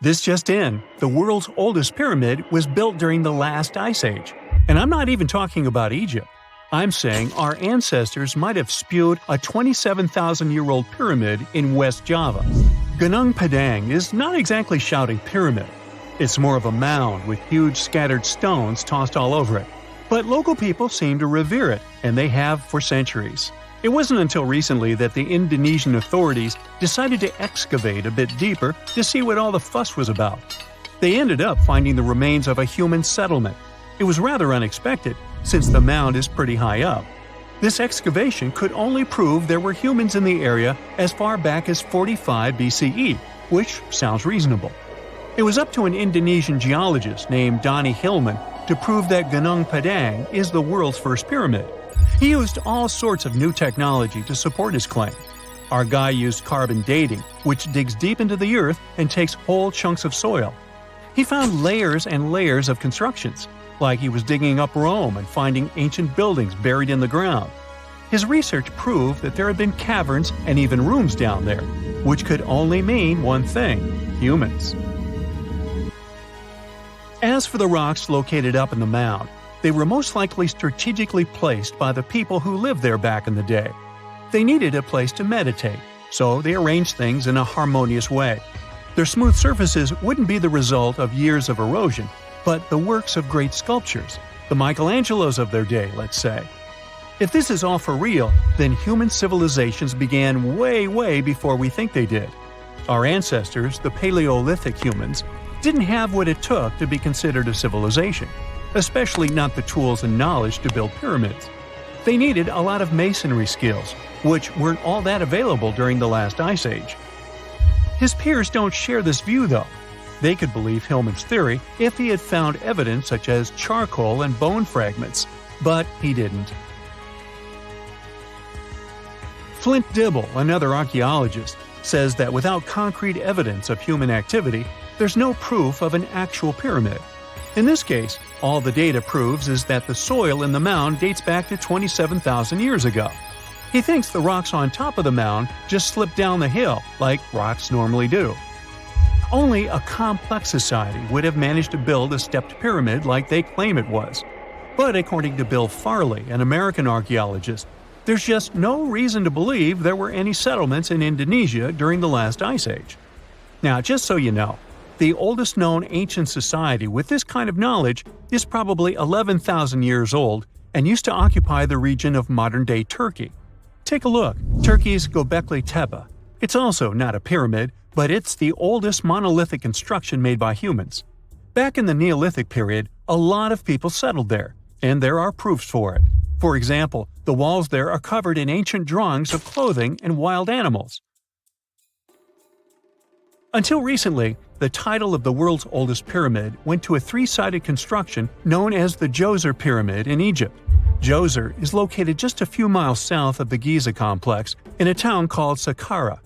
This just in, the world's oldest pyramid was built during the last ice age. And I'm not even talking about Egypt. I'm saying our ancestors might have spewed a 27,000-year-old pyramid in West Java. Gunung Padang is not exactly shouting pyramid. It's more of a mound with huge scattered stones tossed all over it. But local people seem to revere it, and they have for centuries. It wasn't until recently that the Indonesian authorities decided to excavate a bit deeper to see what all the fuss was about. They ended up finding the remains of a human settlement. It was rather unexpected, since the mound is pretty high up. This excavation could only prove there were humans in the area as far back as 45 BCE, which sounds reasonable. It was up to an Indonesian geologist named Donny Hillman to prove that Gunung Padang is the world's first pyramid. He used all sorts of new technology to support his claim. Our guy used carbon dating, which digs deep into the earth and takes whole chunks of soil. He found layers and layers of constructions, like he was digging up Rome and finding ancient buildings buried in the ground. His research proved that there had been caverns and even rooms down there, which could only mean one thing: humans. As for the rocks located up in the mound, they were most likely strategically placed by the people who lived there back in the day. They needed a place to meditate, so they arranged things in a harmonious way. Their smooth surfaces wouldn't be the result of years of erosion, but the works of great sculptures, the Michelangelos of their day, let's say. If this is all for real, then human civilizations began way before we think they did. Our ancestors, the Paleolithic humans, didn't have what it took to be considered a civilization, especially not the tools and knowledge to build pyramids. They needed a lot of masonry skills, which weren't all that available during the last ice age. His peers don't share this view, though. They could believe Hillman's theory if he had found evidence such as charcoal and bone fragments, but he didn't. Flint Dibble, another archaeologist, says that without concrete evidence of human activity, there's no proof of an actual pyramid. In this case, all the data proves is that the soil in the mound dates back to 27,000 years ago. He thinks the rocks on top of the mound just slipped down the hill, like rocks normally do. Only a complex society would have managed to build a stepped pyramid like they claim it was. But according to Bill Farley, an American archaeologist, there's just no reason to believe there were any settlements in Indonesia during the last ice age. Now, just so you know, the oldest known ancient society with this kind of knowledge is probably 11,000 years old and used to occupy the region of modern-day Turkey. Take a look, Turkey's Göbekli Tepe. It's also not a pyramid, but it's the oldest monolithic construction made by humans. Back in the Neolithic period, a lot of people settled there, and there are proofs for it. For example, the walls there are covered in ancient drawings of clothing and wild animals. Until recently, the title of the world's oldest pyramid went to a three-sided construction known as the Djoser Pyramid in Egypt. Djoser is located just a few miles south of the Giza complex in a town called Saqqara.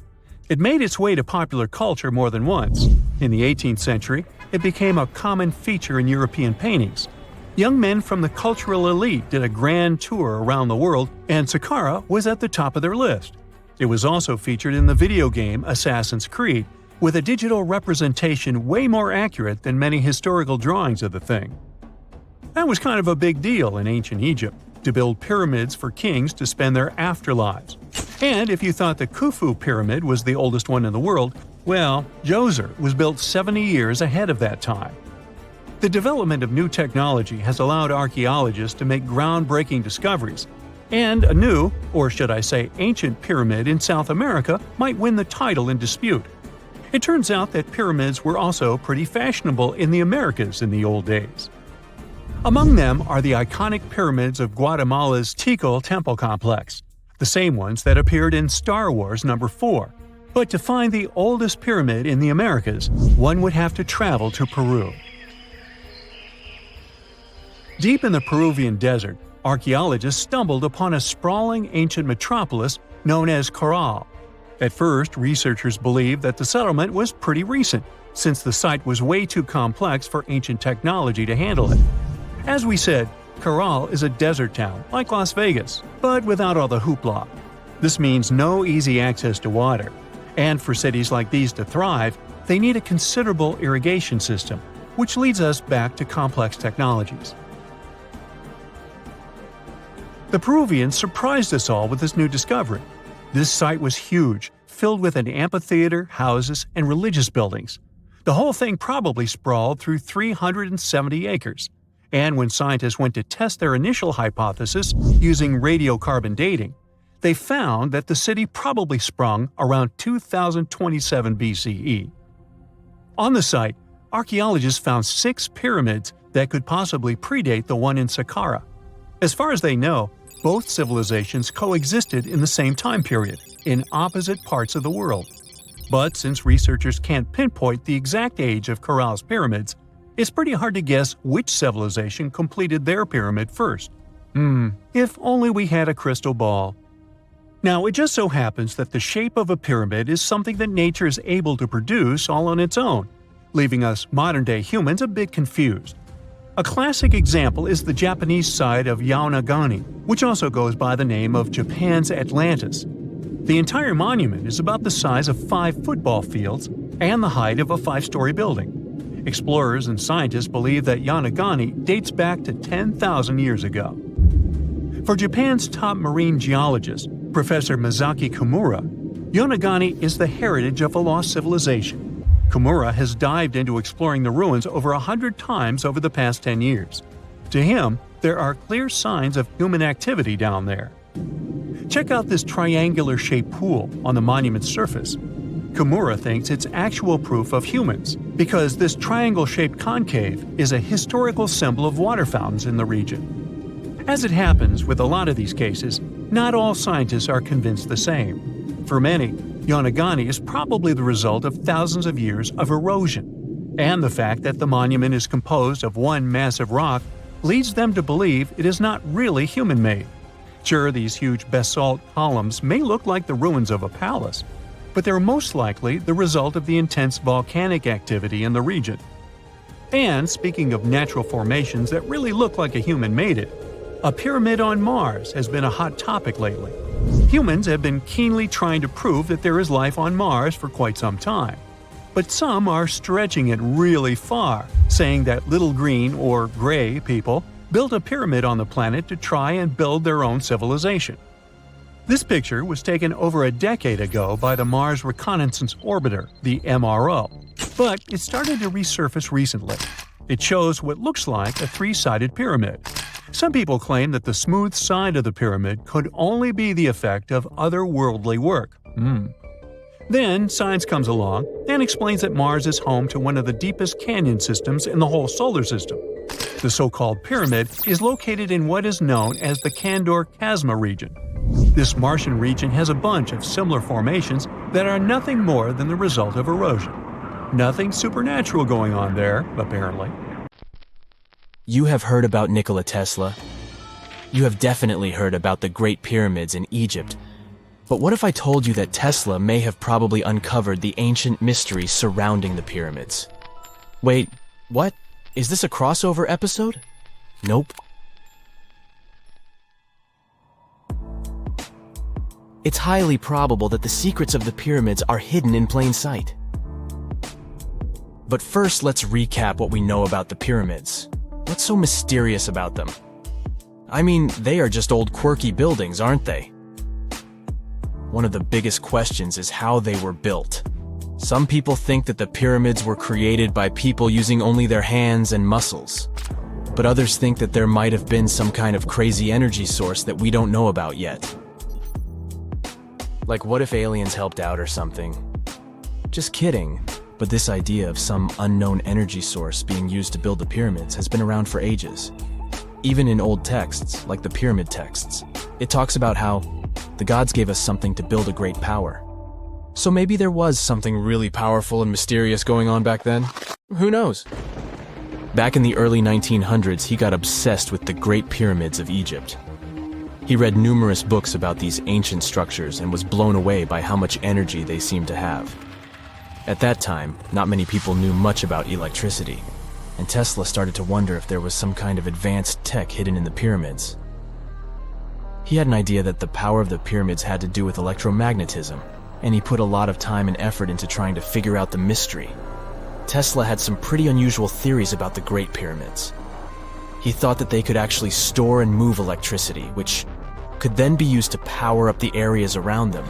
It made its way to popular culture more than once. In the 18th century, it became a common feature in European paintings. Young men from the cultural elite did a grand tour around the world, and Saqqara was at the top of their list. It was also featured in the video game Assassin's Creed, with a digital representation way more accurate than many historical drawings of the thing. That was kind of a big deal in ancient Egypt, to build pyramids for kings to spend their afterlives. And if you thought the Khufu pyramid was the oldest one in the world, well, Djoser was built 70 years ahead of that time. The development of new technology has allowed archaeologists to make groundbreaking discoveries, and a new, or should I say ancient pyramid in South America might win the title in dispute. It turns out that pyramids were also pretty fashionable in the Americas in the old days. Among them are the iconic pyramids of Guatemala's Tikal Temple Complex, the same ones that appeared in Star Wars No. 4. But to find the oldest pyramid in the Americas, one would have to travel to Peru. Deep in the Peruvian desert, archaeologists stumbled upon a sprawling ancient metropolis known as Caral. At first, researchers believed that the settlement was pretty recent, since the site was way too complex for ancient technology to handle it. As we said, Caral is a desert town, like Las Vegas, but without all the hoopla. This means no easy access to water. And for cities like these to thrive, they need a considerable irrigation system, which leads us back to complex technologies. The Peruvians surprised us all with this new discovery. This site was huge, filled with an amphitheater, houses, and religious buildings. The whole thing probably sprawled through 370 acres. And when scientists went to test their initial hypothesis using radiocarbon dating, they found that the city probably sprung around 2027 BCE. On the site, archaeologists found 6 pyramids that could possibly predate the one in Saqqara. As far as they know, both civilizations coexisted in the same time period, in opposite parts of the world. But since researchers can't pinpoint the exact age of Corral's pyramids, it's pretty hard to guess which civilization completed their pyramid first. If only we had a crystal ball. Now, it just so happens that the shape of a pyramid is something that nature is able to produce all on its own, leaving us modern-day humans a bit confused. A classic example is the Japanese side of Yaonagani, which also goes by the name of Japan's Atlantis. The entire monument is about the size of 5 football fields and the height of a 5-story building. Explorers and scientists believe that Yaonagani dates back to 10,000 years ago. For Japan's top marine geologist, Professor Masaki Kimura, Yaonagani is the heritage of a lost civilization. Kimura has dived into exploring the ruins over 100 times over the past 10 years. To him, there are clear signs of human activity down there. Check out this triangular-shaped pool on the monument's surface. Kimura thinks it's actual proof of humans, because this triangle-shaped concave is a historical symbol of water fountains in the region. As it happens with a lot of these cases, not all scientists are convinced the same. For many, Yaonagani is probably the result of thousands of years of erosion, and the fact that the monument is composed of one massive rock leads them to believe it is not really human-made. Sure, these huge basalt columns may look like the ruins of a palace, but they're most likely the result of the intense volcanic activity in the region. And speaking of natural formations that really look like a human made it, a pyramid on Mars has been a hot topic lately. Humans have been keenly trying to prove that there is life on Mars for quite some time. But some are stretching it really far, saying that little green or gray people built a pyramid on the planet to try and build their own civilization. This picture was taken over a decade ago by the Mars Reconnaissance Orbiter, the MRO, but it started to resurface recently. It shows what looks like a 3-sided pyramid. Some people claim that the smooth side of the pyramid could only be the effect of otherworldly work. Then science comes along and explains that Mars is home to one of the deepest canyon systems in the whole solar system. The so-called pyramid is located in what is known as the Kandor-Chasma region. This Martian region has a bunch of similar formations that are nothing more than the result of erosion. Nothing supernatural going on there, apparently. You have heard about Nikola Tesla. You have definitely heard about the Great Pyramids in Egypt. But what if I told you that Tesla may have probably uncovered the ancient mysteries surrounding the pyramids? Wait, what? Is this a crossover episode? Nope. It's highly probable that the secrets of the pyramids are hidden in plain sight. But first, let's recap what we know about the pyramids. What's so mysterious about them? I mean, they are just old quirky buildings, aren't they? One of the biggest questions is how they were built. Some people think that the pyramids were created by people using only their hands and muscles. But others think that there might have been some kind of crazy energy source that we don't know about yet. Like, what if aliens helped out or something? Just kidding. But this idea of some unknown energy source being used to build the pyramids has been around for ages. Even in old texts, like the pyramid texts, it talks about how the gods gave us something to build a great power. So maybe there was something really powerful and mysterious going on back then? Who knows? Back in the early 1900s, he got obsessed with the Great Pyramids of Egypt. He read numerous books about these ancient structures and was blown away by how much energy they seemed to have. At that time, not many people knew much about electricity, and Tesla started to wonder if there was some kind of advanced tech hidden in the pyramids. He had an idea that the power of the pyramids had to do with electromagnetism, and he put a lot of time and effort into trying to figure out the mystery. Tesla had some pretty unusual theories about the Great Pyramids. He thought that they could actually store and move electricity, which could then be used to power up the areas around them.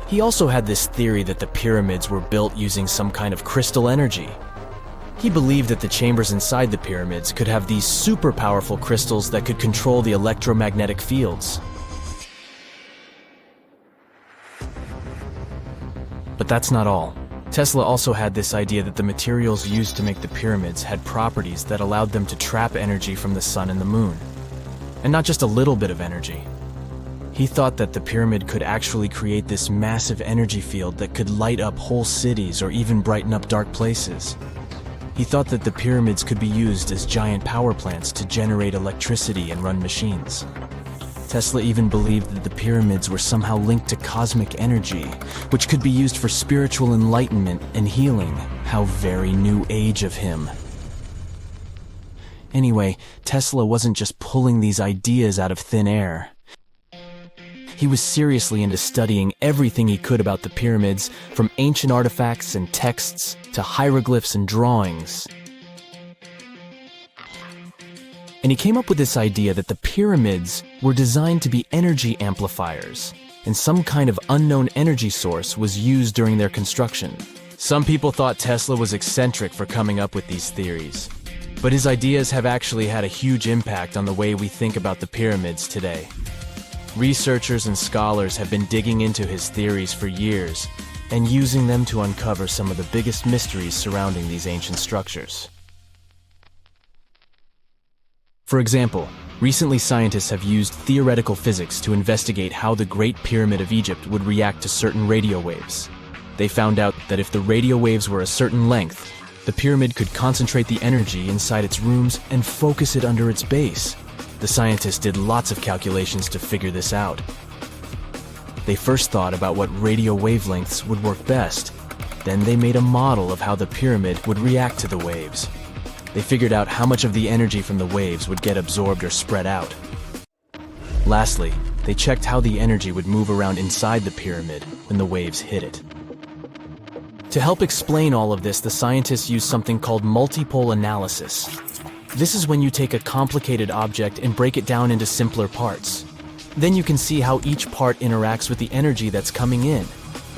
He also had this theory that the pyramids were built using some kind of crystal energy. He believed that the chambers inside the pyramids could have these super powerful crystals that could control the electromagnetic fields. But that's not all. Tesla also had this idea that the materials used to make the pyramids had properties that allowed them to trap energy from the sun and the moon. And not just a little bit of energy. He thought that the pyramid could actually create this massive energy field that could light up whole cities or even brighten up dark places. He thought that the pyramids could be used as giant power plants to generate electricity and run machines. Tesla even believed that the pyramids were somehow linked to cosmic energy, which could be used for spiritual enlightenment and healing. How very new age of him. Anyway, Tesla wasn't just pulling these ideas out of thin air. He was seriously into studying everything he could about the pyramids, from ancient artifacts and texts to hieroglyphs and drawings. And he came up with this idea that the pyramids were designed to be energy amplifiers, and some kind of unknown energy source was used during their construction. Some people thought Tesla was eccentric for coming up with these theories, but his ideas have actually had a huge impact on the way we think about the pyramids today. Researchers and scholars have been digging into his theories for years and using them to uncover some of the biggest mysteries surrounding these ancient structures. For example, recently scientists have used theoretical physics to investigate how the Great Pyramid of Egypt would react to certain radio waves. They found out that if the radio waves were a certain length, the pyramid could concentrate the energy inside its rooms and focus it under its base. The scientists did lots of calculations to figure this out. They first thought about what radio wavelengths would work best. Then they made a model of how the pyramid would react to the waves. They figured out how much of the energy from the waves would get absorbed or spread out. Lastly, they checked how the energy would move around inside the pyramid when the waves hit it. To help explain all of this, the scientists used something called multipole analysis. This is when you take a complicated object and break it down into simpler parts. Then you can see how each part interacts with the energy that's coming in.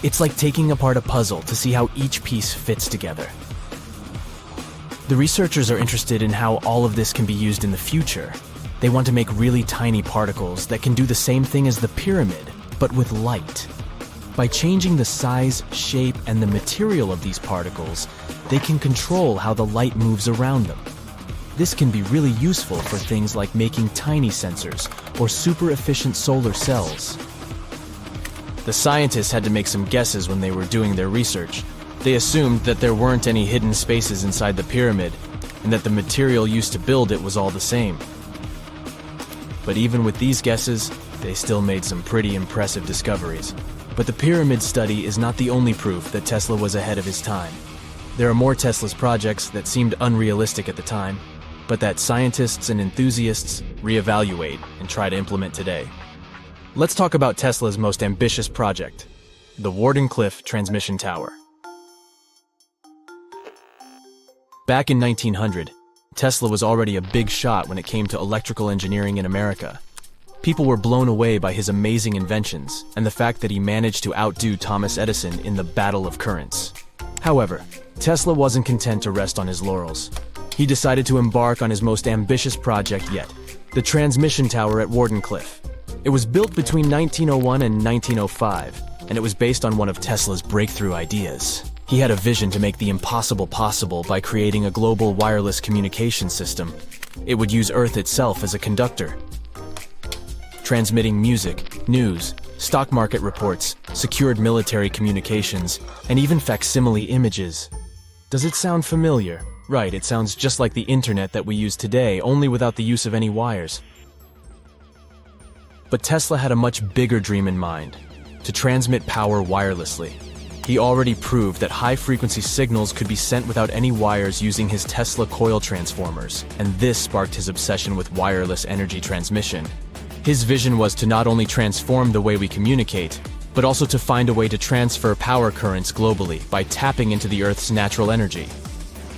It's like taking apart a puzzle to see how each piece fits together. The researchers are interested in how all of this can be used in the future. They want to make really tiny particles that can do the same thing as the pyramid, but with light. By changing the size, shape, and the material of these particles, they can control how the light moves around them. This can be really useful for things like making tiny sensors or super efficient solar cells. The scientists had to make some guesses when they were doing their research. They assumed that there weren't any hidden spaces inside the pyramid, and that the material used to build it was all the same. But even with these guesses, they still made some pretty impressive discoveries. But the pyramid study is not the only proof that Tesla was ahead of his time. There are more Tesla's projects that seemed unrealistic at the time, but that scientists and enthusiasts reevaluate and try to implement today. Let's talk about Tesla's most ambitious project, the Wardenclyffe Transmission Tower. Back in 1900, Tesla was already a big shot when it came to electrical engineering in America. People were blown away by his amazing inventions and the fact that he managed to outdo Thomas Edison in the battle of currents. However, Tesla wasn't content to rest on his laurels. He decided to embark on his most ambitious project yet, the transmission tower at Wardenclyffe. It was built between 1901 and 1905, and it was based on one of Tesla's breakthrough ideas. He had a vision to make the impossible possible by creating a global wireless communication system. It would use Earth itself as a conductor, transmitting music, news, stock market reports, secured military communications, and even facsimile images. Does it sound familiar? Right, it sounds just like the internet that we use today, only without the use of any wires. But Tesla had a much bigger dream in mind: to transmit power wirelessly. He already proved that high-frequency signals could be sent without any wires using his Tesla coil transformers, and this sparked his obsession with wireless energy transmission. His vision was to not only transform the way we communicate, but also to find a way to transfer power currents globally by tapping into the Earth's natural energy.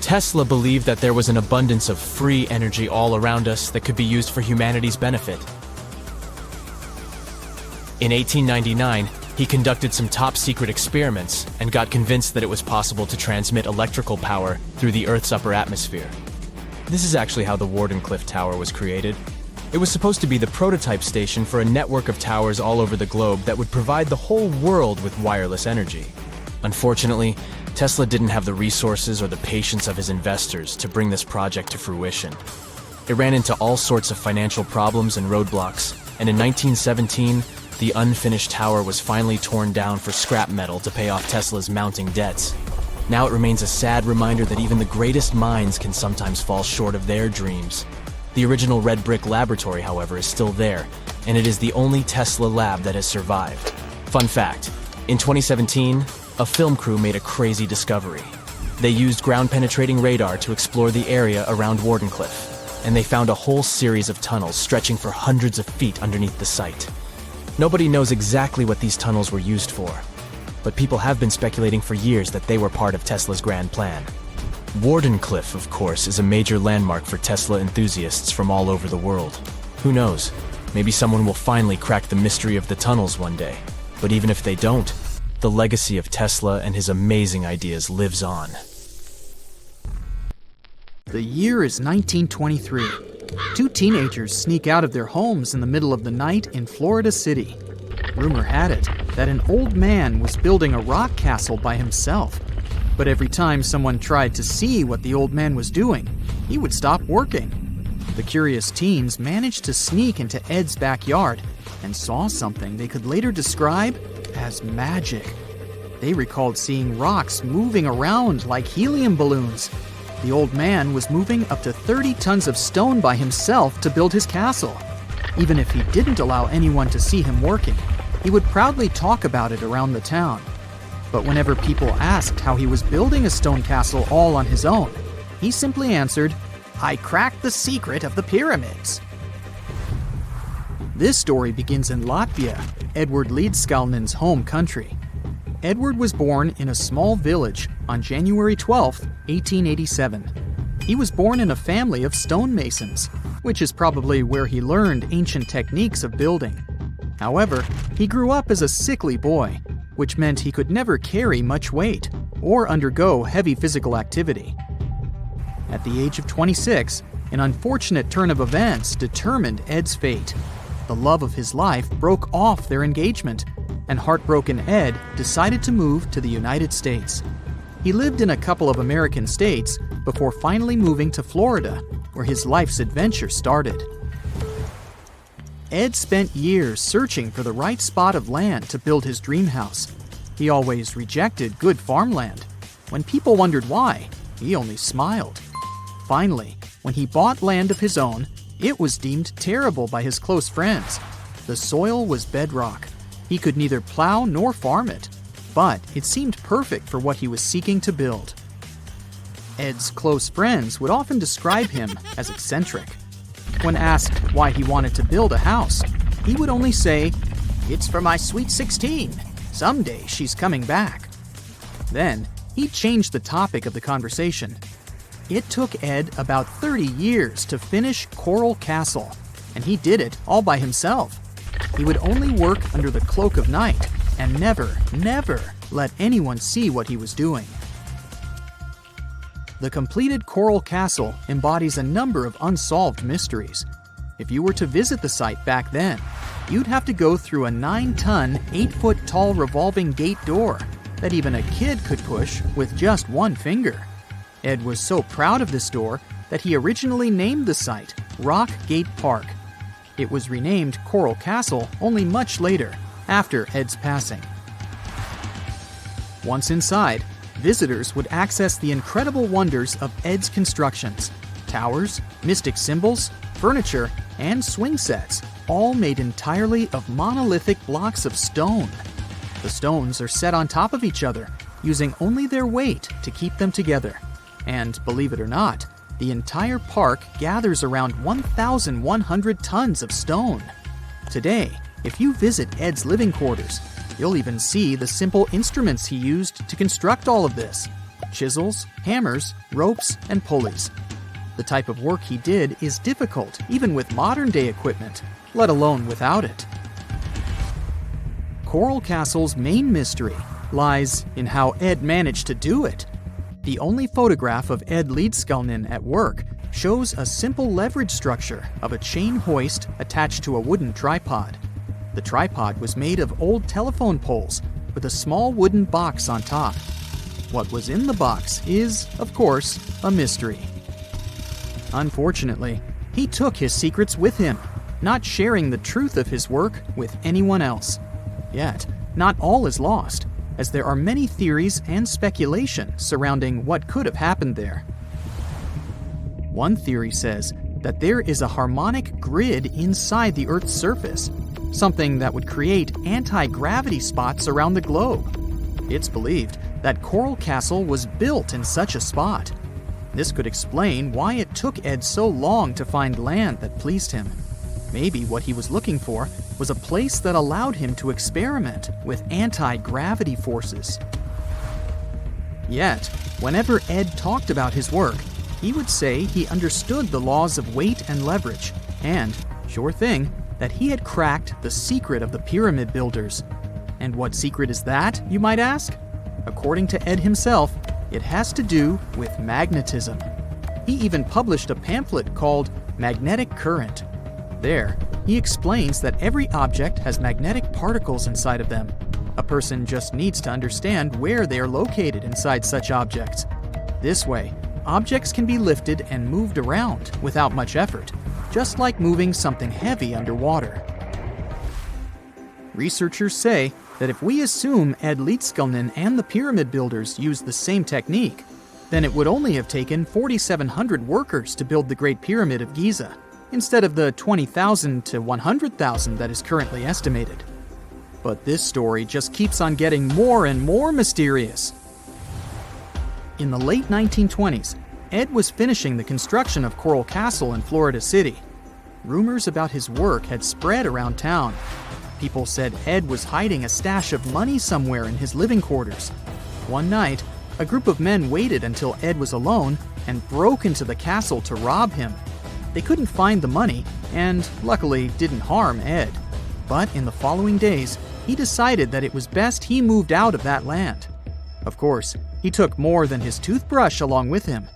Tesla believed that there was an abundance of free energy all around us that could be used for humanity's benefit. In 1899, he conducted some top-secret experiments and got convinced that it was possible to transmit electrical power through the Earth's upper atmosphere. This is actually how the Wardenclyffe Tower was created. It was supposed to be the prototype station for a network of towers all over the globe that would provide the whole world with wireless energy. Unfortunately, Tesla didn't have the resources or the patience of his investors to bring this project to fruition. It ran into all sorts of financial problems and roadblocks, and in 1917, the unfinished tower was finally torn down for scrap metal to pay off Tesla's mounting debts. Now it remains a sad reminder that even the greatest minds can sometimes fall short of their dreams. The original red brick laboratory, however, is still there, and it is the only Tesla lab that has survived. Fun fact, in 2017, a film crew made a crazy discovery. They used ground-penetrating radar to explore the area around Wardenclyffe, and they found a whole series of tunnels stretching for hundreds of feet underneath the site. Nobody knows exactly what these tunnels were used for, but people have been speculating for years that they were part of Tesla's grand plan. Wardenclyffe, of course, is a major landmark for Tesla enthusiasts from all over the world. Who knows? Maybe someone will finally crack the mystery of the tunnels one day. But even if they don't, the legacy of Tesla and his amazing ideas lives on. The year is 1923. Two teenagers sneak out of their homes in the middle of the night in Florida City. Rumor had it that an old man was building a rock castle by himself. But every time someone tried to see what the old man was doing, he would stop working. The curious teens managed to sneak into Ed's backyard and saw something they could later describe as magic. They recalled seeing rocks moving around like helium balloons. The old man was moving up to 30 tons of stone by himself to build his castle. Even if he didn't allow anyone to see him working, he would proudly talk about it around the town. But whenever people asked how he was building a stone castle all on his own, he simply answered, "I cracked the secret of the pyramids." This story begins in Latvia, Edward Leedskalnin's home country. Edward was born in a small village on January 12, 1887. He was born in a family of stonemasons, which is probably where he learned ancient techniques of building. However, he grew up as a sickly boy, which meant he could never carry much weight or undergo heavy physical activity. At the age of 26, an unfortunate turn of events determined Ed's fate. The love of his life broke off their engagement, and heartbroken Ed decided to move to the United States. He lived in a couple of American states before finally moving to Florida, where his life's adventure started. Ed spent years searching for the right spot of land to build his dream house. He always rejected good farmland. When people wondered why, he only smiled. Finally, when he bought land of his own, it was deemed terrible by his close friends. The soil was bedrock. He could neither plow nor farm it, but it seemed perfect for what he was seeking to build. Ed's close friends would often describe him as eccentric. When asked why he wanted to build a house, he would only say, "It's for my sweet 16. Someday she's coming back." Then, he changed the topic of the conversation. It took Ed about 30 years to finish Coral Castle, and he did it all by himself. He would only work under the cloak of night and never let anyone see what he was doing. The completed Coral Castle embodies a number of unsolved mysteries. If you were to visit the site back then, you'd have to go through a 9-ton, 8-foot-tall revolving gate door that even a kid could push with just one finger. Ed was so proud of this door that he originally named the site Rock Gate Park. It was renamed Coral Castle only much later, after Ed's passing. Once inside, visitors would access the incredible wonders of Ed's constructions: towers, mystic symbols, furniture, and swing sets, all made entirely of monolithic blocks of stone. The stones are set on top of each other, using only their weight to keep them together. And believe it or not, the entire park gathers around 1,100 tons of stone. Today, if you visit Ed's living quarters, You'll even see the simple instruments he used to construct all of this: chisels, hammers, ropes, and pulleys. The type of work he did is difficult even with modern-day equipment, let alone without it. Coral Castle's main mystery lies in how Ed managed to do it. The only photograph of Ed Leedskalnin at work shows a simple leverage structure of a chain hoist attached to a wooden tripod. The tripod was made of old telephone poles with a small wooden box on top. What was in the box is, of course, a mystery. Unfortunately, he took his secrets with him, not sharing the truth of his work with anyone else. Yet, not all is lost, as there are many theories and speculation surrounding what could have happened there. One theory says that there is a harmonic grid inside the Earth's surface, something that would create anti-gravity spots around the globe. It's believed that Coral Castle was built in such a spot. This could explain why it took Ed so long to find land that pleased him. Maybe what he was looking for was a place that allowed him to experiment with anti-gravity forces. Yet, whenever Ed talked about his work, he would say he understood the laws of weight and leverage, and, sure thing, that he had cracked the secret of the pyramid builders. And what secret is that, you might ask? According to Ed himself, it has to do with magnetism. He even published a pamphlet called Magnetic Current. There, he explains that every object has magnetic particles inside of them. A person just needs to understand where they are located inside such objects. This way, objects can be lifted and moved around without much effort, just like moving something heavy underwater. Researchers say that if we assume Ed Leedskalnin and the pyramid builders used the same technique, then it would only have taken 4,700 workers to build the Great Pyramid of Giza, instead of the 20,000 to 100,000 that is currently estimated. But this story just keeps on getting more and more mysterious. In the late 1920s, Ed was finishing the construction of Coral Castle in Florida City. Rumors about his work had spread around town. People said Ed was hiding a stash of money somewhere in his living quarters. One night, a group of men waited until Ed was alone and broke into the castle to rob him. They couldn't find the money and, luckily, didn't harm Ed. But in the following days, he decided that it was best he moved out of that land. Of course, he took more than his toothbrush along with him.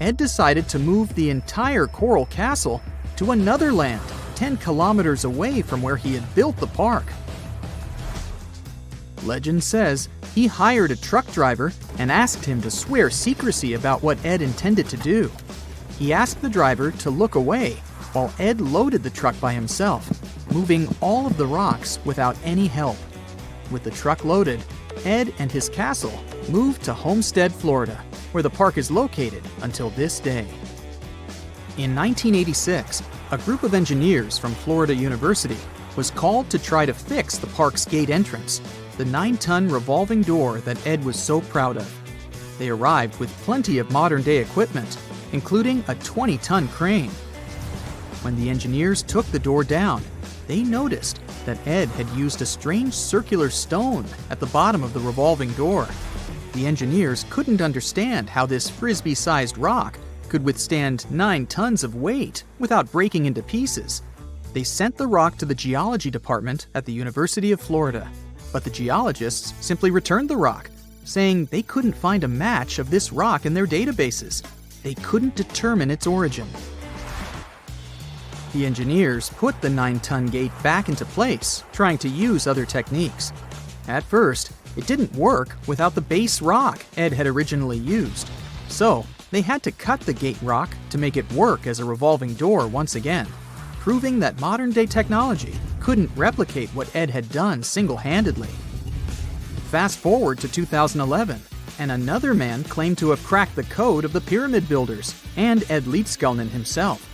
Ed decided to move the entire Coral Castle to another land 10 kilometers away from where he had built the park. Legend says he hired a truck driver and asked him to swear secrecy about what Ed intended to do. He asked the driver to look away while Ed loaded the truck by himself, moving all of the rocks without any help. With the truck loaded, Ed and his castle moved to Homestead, Florida, where the park is located until this day. In 1986, a group of engineers from Florida University was called to try to fix the park's gate entrance, the 9-ton revolving door that Ed was so proud of. They arrived with plenty of modern-day equipment, including a 20-ton crane. When the engineers took the door down, they noticed that Ed had used a strange circular stone at the bottom of the revolving door. The engineers couldn't understand how this frisbee-sized rock could withstand 9 tons of weight without breaking into pieces. They sent the rock to the geology department at the University of Florida, but the geologists simply returned the rock, saying they couldn't find a match of this rock in their databases. They couldn't determine its origin. The engineers put the 9-ton gate back into place, trying to use other techniques. At first, it didn't work without the base rock Ed had originally used. So, they had to cut the gate rock to make it work as a revolving door once again, proving that modern-day technology couldn't replicate what Ed had done single-handedly. Fast forward to 2011, and another man claimed to have cracked the code of the pyramid builders and Ed Leedskalnin himself.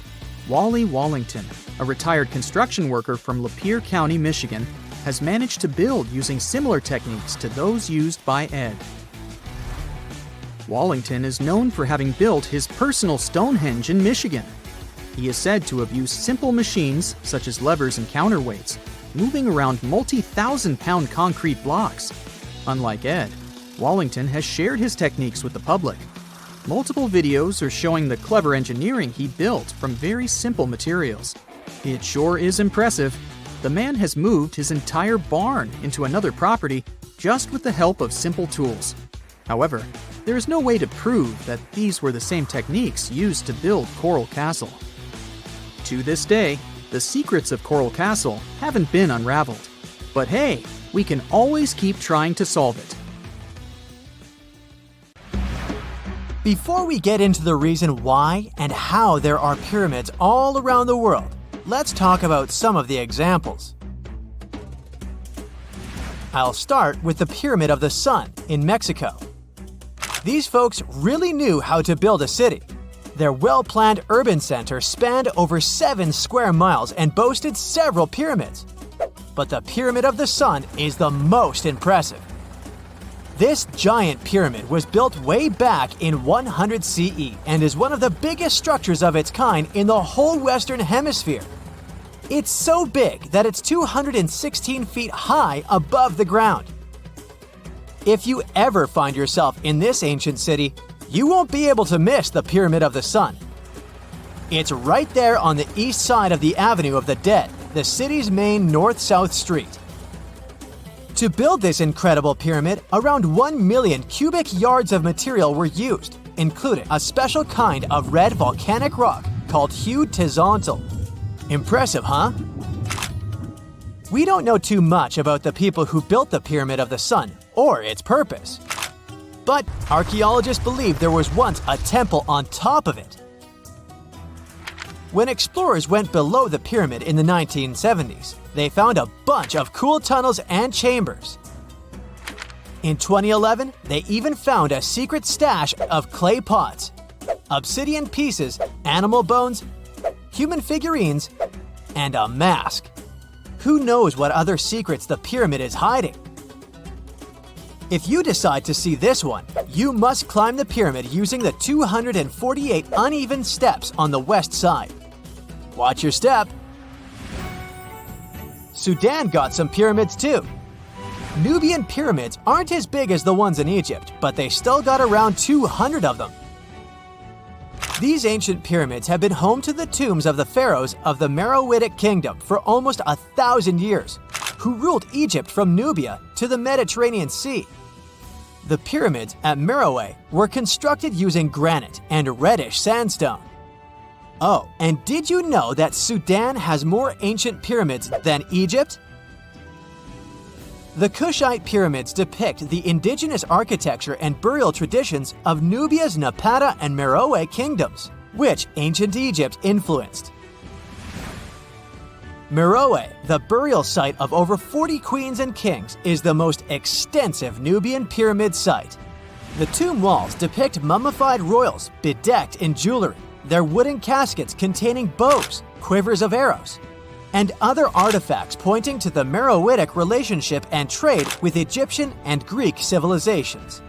Wally Wallington, a retired construction worker from Lapeer County, Michigan, has managed to build using similar techniques to those used by Ed. Wallington is known for having built his personal Stonehenge in Michigan. He is said to have used simple machines, such as levers and counterweights, moving around multi-thousand-pound concrete blocks. Unlike Ed, Wallington has shared his techniques with the public. Multiple videos are showing the clever engineering he built from very simple materials. It sure is impressive. The man has moved his entire barn into another property just with the help of simple tools. However, there is no way to prove that these were the same techniques used to build Coral Castle. To this day, the secrets of Coral Castle haven't been unraveled. But hey, we can always keep trying to solve it. Before we get into the reason why and how there are pyramids all around the world, let's talk about some of the examples. I'll start with the Pyramid of the Sun in Mexico. These folks really knew how to build a city. Their well-planned urban center spanned over 7 square miles and boasted several pyramids. But the Pyramid of the Sun is the most impressive. This giant pyramid was built way back in 100 CE and is one of the biggest structures of its kind in the whole Western Hemisphere. It's so big that it's 216 feet high above the ground. If you ever find yourself in this ancient city, you won't be able to miss the Pyramid of the Sun. It's right there on the east side of the Avenue of the Dead, the city's main north-south street. To build this incredible pyramid, around 1 million cubic yards of material were used, including a special kind of red volcanic rock called hued tezontle. Impressive, huh? We don't know too much about the people who built the Pyramid of the Sun or its purpose. But archaeologists believe there was once a temple on top of it. When explorers went below the pyramid in the 1970s, they found a bunch of cool tunnels and chambers. In 2011, they even found a secret stash of clay pots, obsidian pieces, animal bones, human figurines, and a mask. Who knows what other secrets the pyramid is hiding? If you decide to see this one, you must climb the pyramid using the 248 uneven steps on the west side. Watch your step. Sudan got some pyramids too. Nubian pyramids aren't as big as the ones in Egypt, but they still got around 200 of them. These ancient pyramids have been home to the tombs of the pharaohs of the Meroitic Kingdom for almost 1,000 years, who ruled Egypt from Nubia to the Mediterranean Sea. The pyramids at Meroe were constructed using granite and reddish sandstone. Oh, and did you know that Sudan has more ancient pyramids than Egypt? The Kushite pyramids depict the indigenous architecture and burial traditions of Nubia's Napata and Meroe kingdoms, which ancient Egypt influenced. Meroe, the burial site of over 40 queens and kings, is the most extensive Nubian pyramid site. The tomb walls depict mummified royals bedecked in jewelry, their wooden caskets containing bows, quivers of arrows, and other artifacts pointing to the Meroitic relationship and trade with Egyptian and Greek civilizations.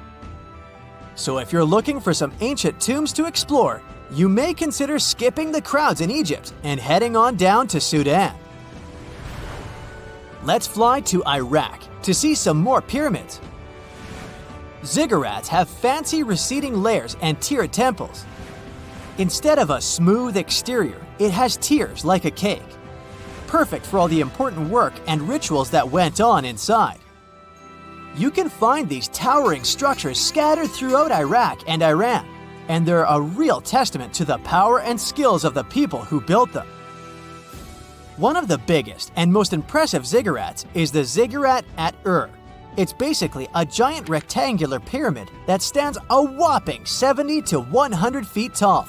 So if you're looking for some ancient tombs to explore, you may consider skipping the crowds in Egypt and heading on down to Sudan. Let's fly to Iraq to see some more pyramids. Ziggurats have fancy receding layers and tiered temples. Instead of a smooth exterior, it has tiers like a cake. Perfect for all the important work and rituals that went on inside. You can find these towering structures scattered throughout Iraq and Iran, and they're a real testament to the power and skills of the people who built them. One of the biggest and most impressive ziggurats is the ziggurat at Ur. It's basically a giant rectangular pyramid that stands a whopping 70 to 100 feet tall,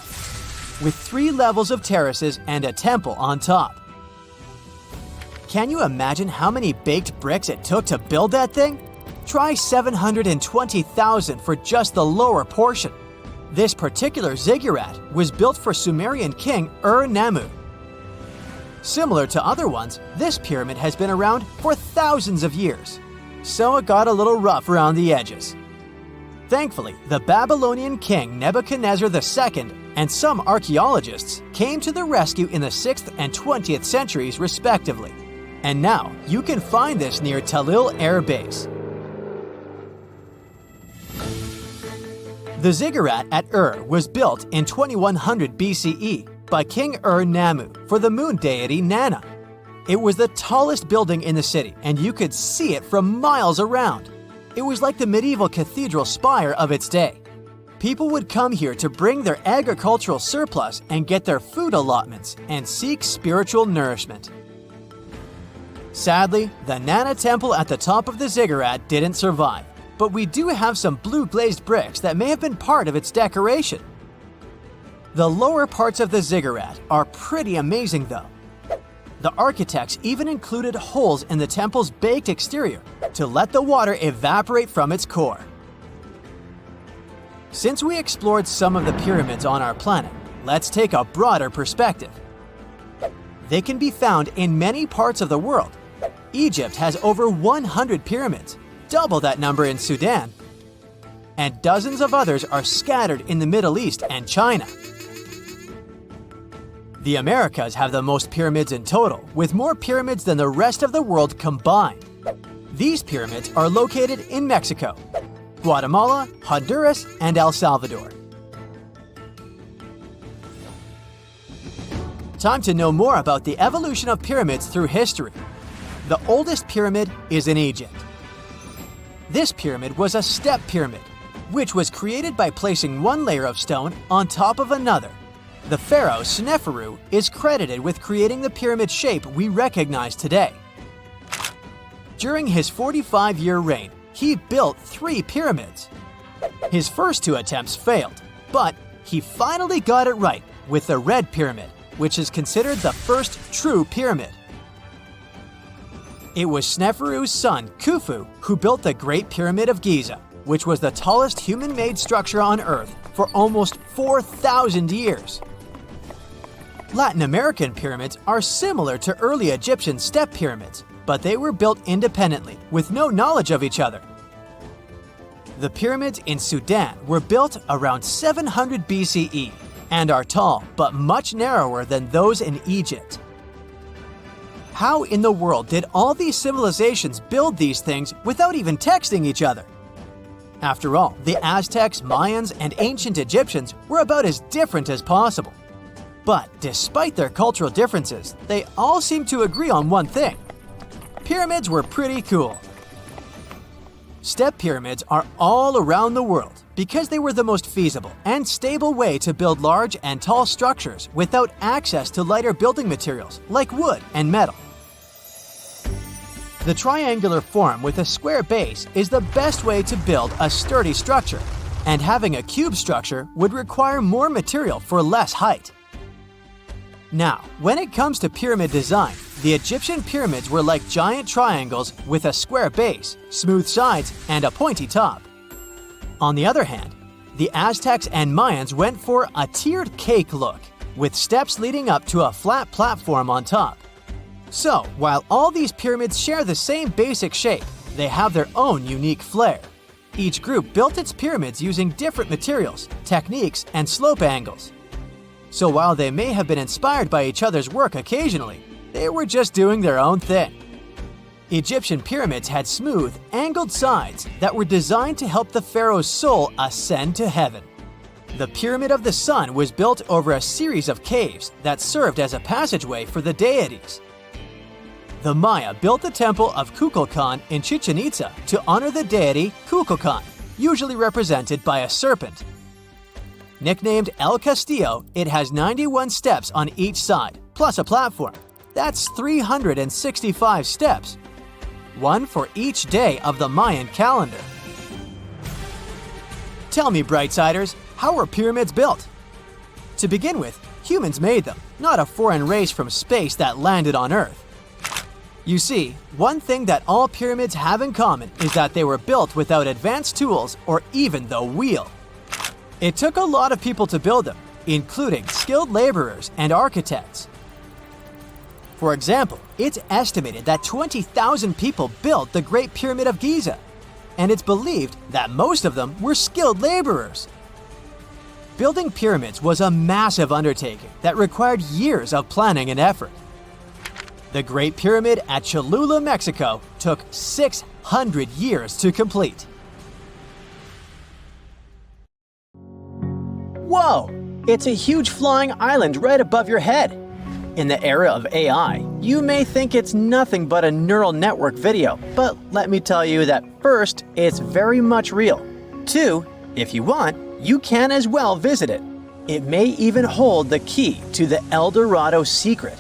with 3 levels of terraces and a temple on top. Can you imagine how many baked bricks it took to build that thing? Try 720,000 for just the lower portion. This particular ziggurat was built for Sumerian king Ur-Nammu. Similar to other ones, this pyramid has been around for thousands of years, so it got a little rough around the edges. Thankfully, the Babylonian king Nebuchadnezzar II and some archaeologists came to the rescue in the 6th and 20th centuries respectively. And now you can find this near Talil Air Base. The ziggurat at Ur was built in 2100 BCE by King Ur-Nammu for the moon deity Nana. It was the tallest building in the city, and you could see it from miles around. It was like the medieval cathedral spire of its day. People would come here to bring their agricultural surplus and get their food allotments and seek spiritual nourishment. Sadly, the Nana temple at the top of the ziggurat didn't survive, but we do have some blue glazed bricks that may have been part of its decoration. The lower parts of the ziggurat are pretty amazing though. The architects even included holes in the temple's baked exterior to let the water evaporate from its core. Since we explored some of the pyramids on our planet, let's take a broader perspective. They can be found in many parts of the world. Egypt has over 100 pyramids, double that number in Sudan, and dozens of others are scattered in the Middle East and China. The Americas have the most pyramids in total, with more pyramids than the rest of the world combined. These pyramids are located in Mexico, Guatemala, Honduras, and El Salvador. Time to know more about the evolution of pyramids through history. The oldest pyramid is in Egypt. This pyramid was a step pyramid, which was created by placing one layer of stone on top of another. The pharaoh Sneferu is credited with creating the pyramid shape we recognize today. During his 45-year reign, he built 3 pyramids. His first 2 attempts failed, but he finally got it right with the Red Pyramid, which is considered the first true pyramid. It was Sneferu's son, Khufu, who built the Great Pyramid of Giza, which was the tallest human-made structure on Earth for almost 4,000 years. Latin American pyramids are similar to early Egyptian step pyramids, but they were built independently, with no knowledge of each other. The pyramids in Sudan were built around 700 BCE and are tall but much narrower than those in Egypt. How in the world did all these civilizations build these things without even texting each other? After all, the Aztecs, Mayans, and ancient Egyptians were about as different as possible. But despite their cultural differences, they all seem to agree on one thing. Pyramids were pretty cool. Step pyramids are all around the world because they were the most feasible and stable way to build large and tall structures without access to lighter building materials like wood and metal. The triangular form with a square base is the best way to build a sturdy structure, and having a cube structure would require more material for less height. Now, when it comes to pyramid design, the Egyptian pyramids were like giant triangles with a square base, smooth sides, and a pointy top. On the other hand, the Aztecs and Mayans went for a tiered cake look, with steps leading up to a flat platform on top. So, while all these pyramids share the same basic shape, they have their own unique flair. Each group built its pyramids using different materials, techniques, and slope angles. So while they may have been inspired by each other's work occasionally, they were just doing their own thing. Egyptian pyramids had smooth, angled sides that were designed to help the pharaoh's soul ascend to heaven. The Pyramid of the Sun was built over a series of caves that served as a passageway for the deities. The Maya built the temple of Kukulkan in Chichen Itza to honor the deity Kukulkan, usually represented by a serpent. Nicknamed El Castillo, it has 91 steps on each side, plus a platform. That's 365 steps, one for each day of the Mayan calendar. Tell me, Brightsiders, how were pyramids built? To begin with, humans made them, not a foreign race from space that landed on Earth. You see, one thing that all pyramids have in common is that they were built without advanced tools or even the wheel. It took a lot of people to build them, including skilled laborers and architects. For example, it's estimated that 20,000 people built the Great Pyramid of Giza. and it's believed that most of them were skilled laborers. Building pyramids was a massive undertaking that required years of planning and effort. The Great Pyramid at Cholula, Mexico, took 600 years to complete. Whoa! It's a huge flying island right above your head. In the era of AI, you may think it's nothing but a neural network video, but let me tell you that first, it's very much real. Two, if you want, you can as well visit it. It may even hold the key to the El Dorado secret.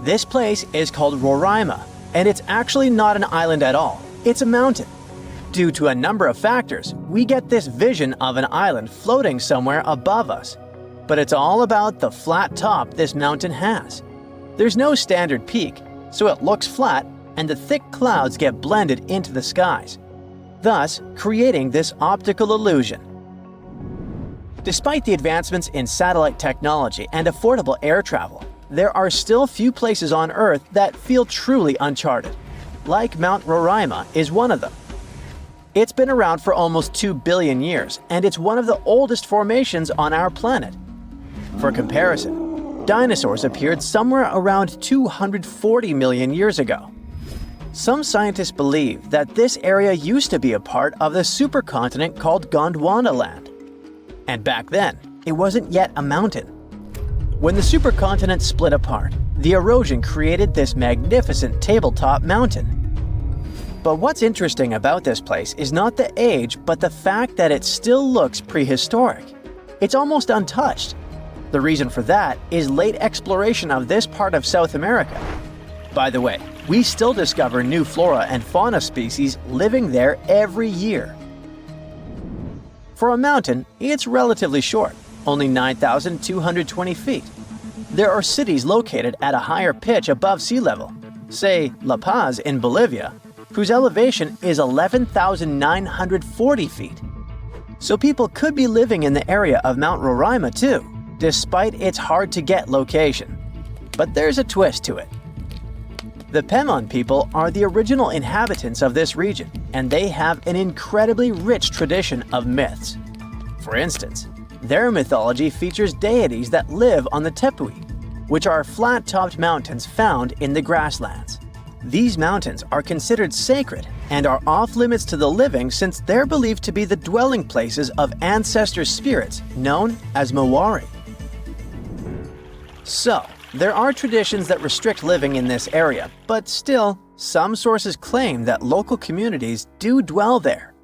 This place is called Roraima, and it's actually not an island at all. It's a mountain. Due to a number of factors, we get this vision of an island floating somewhere above us. But it's all about the flat top this mountain has. There's no standard peak, so it looks flat and the thick clouds get blended into the skies, thus creating this optical illusion. Despite the advancements in satellite technology and affordable air travel, there are still few places on Earth that feel truly uncharted. Like Mount Roraima is one of them. It's been around for almost 2 billion years, and it's one of the oldest formations on our planet. For comparison, dinosaurs appeared somewhere around 240 million years ago. Some scientists believe that this area used to be a part of the supercontinent called Gondwana land. And back then, it wasn't yet a mountain. When the supercontinent split apart, the erosion created this magnificent tabletop mountain. But what's interesting about this place is not the age, but the fact that it still looks prehistoric. It's almost untouched. The reason for that is late exploration of this part of South America. By the way, we still discover new flora and fauna species living there every year. For a mountain, it's relatively short, only 9,220 feet. There are cities located at a higher pitch above sea level, say La Paz in Bolivia, whose elevation is 11,940 feet. So people could be living in the area of Mount Roraima too, despite its hard-to-get location. But there's a twist to it. The Pemon people are the original inhabitants of this region, and they have an incredibly rich tradition of myths. For instance, their mythology features deities that live on the tepui, which are flat-topped mountains found in the grasslands. These mountains are considered sacred and are off-limits to the living since they're believed to be the dwelling places of ancestor spirits known as Mawari. So, there are traditions that restrict living in this area, but still, some sources claim that local communities do dwell there.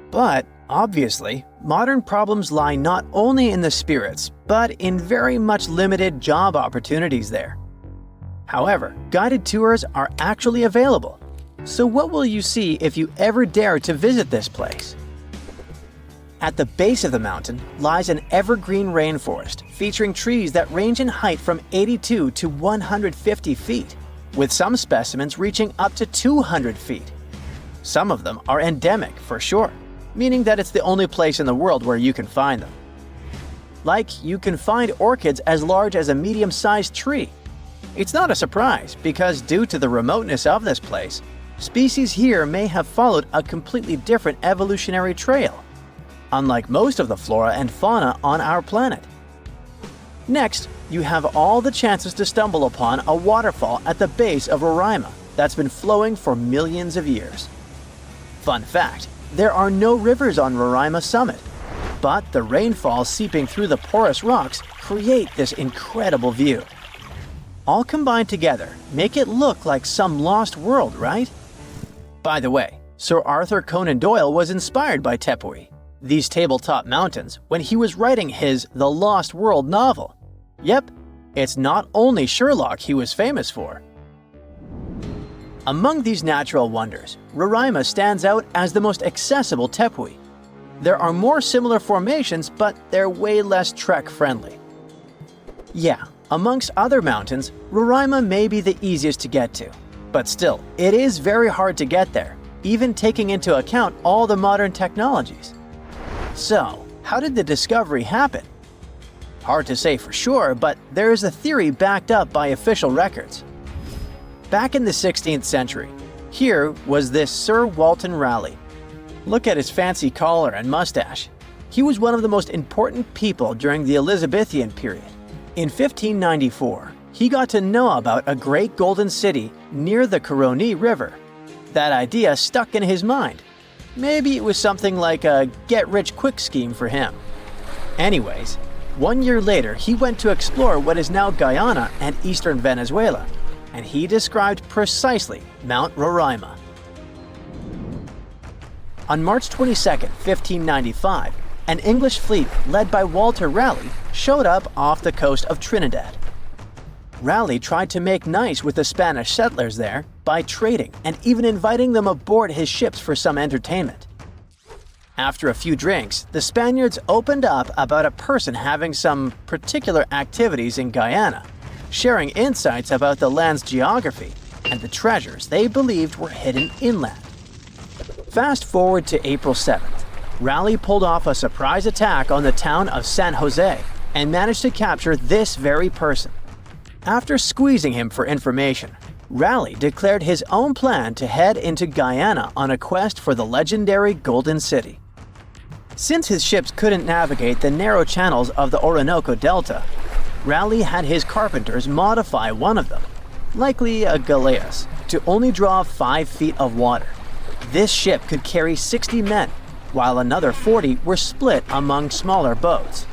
But, obviously, modern problems lie not only in the spirits, but in very much limited job opportunities there. However, guided tours are actually available. So what will you see if you ever dare to visit this place? At the base of the mountain lies an evergreen rainforest featuring trees that range in height from 82 to 150 feet, with some specimens reaching up to 200 feet. Some of them are endemic for sure, meaning that it's the only place in the world where you can find them. Like, you can find orchids as large as a medium-sized tree. It's not a surprise because due to the remoteness of this place, species here may have followed a completely different evolutionary trail, unlike most of the flora and fauna on our planet. Next, you have all the chances to stumble upon a waterfall at the base of Roraima that's been flowing for millions of years. Fun fact, there are no rivers on Roraima summit, but the rainfall seeping through the porous rocks create this incredible view. All combined together make it look like some lost world, right? By the way, Sir Arthur Conan Doyle was inspired by Tepui, these tabletop mountains, when he was writing his The Lost World novel. Yep, it's not only Sherlock he was famous for. Among these natural wonders, Roraima stands out as the most accessible tepui. There are more similar formations, but they're way less trek-friendly. Yeah, amongst other mountains, Roraima may be the easiest to get to. But still, it is very hard to get there, even taking into account all the modern technologies. So, how did the discovery happen? Hard to say for sure, but there is a theory backed up by official records. Back in the 16th century, Here was this Sir Walter Raleigh. Look at his fancy collar and mustache. He was one of the most important people during the Elizabethan period. In 1594, he got to know about a great golden city near the Caroni River. That idea stuck in his mind. Maybe it was something like a get-rich-quick scheme for him. Anyways, 1 year later, he went to explore what is now Guyana and eastern Venezuela, and he described precisely Mount Roraima. On March 22, 1595, an English fleet led by Walter Raleigh showed up off the coast of Trinidad. Raleigh tried to make nice with the Spanish settlers there by trading and even inviting them aboard his ships for some entertainment. After a few drinks, the Spaniards opened up about a person having some particular activities in Guyana, sharing insights about the land's geography and the treasures they believed were hidden inland. Fast forward to April 7th. Raleigh pulled off a surprise attack on the town of San Jose and managed to capture this very person. After squeezing him for information, Raleigh declared his own plan to head into Guyana on a quest for the legendary Golden City. Since his ships couldn't navigate the narrow channels of the Orinoco Delta, Raleigh had his carpenters modify one of them, likely a galleass, to only draw 5 feet of water. This ship could carry 60 men, while another 40 were split among smaller boats.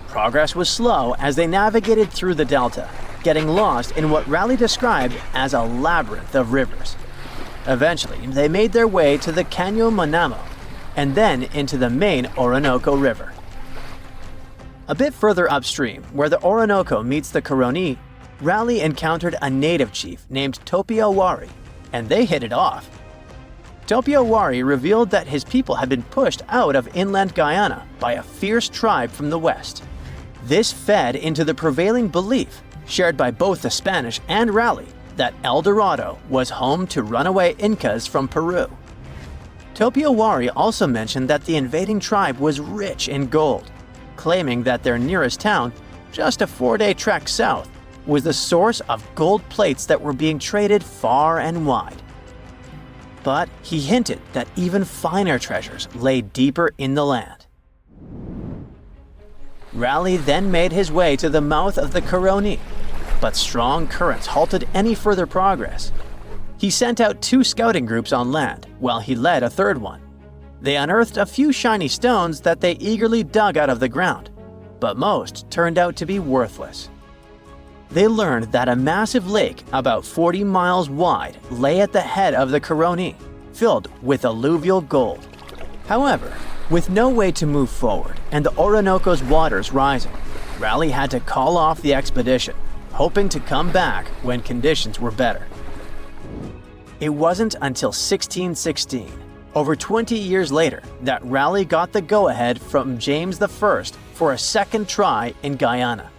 Progress was slow as they navigated through the delta, getting lost in what Raleigh described as a labyrinth of rivers. Eventually, they made their way to the Caño Manamo, and then into the main Orinoco River. A bit further upstream, where the Orinoco meets the Caroni, Raleigh encountered a native chief named Topiawari, and they hit it off. Topiawari revealed that his people had been pushed out of inland Guyana by a fierce tribe from the west. This fed into the prevailing belief, shared by both the Spanish and Raleigh, that El Dorado was home to runaway Incas from Peru. Topiawari also mentioned that the invading tribe was rich in gold, claiming that their nearest town, just a 4-day trek south, was the source of gold plates that were being traded far and wide. But he hinted that even finer treasures lay deeper in the land. Raleigh then made his way to the mouth of the Caroni, but strong currents halted any further progress. He sent out 2 scouting groups on land, while he led a third one. They unearthed a few shiny stones that they eagerly dug out of the ground, but most turned out to be worthless. They learned that a massive lake about 40 miles wide lay at the head of the Caroni, filled with alluvial gold. However, with no way to move forward and the Orinoco's waters rising, Raleigh had to call off the expedition, hoping to come back when conditions were better. It wasn't until 1616, over 20 years later, that Raleigh got the go-ahead from James I for a second try in Guyana.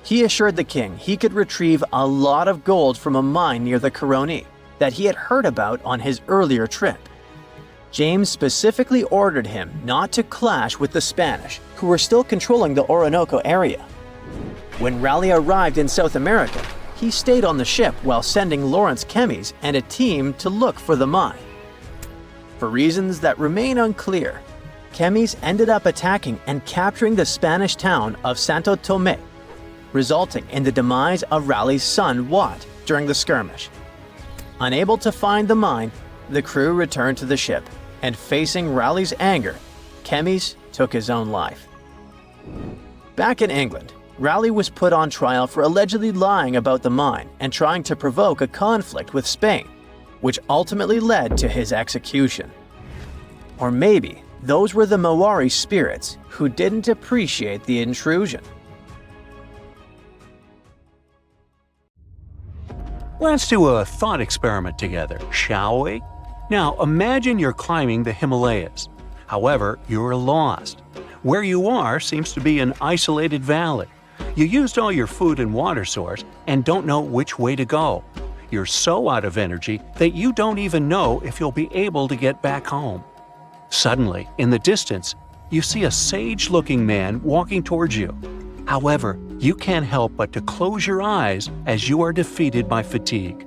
He assured the king he could retrieve a lot of gold from a mine near the Caroni that he had heard about on his earlier trip. James specifically ordered him not to clash with the Spanish, who were still controlling the Orinoco area. When Raleigh arrived in South America, he stayed on the ship while sending Lawrence Kemmys and a team to look for the mine. For reasons that remain unclear, Kemmys ended up attacking and capturing the Spanish town of Santo Tomé, resulting in the demise of Raleigh's son Wat during the skirmish. Unable to find the mine, the crew returned to the ship, and facing Raleigh's anger, Kemmys took his own life. Back in England, Raleigh was put on trial for allegedly lying about the mine and trying to provoke a conflict with Spain, which ultimately led to his execution. Or maybe those were the Maori spirits who didn't appreciate the intrusion. Let's do a thought experiment together, shall we? Now imagine you're climbing the Himalayas. However, you're lost. Where you are seems to be an isolated valley. You used all your food and water source and don't know which way to go. You're so out of energy that you don't even know if you'll be able to get back home. Suddenly, in the distance, you see a sage-looking man walking towards you. However, you can't help but to close your eyes as you are defeated by fatigue.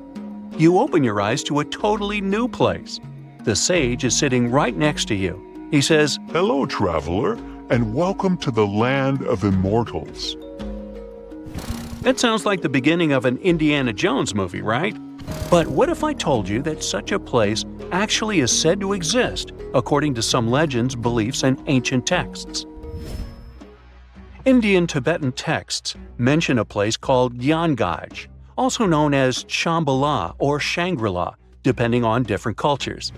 you open your eyes to a totally new place. The sage is sitting right next to you. He says, "Hello, traveler, and welcome to the land of immortals." That sounds like the beginning of an Indiana Jones movie, right? But what if I told you that such a place actually is said to exist, according to some legends, beliefs, and ancient texts? Indian Tibetan texts mention a place called Gyangai, also known as Shambhala or Shangri-La, depending on different cultures.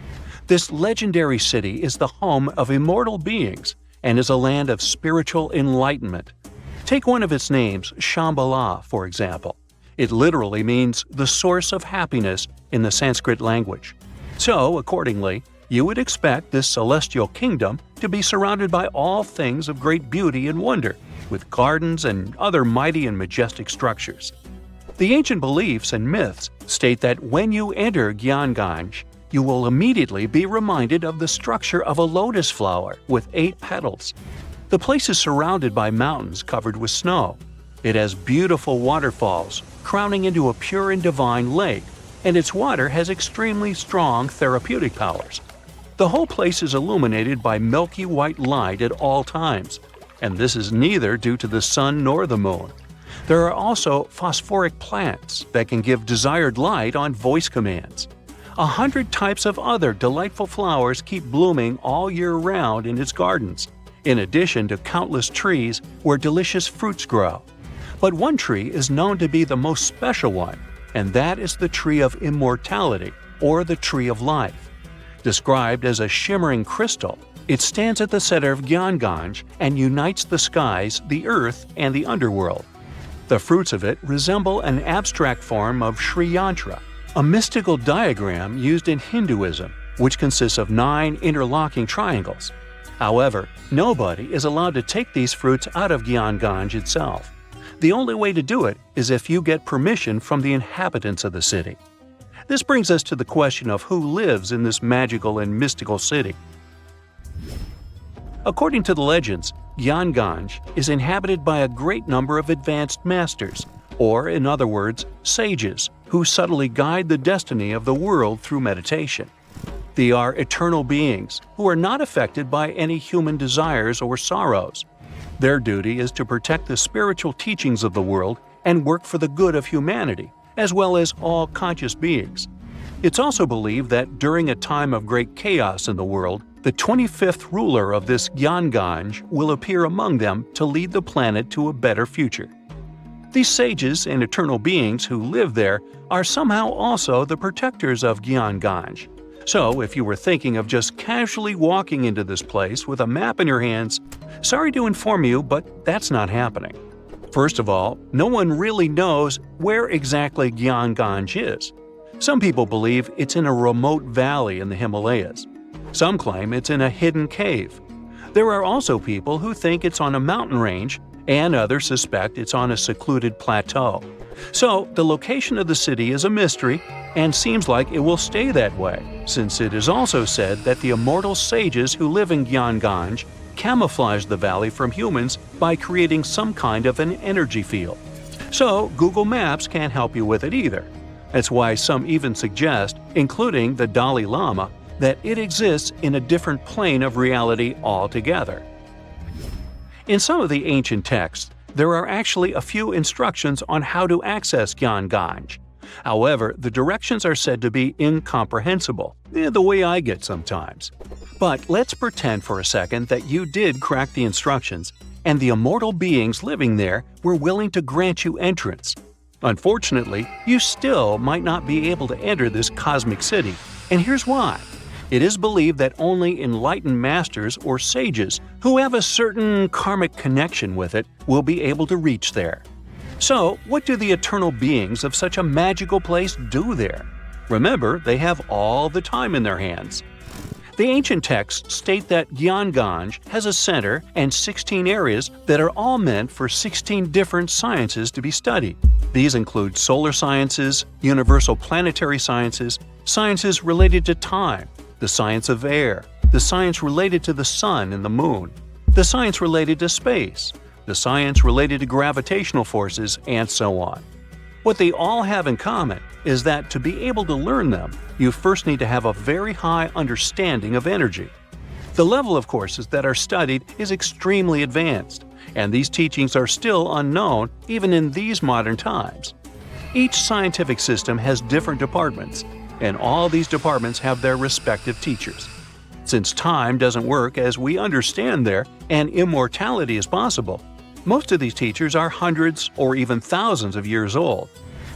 This legendary city is the home of immortal beings and is a land of spiritual enlightenment. Take one of its names, Shambhala, for example. It literally means the source of happiness in the Sanskrit language. So, accordingly, you would expect this celestial kingdom to be surrounded by all things of great beauty and wonder, with gardens and other mighty and majestic structures. The ancient beliefs and myths state that when you enter Gyangai, you will immediately be reminded of the structure of a lotus flower with 8 petals. The place is surrounded by mountains covered with snow. It has beautiful waterfalls, crowning into a pure and divine lake, and its water has extremely strong therapeutic powers. The whole place is illuminated by milky white light at all times, and this is neither due to the sun nor the moon. There are also phosphoric plants that can give desired light on voice commands. 100 types of other delightful flowers keep blooming all year round in its gardens, in addition to countless trees where delicious fruits grow. But one tree is known to be the most special one, and that is the tree of immortality, or the tree of life. Described as a shimmering crystal, it stands at the center of Gyangai and unites the skies, the earth, and the underworld. The fruits of it resemble an abstract form of Sri Yantra, a mystical diagram used in Hinduism, which consists of 9 interlocking triangles. However, nobody is allowed to take these fruits out of Gyangai itself. The only way to do it is if you get permission from the inhabitants of the city. This brings us to the question of who lives in this magical and mystical city. According to the legends, Gyangai is inhabited by a great number of advanced masters, or in other words, sages, who subtly guide the destiny of the world through meditation. They are eternal beings who are not affected by any human desires or sorrows. Their duty is to protect the spiritual teachings of the world and work for the good of humanity, as well as all conscious beings. It's also believed that during a time of great chaos in the world, the 25th ruler of this Gyangai will appear among them to lead the planet to a better future. These sages and eternal beings who live there are somehow also the protectors of Gyangai. So, if you were thinking of just casually walking into this place with a map in your hands, sorry to inform you, but that's not happening. First of all, no one really knows where exactly Gyangai is. Some people believe it's in a remote valley in the Himalayas. Some claim it's in a hidden cave. There are also people who think it's on a mountain range, and others suspect it's on a secluded plateau. So, the location of the city is a mystery and seems like it will stay that way, since it is also said that the immortal sages who live in Gyangai camouflage the valley from humans by creating some kind of an energy field. So, Google Maps can't help you with it either. That's why some even suggest, including the Dalai Lama, that it exists in a different plane of reality altogether. In some of the ancient texts, there are actually a few instructions on how to access Gyangai. However, the directions are said to be incomprehensible, the way I get sometimes. But let's pretend for a second that you did crack the instructions, and the immortal beings living there were willing to grant you entrance. Unfortunately, you still might not be able to enter this cosmic city, and here's why. It is believed that only enlightened masters or sages who have a certain karmic connection with it will be able to reach there. So, what do the eternal beings of such a magical place do there? Remember, they have all the time in their hands. The ancient texts state that Gyangai has a center and 16 areas that are all meant for 16 different sciences to be studied. These include solar sciences, universal planetary sciences, sciences related to time, the science of air, the science related to the sun and the moon, the science related to space, the science related to gravitational forces, and so on. What they all have in common is that to be able to learn them, you first need to have a very high understanding of energy. The level of courses that are studied is extremely advanced, and these teachings are still unknown even in these modern times. Each scientific system has different departments, and all these departments have their respective teachers. Since time doesn't work as we understand there, and immortality is possible, most of these teachers are hundreds or even thousands of years old.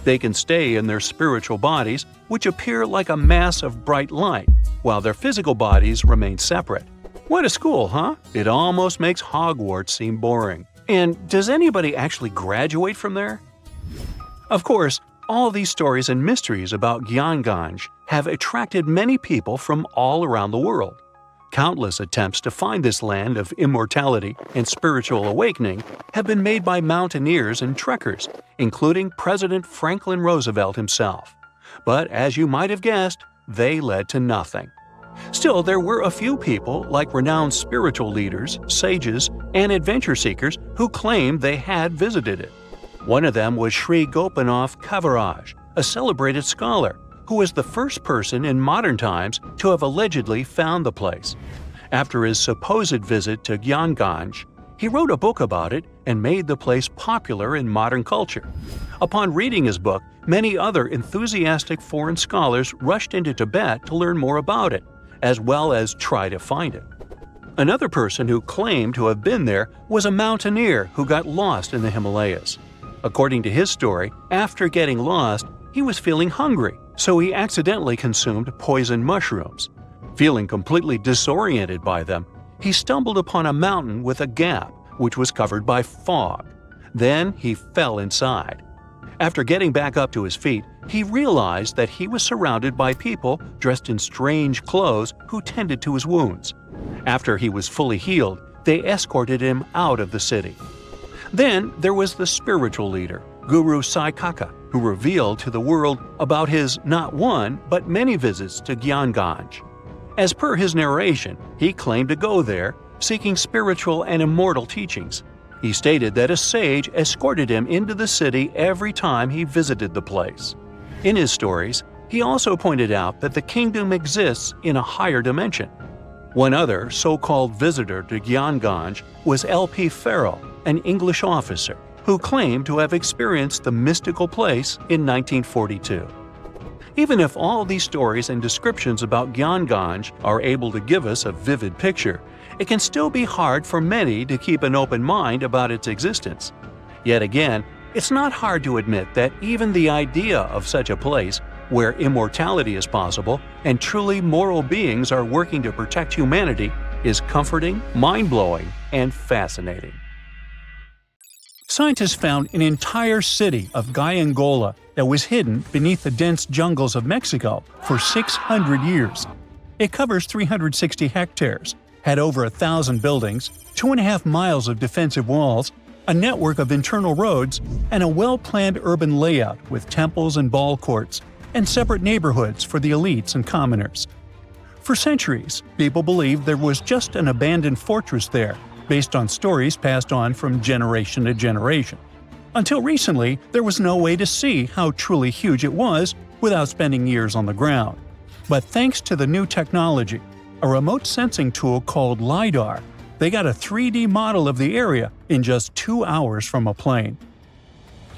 They can stay in their spiritual bodies, which appear like a mass of bright light, while their physical bodies remain separate. What a school, huh? It almost makes Hogwarts seem boring. And does anybody actually graduate from there? Of course, all these stories and mysteries about Gyanganj have attracted many people from all around the world. Countless attempts to find this land of immortality and spiritual awakening have been made by mountaineers and trekkers, including President Franklin Roosevelt himself. But as you might have guessed, they led to nothing. Still, there were a few people, like renowned spiritual leaders, sages, and adventure seekers, who claimed they had visited it. One of them was Sri Gopinath Kaviraj, a celebrated scholar, who was the first person in modern times to have allegedly found the place. After his supposed visit to Gyanganj, he wrote a book about it and made the place popular in modern culture. Upon reading his book, many other enthusiastic foreign scholars rushed into Tibet to learn more about it, as well as try to find it. Another person who claimed to have been there was a mountaineer who got lost in the Himalayas. According to his story, after getting lost, he was feeling hungry, so he accidentally consumed poisoned mushrooms. Feeling completely disoriented by them, he stumbled upon a mountain with a gap, which was covered by fog. Then he fell inside. After getting back up to his feet, he realized that he was surrounded by people dressed in strange clothes who tended to his wounds. After he was fully healed, they escorted him out of the city. Then there was the spiritual leader, Guru Sai Kaka, who revealed to the world about his not one but many visits to Gyanganj. As per his narration, he claimed to go there, seeking spiritual and immortal teachings. He stated that a sage escorted him into the city every time he visited the place. In his stories, he also pointed out that the kingdom exists in a higher dimension. One other so-called visitor to Gyanganj was L.P. Farrell, an English officer, who claimed to have experienced the mystical place in 1942. Even if all these stories and descriptions about Gyanganj are able to give us a vivid picture, it can still be hard for many to keep an open mind about its existence. Yet again, it's not hard to admit that even the idea of such a place, where immortality is possible and truly moral beings are working to protect humanity, is comforting, mind-blowing, and fascinating. Scientists found an entire city of Gyangola that was hidden beneath the dense jungles of Mexico for 600 years. It covers 360 hectares, had over 1,000 buildings, 2.5 miles of defensive walls, a network of internal roads, and a well-planned urban layout with temples and ball courts, and separate neighborhoods for the elites and commoners. For centuries, people believed there was just an abandoned fortress there, based on stories passed on from generation to generation. Until recently, there was no way to see how truly huge it was without spending years on the ground. But thanks to the new technology, a remote sensing tool called LiDAR, they got a 3D model of the area in just 2 hours from a plane.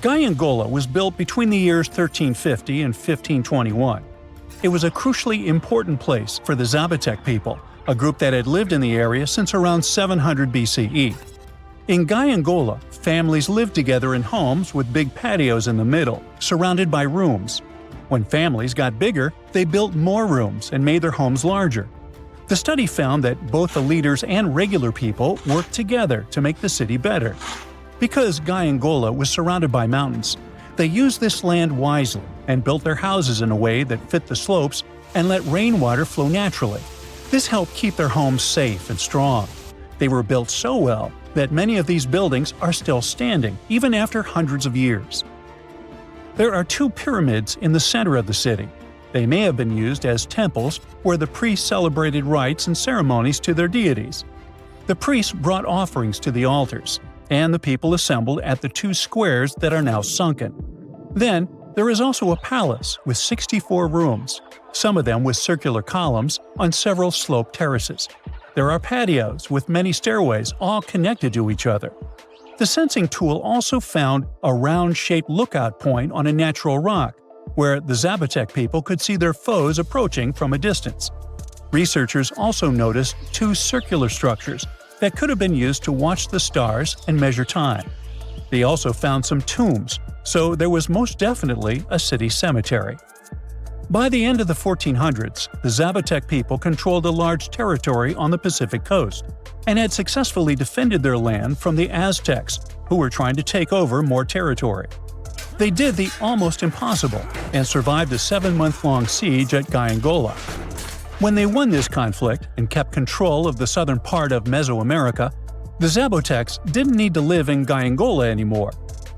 Gyangola was built between the years 1350 and 1521. It was a crucially important place for the Zapotec people, a group that had lived in the area since around 700 BCE. In Gyangola, families lived together in homes with big patios in the middle, surrounded by rooms. When families got bigger, they built more rooms and made their homes larger. The study found that both the leaders and regular people worked together to make the city better. Because Gyangola was surrounded by mountains, they used this land wisely and built their houses in a way that fit the slopes and let rainwater flow naturally. This helped keep their homes safe and strong. They were built so well that many of these buildings are still standing, even after hundreds of years. There are 2 pyramids in the center of the city. They may have been used as temples where the priests celebrated rites and ceremonies to their deities. The priests brought offerings to the altars, and the people assembled at the 2 squares that are now sunken. Then, there is also a palace with 64 rooms, some of them with circular columns on several sloped terraces. There are patios with many stairways all connected to each other. The sensing tool also found a round-shaped lookout point on a natural rock, where the Zapotec people could see their foes approaching from a distance. Researchers also noticed two circular structures that could have been used to watch the stars and measure time. They also found some tombs, so there was most definitely a city cemetery. By the end of the 1400s, the Zapotec people controlled a large territory on the Pacific coast and had successfully defended their land from the Aztecs, who were trying to take over more territory. They did the almost impossible and survived a 7-month-long siege at Gyangola. When they won this conflict and kept control of the southern part of Mesoamerica, the Zapotecs didn't need to live in Gyangola anymore.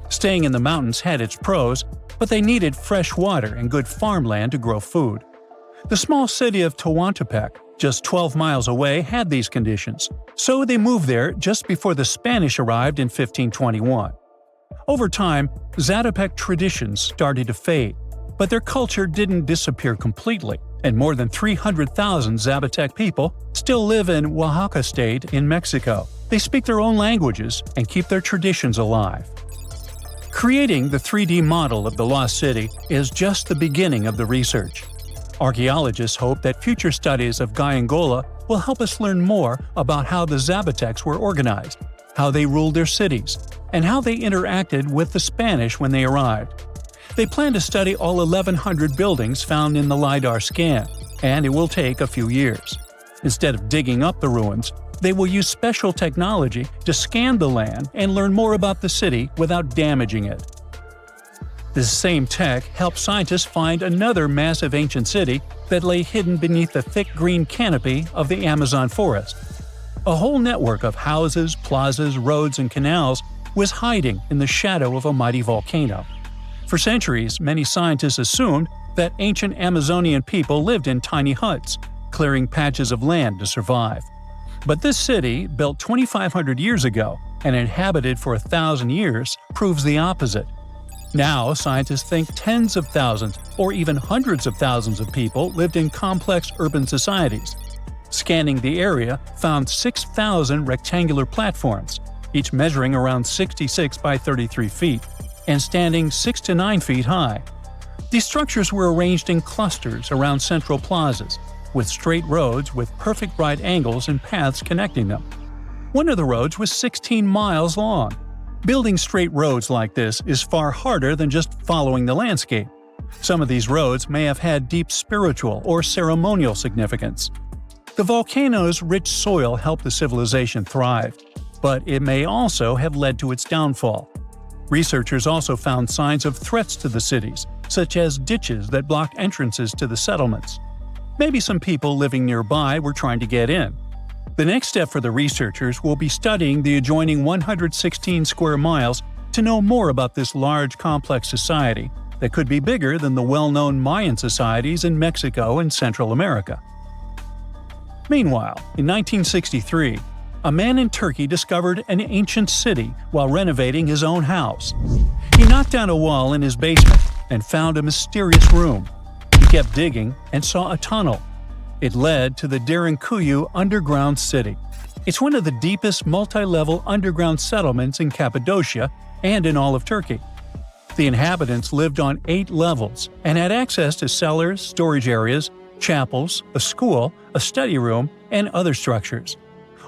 Staying in the mountains had its pros, but they needed fresh water and good farmland to grow food. The small city of Tehuantepec, just 12 miles away, had these conditions, so they moved there just before the Spanish arrived in 1521. Over time, Zapotec traditions started to fade, but their culture didn't disappear completely, and more than 300,000 Zapotec people still live in Oaxaca state in Mexico. They speak their own languages and keep their traditions alive. Creating the 3D model of the lost city is just the beginning of the research. Archaeologists hope that future studies of Gyangola will help us learn more about how the Zapotecs were organized, how they ruled their cities, and how they interacted with the Spanish when they arrived. They plan to study all 1,100 buildings found in the LiDAR scan, and it will take a few years. Instead of digging up the ruins, they will use special technology to scan the land and learn more about the city without damaging it. This same tech helped scientists find another massive ancient city that lay hidden beneath the thick green canopy of the Amazon forest. A whole network of houses, plazas, roads, and canals was hiding in the shadow of a mighty volcano. For centuries, many scientists assumed that ancient Amazonian people lived in tiny huts, clearing patches of land to survive. But this city, built 2,500 years ago and inhabited for 1,000 years, proves the opposite. Now, scientists think tens of thousands or even hundreds of thousands of people lived in complex urban societies. Scanning the area found 6,000 rectangular platforms, each measuring around 66 by 33 feet, and standing 6 to 9 feet high. These structures were arranged in clusters around central plazas, with straight roads with perfect right angles and paths connecting them. One of the roads was 16 miles long. Building straight roads like this is far harder than just following the landscape. Some of these roads may have had deep spiritual or ceremonial significance. The volcano's rich soil helped the civilization thrive, but it may also have led to its downfall. Researchers also found signs of threats to the cities, such as ditches that blocked entrances to the settlements. Maybe some people living nearby were trying to get in. The next step for the researchers will be studying the adjoining 116 square miles to know more about this large, complex society that could be bigger than the well-known Mayan societies in Mexico and Central America. Meanwhile, in 1963, a man in Turkey discovered an ancient city while renovating his own house. He knocked down a wall in his basement and found a mysterious room. He kept digging and saw a tunnel. It led to the Derinkuyu underground city. It's one of the deepest multi-level underground settlements in Cappadocia and in all of Turkey. The inhabitants lived on 8 levels and had access to cellars, storage areas, chapels, a school, a study room, and other structures.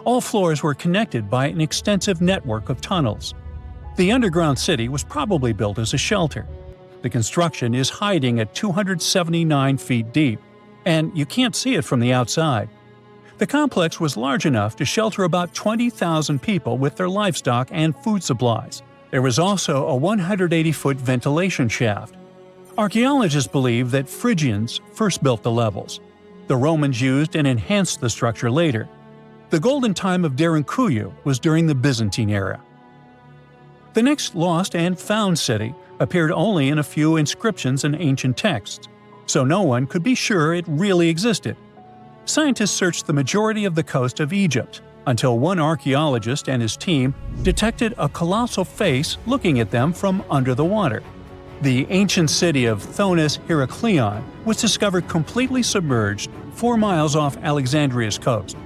All floors were connected by an extensive network of tunnels. The underground city was probably built as a shelter. The construction is hiding at 279 feet deep, and you can't see it from the outside. The complex was large enough to shelter about 20,000 people with their livestock and food supplies. There was also a 180-foot ventilation shaft. Archaeologists believe that Phrygians first built the levels. The Romans used and enhanced the structure later. The golden time of Derinkuyu was during the Byzantine era. The next lost and found city appeared only in a few inscriptions and ancient texts, so no one could be sure it really existed. Scientists searched the majority of the coast of Egypt until one archaeologist and his team detected a colossal face looking at them from under the water. The ancient city of Thonis Heracleion was discovered completely submerged 4 miles off Alexandria's coast.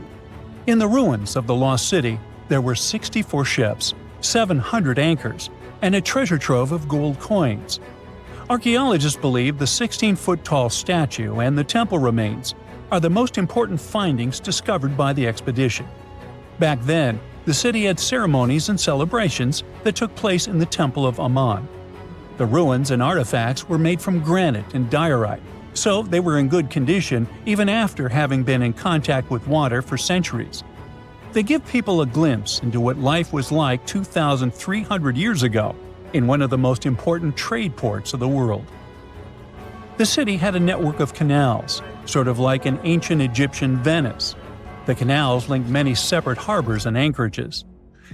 In the ruins of the lost city, there were 64 ships, 700 anchors, and a treasure trove of gold coins. Archaeologists believe the 16-foot-tall statue and the temple remains are the most important findings discovered by the expedition. Back then, the city had ceremonies and celebrations that took place in the Temple of Ammon. The ruins and artifacts were made from granite and diorite, so they were in good condition even after having been in contact with water for centuries. They give people a glimpse into what life was like 2,300 years ago in one of the most important trade ports of the world. The city had a network of canals, sort of like an ancient Egyptian Venice. The canals linked many separate harbors and anchorages.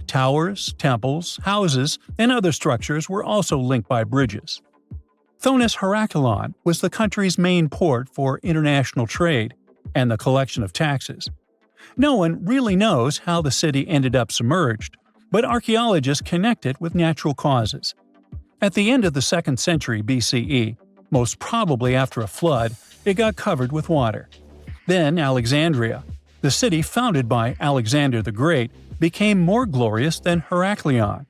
Towers, temples, houses, and other structures were also linked by bridges. Thonis Heracleion was the country's main port for international trade and the collection of taxes. No one really knows how the city ended up submerged, but archaeologists connect it with natural causes. At the end of the 2nd century BCE, most probably after a flood, it got covered with water. Then Alexandria, the city founded by Alexander the Great, became more glorious than Heracleion.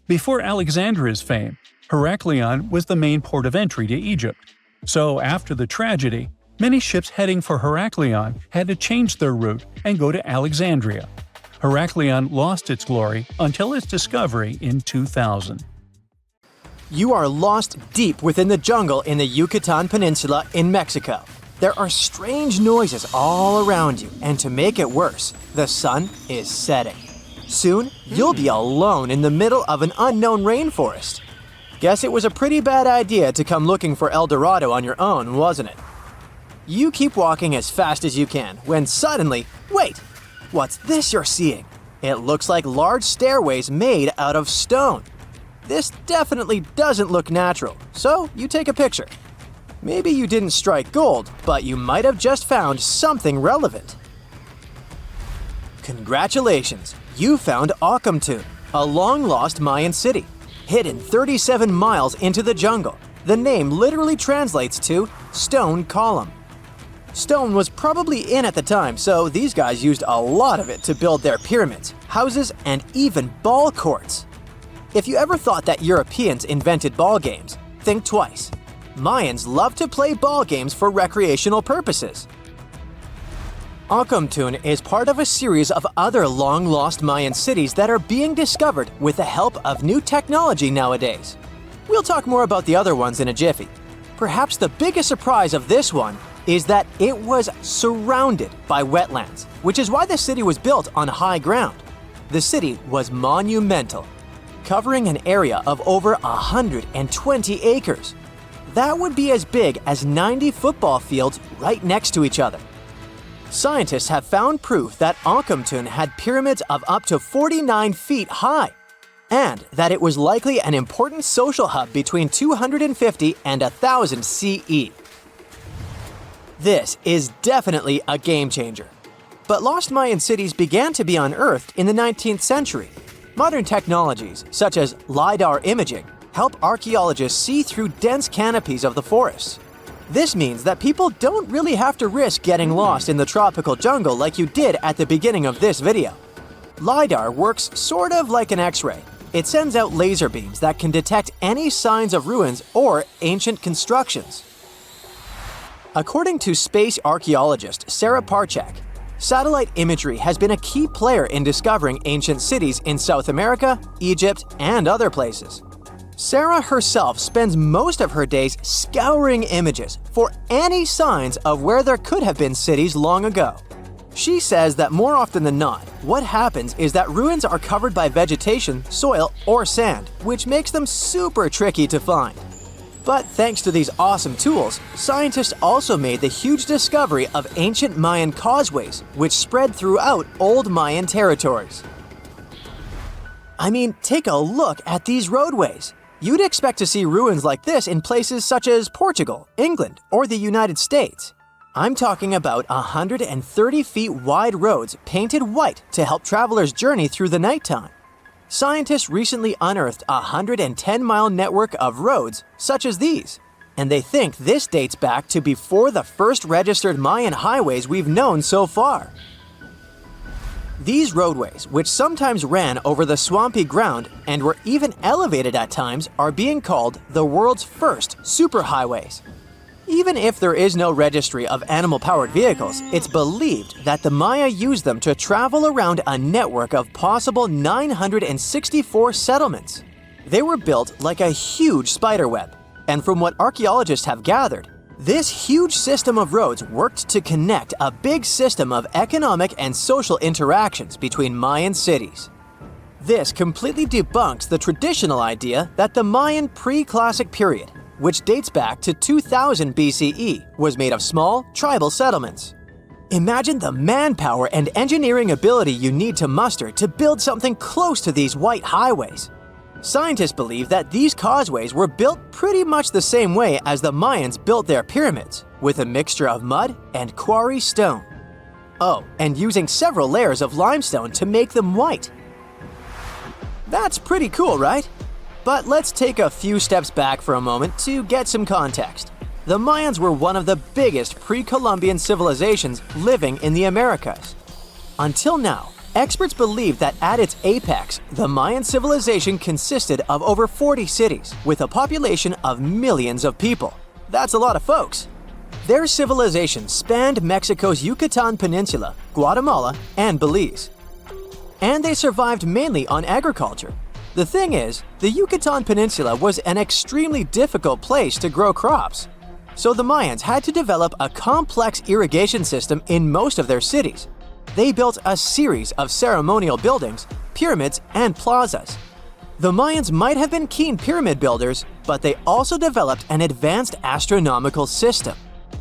Before Alexandria's fame, Heracleion was the main port of entry to Egypt. So after the tragedy, many ships heading for Heracleion had to change their route and go to Alexandria. Heracleion lost its glory until its discovery in 2000. You are lost deep within the jungle in the Yucatan Peninsula in Mexico. There are strange noises all around you, and to make it worse, the sun is setting. Soon, you'll be alone in the middle of an unknown rainforest. Guess it was a pretty bad idea to come looking for El Dorado on your own, wasn't it? You keep walking as fast as you can, when suddenly, wait! What's this you're seeing? It looks like large stairways made out of stone. This definitely doesn't look natural, so you take a picture. Maybe you didn't strike gold, but you might have just found something relevant. Congratulations! You found Akamtun, a long-lost Mayan city, hidden 37 miles into the jungle. The name literally translates to stone column. Stone was probably in at the time, so these guys used a lot of it to build their pyramids, houses, and even ball courts. If you ever thought that Europeans invented ball games, think twice. Mayans loved to play ball games for recreational purposes. Akamtun is part of a series of other long-lost Mayan cities that are being discovered with the help of new technology nowadays. We'll talk more about the other ones in a jiffy. Perhaps the biggest surprise of this one is that it was surrounded by wetlands, which is why the city was built on high ground. The city was monumental, covering an area of over 120 acres. That would be as big as 90 football fields right next to each other. Scientists have found proof that Akamtun had pyramids of up to 49 feet high, and that it was likely an important social hub between 250 and 1000 CE. This is definitely a game changer. But lost Mayan cities began to be unearthed in the 19th century. Modern technologies, such as LiDAR imaging, help archaeologists see through dense canopies of the forests. This means that people don't really have to risk getting lost in the tropical jungle like you did at the beginning of this video. LiDAR works sort of like an X-ray. It sends out laser beams that can detect any signs of ruins or ancient constructions. According to space archaeologist Sarah Parchak, satellite imagery has been a key player in discovering ancient cities in South America, Egypt, and other places. Sarah herself spends most of her days scouring images for any signs of where there could have been cities long ago. She says that more often than not, what happens is that ruins are covered by vegetation, soil, or sand, which makes them super tricky to find. But thanks to these awesome tools, scientists also made the huge discovery of ancient Mayan causeways, which spread throughout old Mayan territories. I mean, take a look at these roadways. You'd expect to see ruins like this in places such as Portugal, England, or the United States. I'm talking about 130 feet wide roads painted white to help travelers journey through the nighttime. Scientists recently unearthed a 110-mile network of roads such as these, and they think this dates back to before the first registered Mayan highways we've known so far. These roadways, which sometimes ran over the swampy ground and were even elevated at times, are being called the world's first superhighways. Even if there is no registry of animal-powered vehicles, it's believed that the Maya used them to travel around a network of possible 964 settlements. They were built like a huge spiderweb, and from what archaeologists have gathered, this huge system of roads worked to connect a big system of economic and social interactions between Mayan cities. This completely debunks the traditional idea that the Mayan pre-classic period, which dates back to 2000 BCE, was made of small, tribal settlements. Imagine the manpower and engineering ability you need to muster to build something close to these white highways. Scientists believe that these causeways were built pretty much the same way as the Mayans built their pyramids, with a mixture of mud and quarry stone. Oh, and using several layers of limestone to make them white. That's pretty cool, right? But let's take a few steps back for a moment to get some context. The Mayans were one of the biggest pre-Columbian civilizations living in the Americas. Until now, experts believe that at its apex, the Mayan civilization consisted of over 40 cities with a population of millions of people. That's a lot of folks. Their civilization spanned Mexico's Yucatan Peninsula, Guatemala, and Belize. And they survived mainly on agriculture. The thing is, the Yucatan Peninsula was an extremely difficult place to grow crops. So the Mayans had to develop a complex irrigation system in most of their cities. They built a series of ceremonial buildings, pyramids, and plazas. The Mayans might have been keen pyramid builders, but they also developed an advanced astronomical system.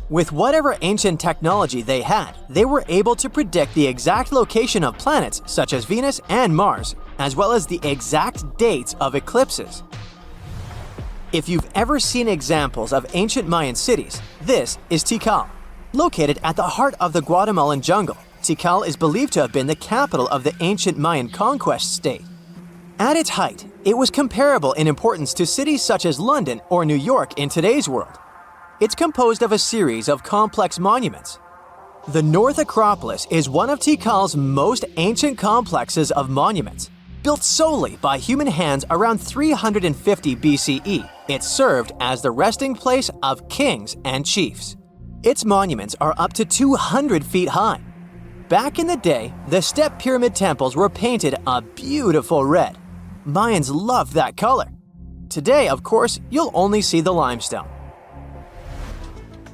With whatever ancient technology they had, they were able to predict the exact location of planets such as Venus and Mars, as well as the exact dates of eclipses. If you've ever seen examples of ancient Mayan cities, this is Tikal. Located at the heart of the Guatemalan jungle, Tikal is believed to have been the capital of the ancient Mayan conquest state. At its height, it was comparable in importance to cities such as London or New York in today's world. It's composed of a series of complex monuments. The North Acropolis is one of Tikal's most ancient complexes of monuments. Built solely by human hands around 350 BCE, it served as the resting place of kings and chiefs. Its monuments are up to 200 feet high. Back in the day, the step pyramid temples were painted a beautiful red. Mayans loved that color. Today, of course, you'll only see the limestone.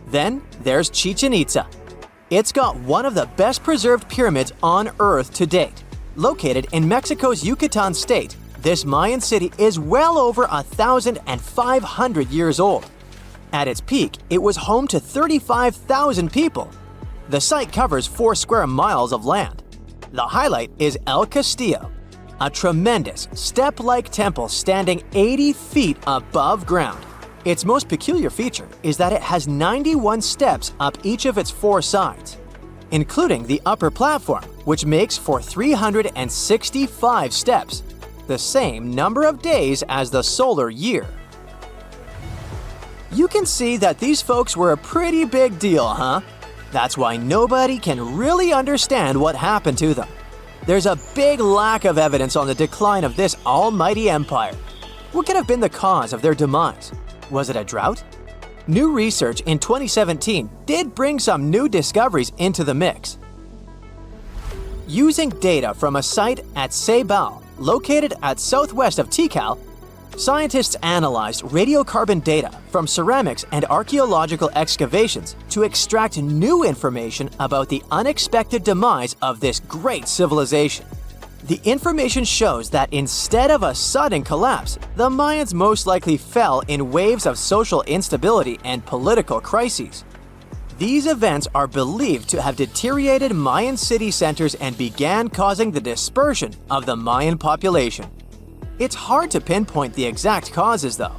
Then there's Chichen Itza. It's got one of the best preserved pyramids on Earth to date. Located in Mexico's Yucatan state, this Mayan city is well over 1,500 years old. At its peak, it was home to 35,000 people. The site covers 4 square miles of land. The highlight is El Castillo, a tremendous step-like temple standing 80 feet above ground. Its most peculiar feature is that it has 91 steps up each of its 4 sides, including the upper platform, which makes for 365 steps, the same number of days as the solar year. You can see that these folks were a pretty big deal, huh? That's why nobody can really understand what happened to them. There's a big lack of evidence on the decline of this almighty empire. What could have been the cause of their demise? Was it a drought? New research in 2017 did bring some new discoveries into the mix. Using data from a site at Ceibal, located at southwest of Tikal, scientists analyzed radiocarbon data from ceramics and archaeological excavations to extract new information about the unexpected demise of this great civilization. The information shows that instead of a sudden collapse, the Mayans most likely fell in waves of social instability and political crises. These events are believed to have deteriorated Mayan city centers and began causing the dispersion of the Mayan population. It's hard to pinpoint the exact causes, though.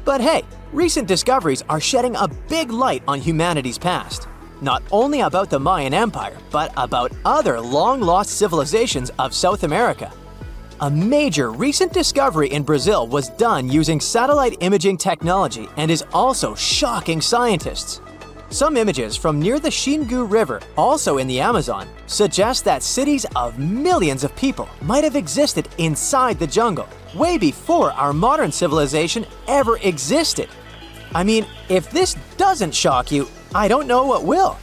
But hey, recent discoveries are shedding a big light on humanity's past. Not only about the Mayan Empire, but about other long-lost civilizations of South America. A major recent discovery in Brazil was done using satellite imaging technology and is also shocking scientists. Some images from near the Xingu River, also in the Amazon, suggest that cities of millions of people might have existed inside the jungle, way before our modern civilization ever existed. I mean, if this doesn't shock you, I don't know what will.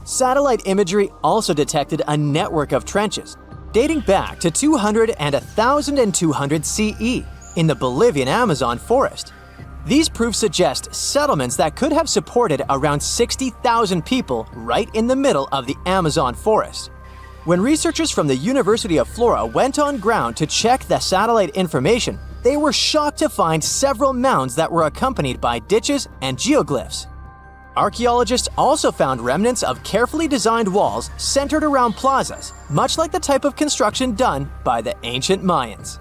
Satellite imagery also detected a network of trenches dating back to 200 and 1200 CE in the Bolivian Amazon forest. These proofs suggest settlements that could have supported around 60,000 people right in the middle of the Amazon forest. When researchers from the University of Florida went on ground to check the satellite information, they were shocked to find several mounds that were accompanied by ditches and geoglyphs. Archaeologists also found remnants of carefully designed walls centered around plazas, much like the type of construction done by the ancient Mayans.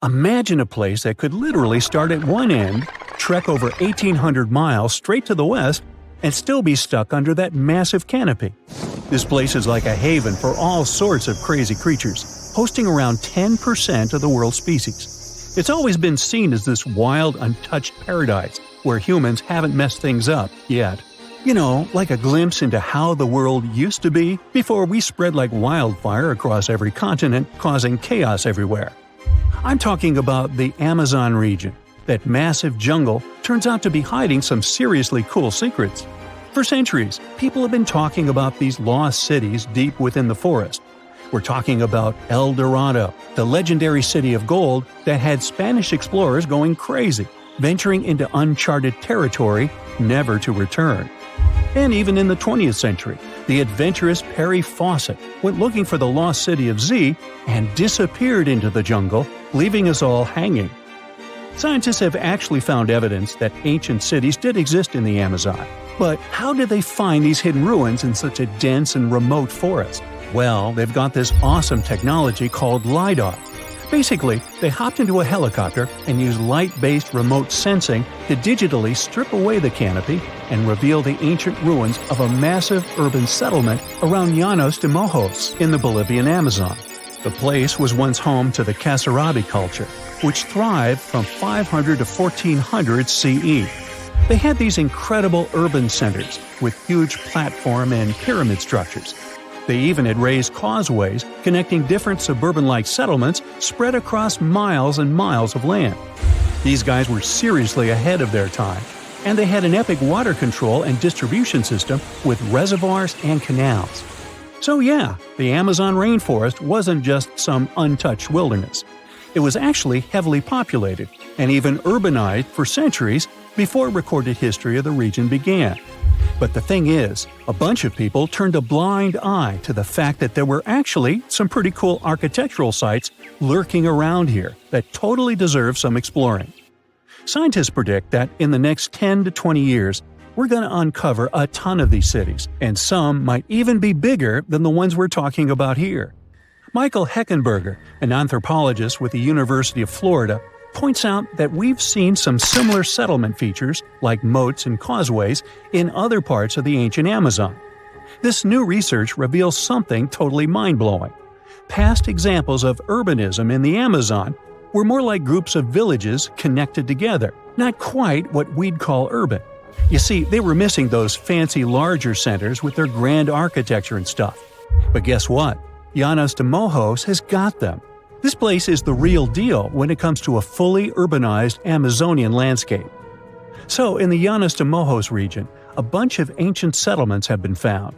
Imagine a place that could literally start at one end, trek over 1,800 miles straight to the west, and still be stuck under that massive canopy. This place is like a haven for all sorts of crazy creatures, hosting around 10% of the world's species. It's always been seen as this wild, untouched paradise where humans haven't messed things up yet. You know, like a glimpse into how the world used to be before we spread like wildfire across every continent, causing chaos everywhere. I'm talking about the Amazon region. That massive jungle turns out to be hiding some seriously cool secrets. For centuries, people have been talking about these lost cities deep within the forest. We're talking about El Dorado, the legendary city of gold that had Spanish explorers going crazy, venturing into uncharted territory, never to return. And even in the 20th century, the adventurous Perry Fawcett went looking for the lost city of Z and disappeared into the jungle, leaving us all hanging. Scientists have actually found evidence that ancient cities did exist in the Amazon. But how did they find these hidden ruins in such a dense and remote forest? Well, they've got this awesome technology called LiDAR. Basically, they hopped into a helicopter and used light-based remote sensing to digitally strip away the canopy and reveal the ancient ruins of a massive urban settlement around Llanos de Mojos in the Bolivian Amazon. The place was once home to the Kasarabi culture, which thrived from 500 to 1400 CE. They had these incredible urban centers with huge platform and pyramid structures. They even had raised causeways connecting different suburban-like settlements spread across miles and miles of land. These guys were seriously ahead of their time, and they had an epic water control and distribution system with reservoirs and canals. So yeah, the Amazon rainforest wasn't just some untouched wilderness. It was actually heavily populated and even urbanized for centuries before recorded history of the region began. But the thing is, a bunch of people turned a blind eye to the fact that there were actually some pretty cool architectural sites lurking around here that totally deserve some exploring. Scientists predict that in the next 10 to 20 years, we're going to uncover a ton of these cities, and some might even be bigger than the ones we're talking about here. Michael Heckenberger, an anthropologist with the University of Florida, points out that we've seen some similar settlement features, like moats and causeways, in other parts of the ancient Amazon. This new research reveals something totally mind-blowing. Past examples of urbanism in the Amazon were more like groups of villages connected together, not quite what we'd call urban. You see, they were missing those fancy larger centers with their grand architecture and stuff. But guess what? Llanos de Mojos has got them. This place is the real deal when it comes to a fully urbanized Amazonian landscape. So, in the Llanos de Mojos region, a bunch of ancient settlements have been found.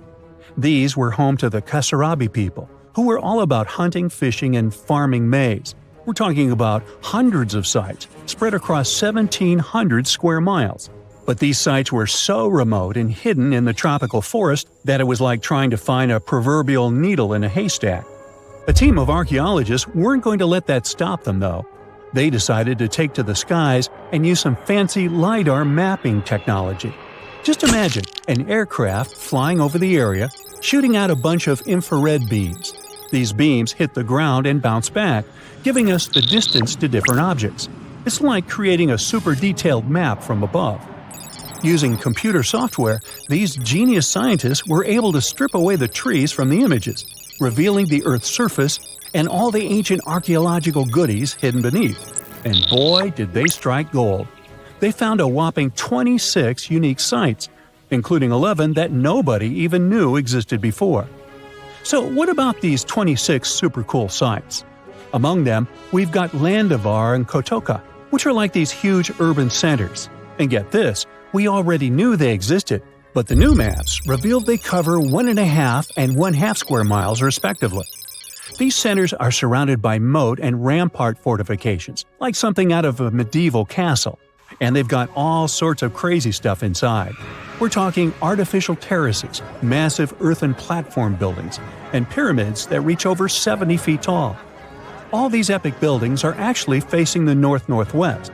These were home to the Kasarabi people, who were all about hunting, fishing, and farming maize. We're talking about hundreds of sites, spread across 1,700 square miles. But these sites were so remote and hidden in the tropical forest that it was like trying to find a proverbial needle in a haystack. A team of archaeologists weren't going to let that stop them, though. They decided to take to the skies and use some fancy LiDAR mapping technology. Just imagine an aircraft flying over the area, shooting out a bunch of infrared beams. These beams hit the ground and bounce back, giving us the distance to different objects. It's like creating a super detailed map from above. Using computer software, these genius scientists were able to strip away the trees from the images, revealing the Earth's surface and all the ancient archaeological goodies hidden beneath. And boy, did they strike gold. They found a whopping 26 unique sites, including 11 that nobody even knew existed before. So what about these 26 super cool sites? Among them, we've got Landavar and Kotoka, which are like these huge urban centers. And get this, we already knew they existed, but the new maps revealed they cover 1.5 and 1/2 square miles respectively. These centers are surrounded by moat and rampart fortifications, like something out of a medieval castle. And they've got all sorts of crazy stuff inside. We're talking artificial terraces, massive earthen platform buildings, and pyramids that reach over 70 feet tall. All these epic buildings are actually facing the north-northwest.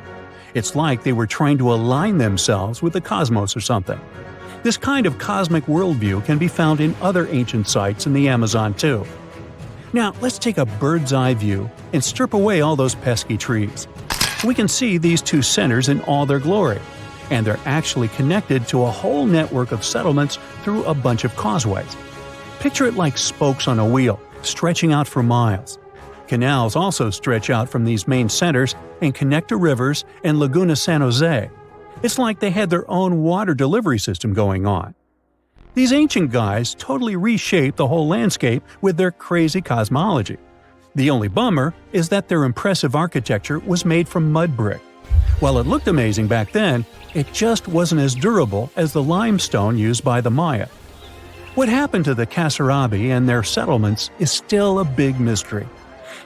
It's like they were trying to align themselves with the cosmos or something. This kind of cosmic worldview can be found in other ancient sites in the Amazon too. Now, let's take a bird's eye view and strip away all those pesky trees. We can see these two centers in all their glory, and they're actually connected to a whole network of settlements through a bunch of causeways. Picture it like spokes on a wheel, stretching out for miles. Canals also stretch out from these main centers and connect to rivers and Laguna San Jose. It's like they had their own water delivery system going on. These ancient guys totally reshaped the whole landscape with their crazy cosmology. The only bummer is that their impressive architecture was made from mud brick. While it looked amazing back then, it just wasn't as durable as the limestone used by the Maya. What happened to the Kasarabi and their settlements is still a big mystery.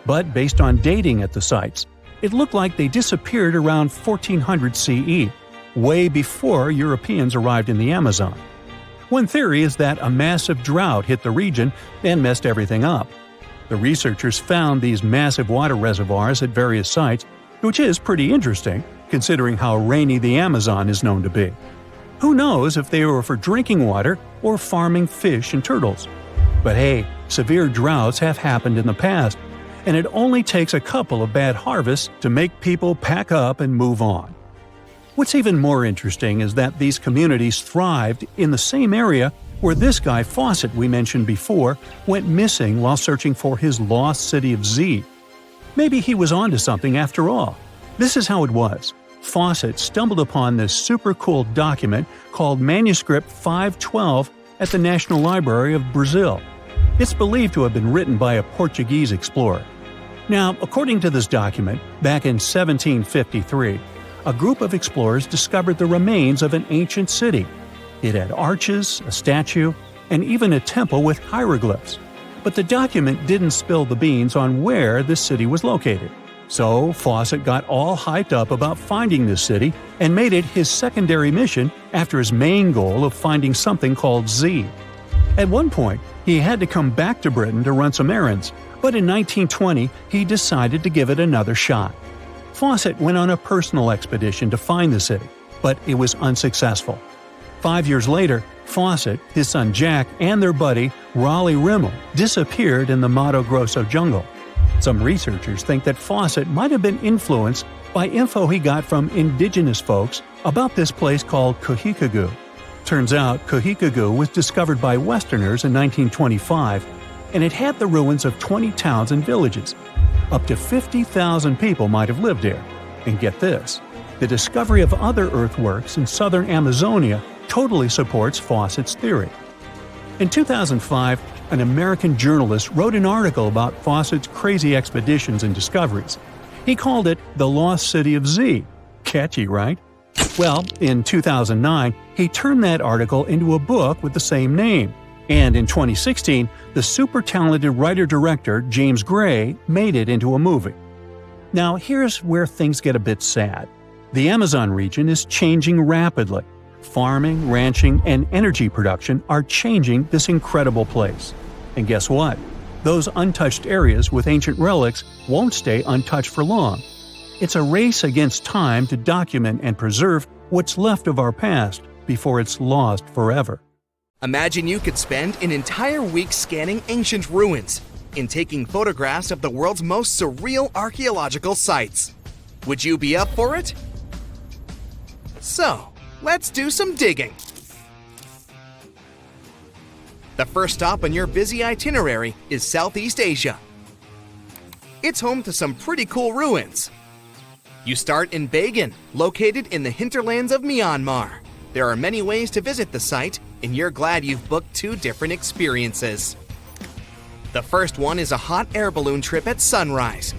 But based on dating at the sites, it looked like they disappeared around 1400 CE, way before Europeans arrived in the Amazon. One theory is that a massive drought hit the region and messed everything up. The researchers found these massive water reservoirs at various sites, which is pretty interesting, considering how rainy the Amazon is known to be. Who knows if they were for drinking water or farming fish and turtles? But hey, severe droughts have happened in the past, and it only takes a couple of bad harvests to make people pack up and move on. What's even more interesting is that these communities thrived in the same area where this guy Fawcett we mentioned before went missing while searching for his lost city of Z. Maybe he was onto something after all. This is how it was. Fawcett stumbled upon this super cool document called Manuscript 512 at the National Library of Brazil. It's believed to have been written by a Portuguese explorer. Now, according to this document, back in 1753, a group of explorers discovered the remains of an ancient city. It had arches, a statue, and even a temple with hieroglyphs. But the document didn't spill the beans on where this city was located. So Fawcett got all hyped up about finding this city and made it his secondary mission after his main goal of finding something called Z. At one point, he had to come back to Britain to run some errands, but in 1920 he decided to give it another shot. Fawcett went on a personal expedition to find the city, but it was unsuccessful. 5 years later, Fawcett, his son Jack, and their buddy Raleigh Rimmel disappeared in the Mato Grosso jungle. Some researchers think that Fawcett might have been influenced by info he got from indigenous folks about this place called Kohikagu. Turns out Kohikagu was discovered by Westerners in 1925, and it had the ruins of 20 towns and villages. Up to 50,000 people might have lived here. And get this, the discovery of other earthworks in southern Amazonia totally supports Fawcett's theory. In 2005, an American journalist wrote an article about Fawcett's crazy expeditions and discoveries. He called it The Lost City of Z. Catchy, right? Well, in 2009, he turned that article into a book with the same name. And in 2016, the super talented writer-director James Gray made it into a movie. Now, here's where things get a bit sad. The Amazon region is changing rapidly. Farming, ranching, and energy production are changing this incredible place. And guess what? Those untouched areas with ancient relics won't stay untouched for long. It's a race against time to document and preserve what's left of our past before it's lost forever. Imagine you could spend an entire week scanning ancient ruins and taking photographs of the world's most surreal archaeological sites. Would you be up for it? So, let's do some digging. The first stop on your busy itinerary is Southeast Asia. It's home to some pretty cool ruins. You start in Bagan, located in the hinterlands of Myanmar. There are many ways to visit the site, and you're glad you've booked 2 different experiences. The first one is a hot air balloon trip at sunrise.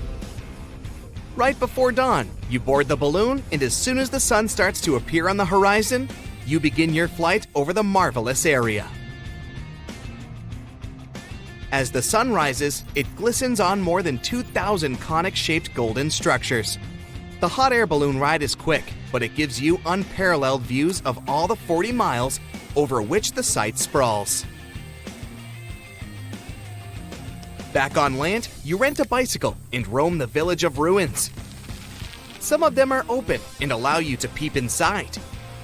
Right before dawn, you board the balloon, and as soon as the sun starts to appear on the horizon, you begin your flight over the marvelous area. As the sun rises, it glistens on more than 2,000 conic-shaped golden structures. The hot air balloon ride is quick, but it gives you unparalleled views of all the 40 miles over which the site sprawls. Back on land, you rent a bicycle and roam the village of ruins. Some of them are open and allow you to peep inside.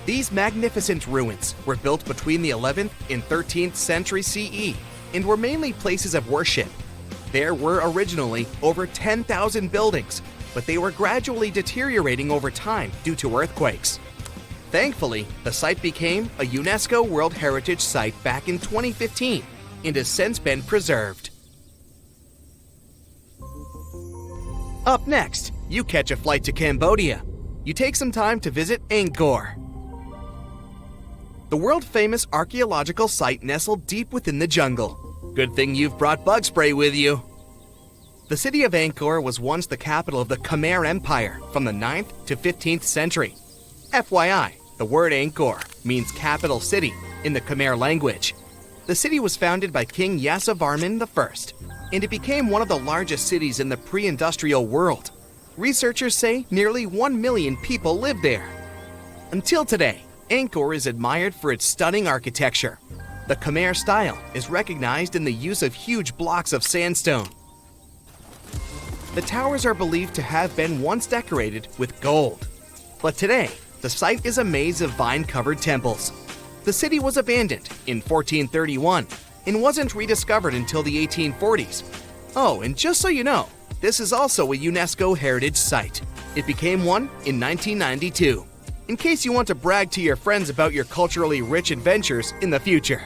These magnificent ruins were built between the 11th and 13th century CE and were mainly places of worship. There were originally over 10,000 buildings, but they were gradually deteriorating over time due to earthquakes. Thankfully, the site became a UNESCO World Heritage Site back in 2015 and has since been preserved. Up next, you catch a flight to Cambodia. You take some time to visit Angkor, the world-famous archaeological site nestled deep within the jungle. Good thing you've brought bug spray with you. The city of Angkor was once the capital of the Khmer Empire from the 9th to 15th century. FYI, the word Angkor means capital city in the Khmer language. The city was founded by King Yasovarman I, and it became one of the largest cities in the pre-industrial world. Researchers say nearly 1 million people lived there. Until today, Angkor is admired for its stunning architecture. The Khmer style is recognized in the use of huge blocks of sandstone. The towers are believed to have been once decorated with gold. But today, the site is a maze of vine-covered temples. The city was abandoned in 1431 and wasn't rediscovered until the 1840s. Oh, and just so you know, this is also a UNESCO Heritage Site. It became one in 1992. In case you want to brag to your friends about your culturally rich adventures in the future.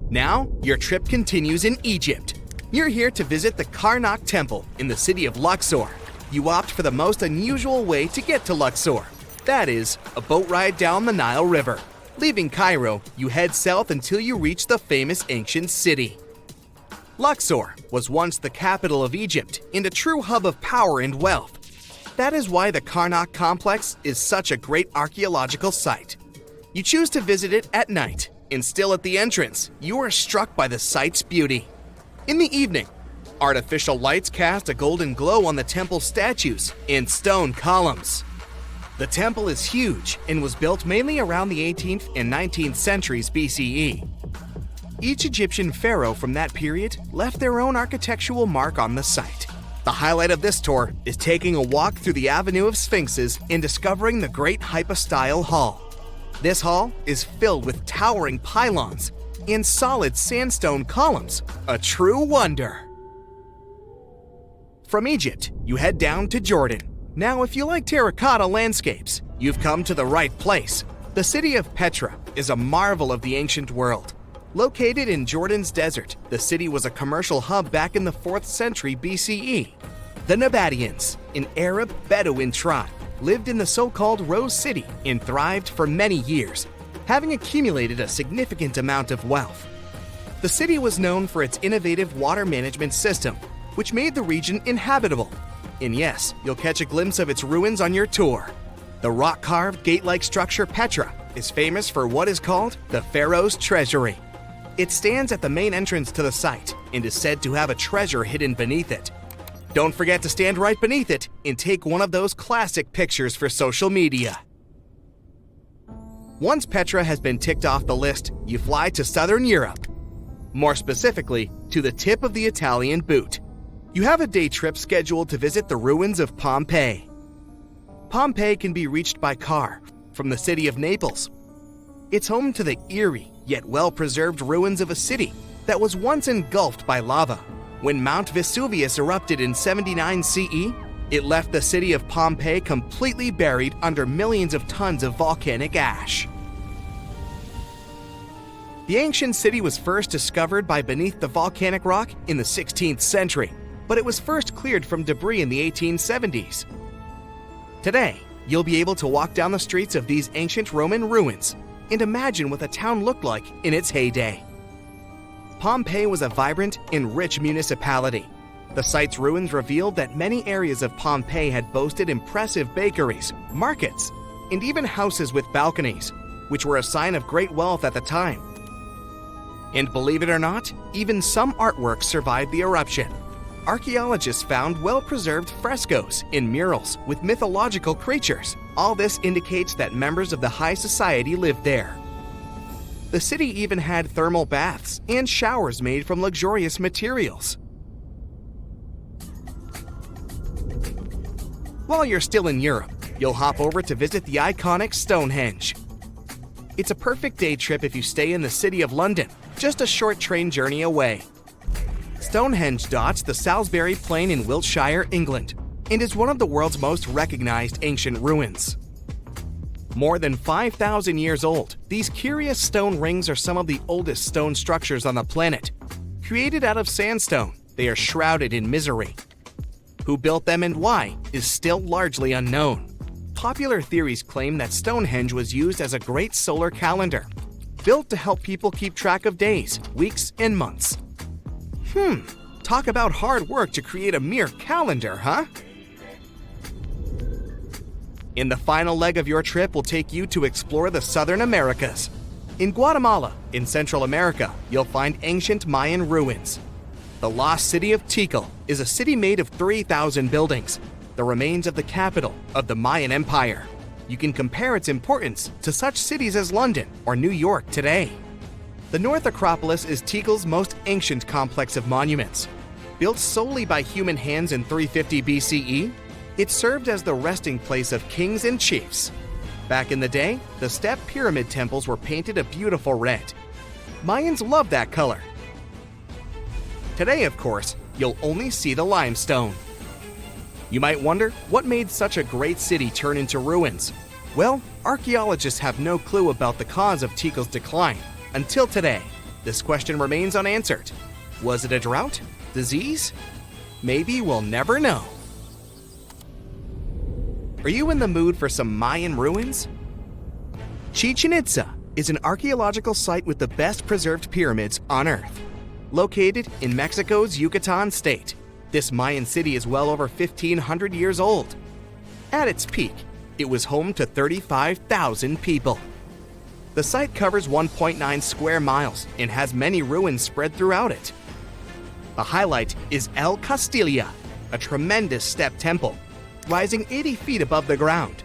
Now, your trip continues in Egypt. You're here to visit the Karnak Temple in the city of Luxor. You opt for the most unusual way to get to Luxor. That is, a boat ride down the Nile River. Leaving Cairo, you head south until you reach the famous ancient city. Luxor was once the capital of Egypt and a true hub of power and wealth. That is why the Karnak complex is such a great archaeological site. You choose to visit it at night, and still at the entrance, you are struck by the site's beauty. In the evening, artificial lights cast a golden glow on the temple statues and stone columns. The temple is huge and was built mainly around the 18th and 19th centuries BCE. Each Egyptian pharaoh from that period left their own architectural mark on the site. The highlight of this tour is taking a walk through the Avenue of Sphinxes and discovering the Great Hypostyle Hall. This hall is filled with towering pylons and solid sandstone columns, a true wonder. From Egypt, you head down to Jordan. Now, if you like terracotta landscapes, you've come to the right place. The city of Petra is a marvel of the ancient world. Located in Jordan's desert, the city was a commercial hub back in the 4th century BCE. The Nabateans, an Arab Bedouin tribe, lived in the so-called Rose City and thrived for many years, having accumulated a significant amount of wealth. The city was known for its innovative water management system, which made the region inhabitable. And yes, you'll catch a glimpse of its ruins on your tour. The rock-carved gate-like structure Petra is famous for what is called the Pharaoh's Treasury. It stands at the main entrance to the site and is said to have a treasure hidden beneath it. Don't forget to stand right beneath it and take one of those classic pictures for social media. Once Petra has been ticked off the list, you fly to southern Europe. More specifically, to the tip of the Italian boot. You have a day trip scheduled to visit the ruins of Pompeii. Pompeii can be reached by car from the city of Naples. It's home to the eerie yet well-preserved ruins of a city that was once engulfed by lava. When Mount Vesuvius erupted in 79 CE, It left the city of Pompeii completely buried under millions of tons of volcanic ash. The ancient city was first discovered by beneath the volcanic rock in the 16th century, but it was first cleared from debris in the 1870s. Today, you'll be able to walk down the streets of these ancient Roman ruins and imagine what the town looked like in its heyday. Pompeii was a vibrant and rich municipality. The site's ruins revealed that many areas of Pompeii had boasted impressive bakeries, markets, and even houses with balconies, which were a sign of great wealth at the time. And believe it or not, even some artworks survived the eruption. Archaeologists found well-preserved frescoes and murals with mythological creatures. All this indicates that members of the high society lived there. The city even had thermal baths and showers made from luxurious materials. While you're still in Europe, you'll hop over to visit the iconic Stonehenge. It's a perfect day trip if you stay in the city of London, just a short train journey away. Stonehenge dots the Salisbury Plain in Wiltshire, England, and is one of the world's most recognized ancient ruins. More than 5,000 years old, these curious stone rings are some of the oldest stone structures on the planet. Created out of sandstone, they are shrouded in misery. Who built them and why is still largely unknown. Popular theories claim that Stonehenge was used as a great solar calendar, built to help people keep track of days, weeks, and months. Talk about hard work to create a mere calendar, huh? In the final leg of your trip, we'll take you to explore the Southern Americas. In Guatemala, in Central America, you'll find ancient Mayan ruins. The lost city of Tikal is a city made of 3,000 buildings, the remains of the capital of the Mayan Empire. You can compare its importance to such cities as London or New York today. The North Acropolis is Tikal's most ancient complex of monuments. Built solely by human hands in 350 BCE, it served as the resting place of kings and chiefs. Back in the day, the step pyramid temples were painted a beautiful red. Mayans loved that color. Today, of course, you'll only see the limestone. You might wonder what made such a great city turn into ruins. Well, archaeologists have no clue about the cause of Tikal's decline. Until today, this question remains unanswered. Was it a drought? Disease? Maybe we'll never know. Are you in the mood for some Mayan ruins? Chichen Itza is an archaeological site with the best preserved pyramids on Earth. Located in Mexico's Yucatan state, this Mayan city is well over 1,500 years old. At its peak, it was home to 35,000 people. The site covers 1.9 square miles and has many ruins spread throughout it. The highlight is El Castilla, a tremendous step temple, rising 80 feet above the ground.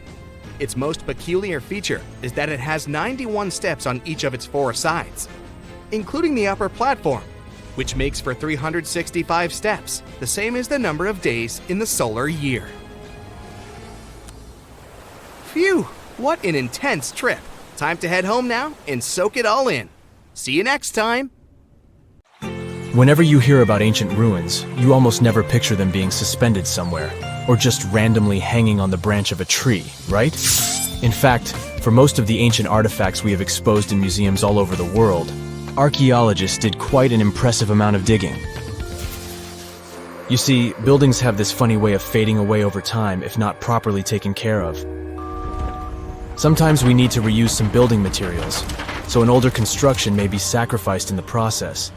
Its most peculiar feature is that it has 91 steps on each of its 4 sides, including the upper platform, which makes for 365 steps, the same as the number of days in the solar year. Phew, what an intense trip. Time to head home now and soak it all in. See you next time. Whenever you hear about ancient ruins, you almost never picture them being suspended somewhere, or just randomly hanging on the branch of a tree, right? In fact, for most of the ancient artifacts we have exposed in museums all over the world, archaeologists did quite an impressive amount of digging. You see, buildings have this funny way of fading away over time if not properly taken care of. Sometimes we need to reuse some building materials, so an older construction may be sacrificed in the process.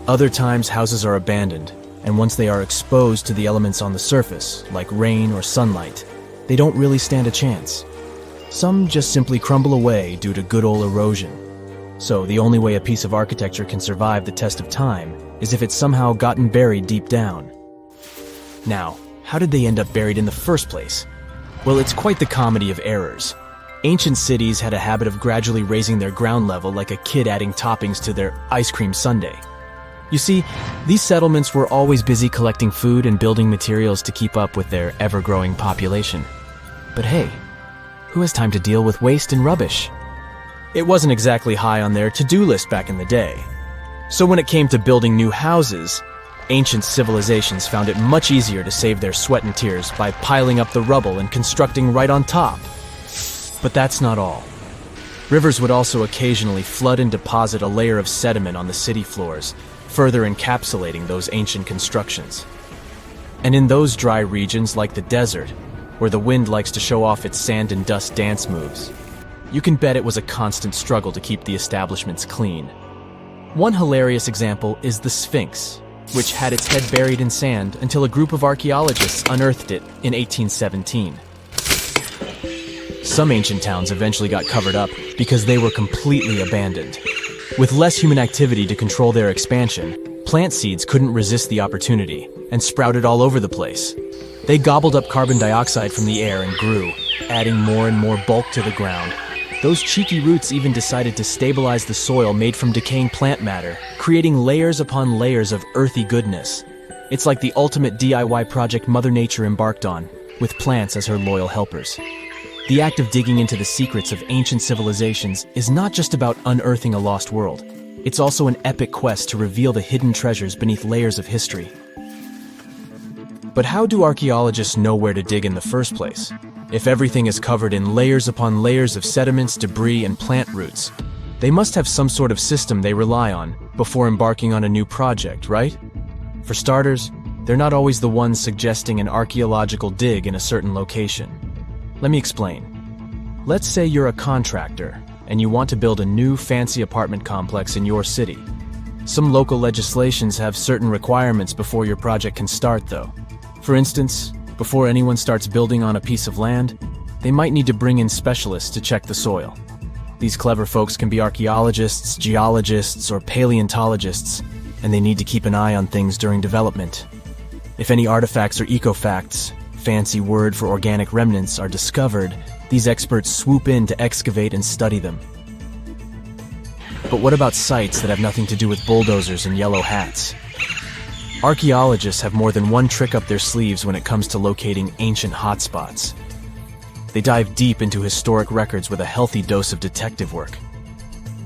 Other times, houses are abandoned, and once they are exposed to the elements on the surface, like rain or sunlight, they don't really stand a chance. Some just simply crumble away due to good old erosion. So the only way a piece of architecture can survive the test of time is if it's somehow gotten buried deep down. Now, how did they end up buried in the first place? Well, it's quite the comedy of errors. Ancient cities had a habit of gradually raising their ground level like a kid adding toppings to their ice cream sundae. You see, these settlements were always busy collecting food and building materials to keep up with their ever-growing population. But hey, who has time to deal with waste and rubbish? It wasn't exactly high on their to-do list back in the day. So when it came to building new houses, Ancient civilizations found it much easier to save their sweat and tears by piling up the rubble and constructing right on top. But that's not all. Rivers would also occasionally flood and deposit a layer of sediment on the city floors, further encapsulating those ancient constructions. And in those dry regions like the desert, where the wind likes to show off its sand and dust dance moves, you can bet it was a constant struggle to keep the establishments clean. One hilarious example is the Sphinx, which had its head buried in sand until a group of archaeologists unearthed it in 1817. Some ancient towns eventually got covered up because they were completely abandoned. With less human activity to control their expansion, plant seeds couldn't resist the opportunity and sprouted all over the place. They gobbled up carbon dioxide from the air and grew, adding more and more bulk to the ground. Those cheeky roots even decided to stabilize the soil made from decaying plant matter, creating layers upon layers of earthy goodness. It's like the ultimate DIY project Mother Nature embarked on, with plants as her loyal helpers. The act of digging into the secrets of ancient civilizations is not just about unearthing a lost world. It's also an epic quest to reveal the hidden treasures beneath layers of history. But how do archaeologists know where to dig in the first place? If everything is covered in layers upon layers of sediments, debris, and plant roots, they must have some sort of system they rely on before embarking on a new project, right? For starters, they're not always the ones suggesting an archaeological dig in a certain location. Let me explain. Let's say you're a contractor and you want to build a new fancy apartment complex in your city. Some local legislations have certain requirements before your project can start, though. For instance, before anyone starts building on a piece of land, they might need to bring in specialists to check the soil. These clever folks can be archaeologists, geologists, or paleontologists, and they need to keep an eye on things during development. If any artifacts or ecofacts, fancy word for organic remnants, are discovered, these experts swoop in to excavate and study them. But what about sites that have nothing to do with bulldozers and yellow hats? Archaeologists have more than one trick up their sleeves when it comes to locating ancient hotspots. They dive deep into historic records with a healthy dose of detective work.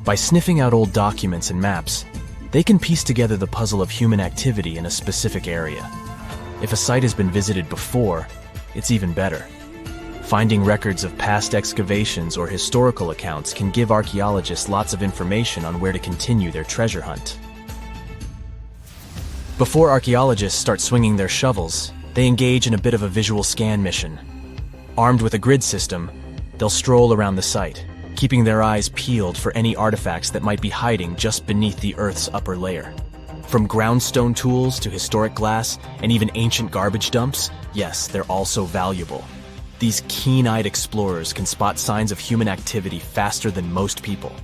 By sniffing out old documents and maps, they can piece together the puzzle of human activity in a specific area. If a site has been visited before, it's even better. Finding records of past excavations or historical accounts can give archaeologists lots of information on where to continue their treasure hunt. Before archaeologists start swinging their shovels, they engage in a bit of a visual scan mission. Armed with a grid system, they'll stroll around the site, keeping their eyes peeled for any artifacts that might be hiding just beneath the Earth's upper layer. From groundstone tools to historic glass and even ancient garbage dumps, yes, they're all so valuable. These keen-eyed explorers can spot signs of human activity faster than most people.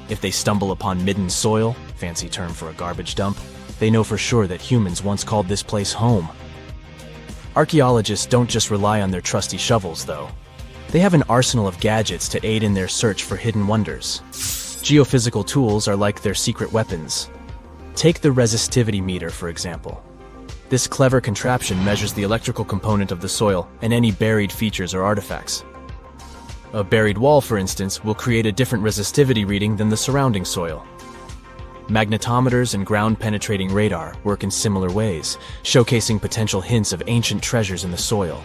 If they stumble upon midden soil, fancy term for a garbage dump, they know for sure that humans once called this place home. Archaeologists don't just rely on their trusty shovels, though. They have an arsenal of gadgets to aid in their search for hidden wonders. Geophysical tools are like their secret weapons. Take the resistivity meter, for example. This clever contraption measures the electrical component of the soil and any buried features or artifacts. A buried wall, for instance, will create a different resistivity reading than the surrounding soil. Magnetometers and ground-penetrating radar work in similar ways, showcasing potential hints of ancient treasures in the soil.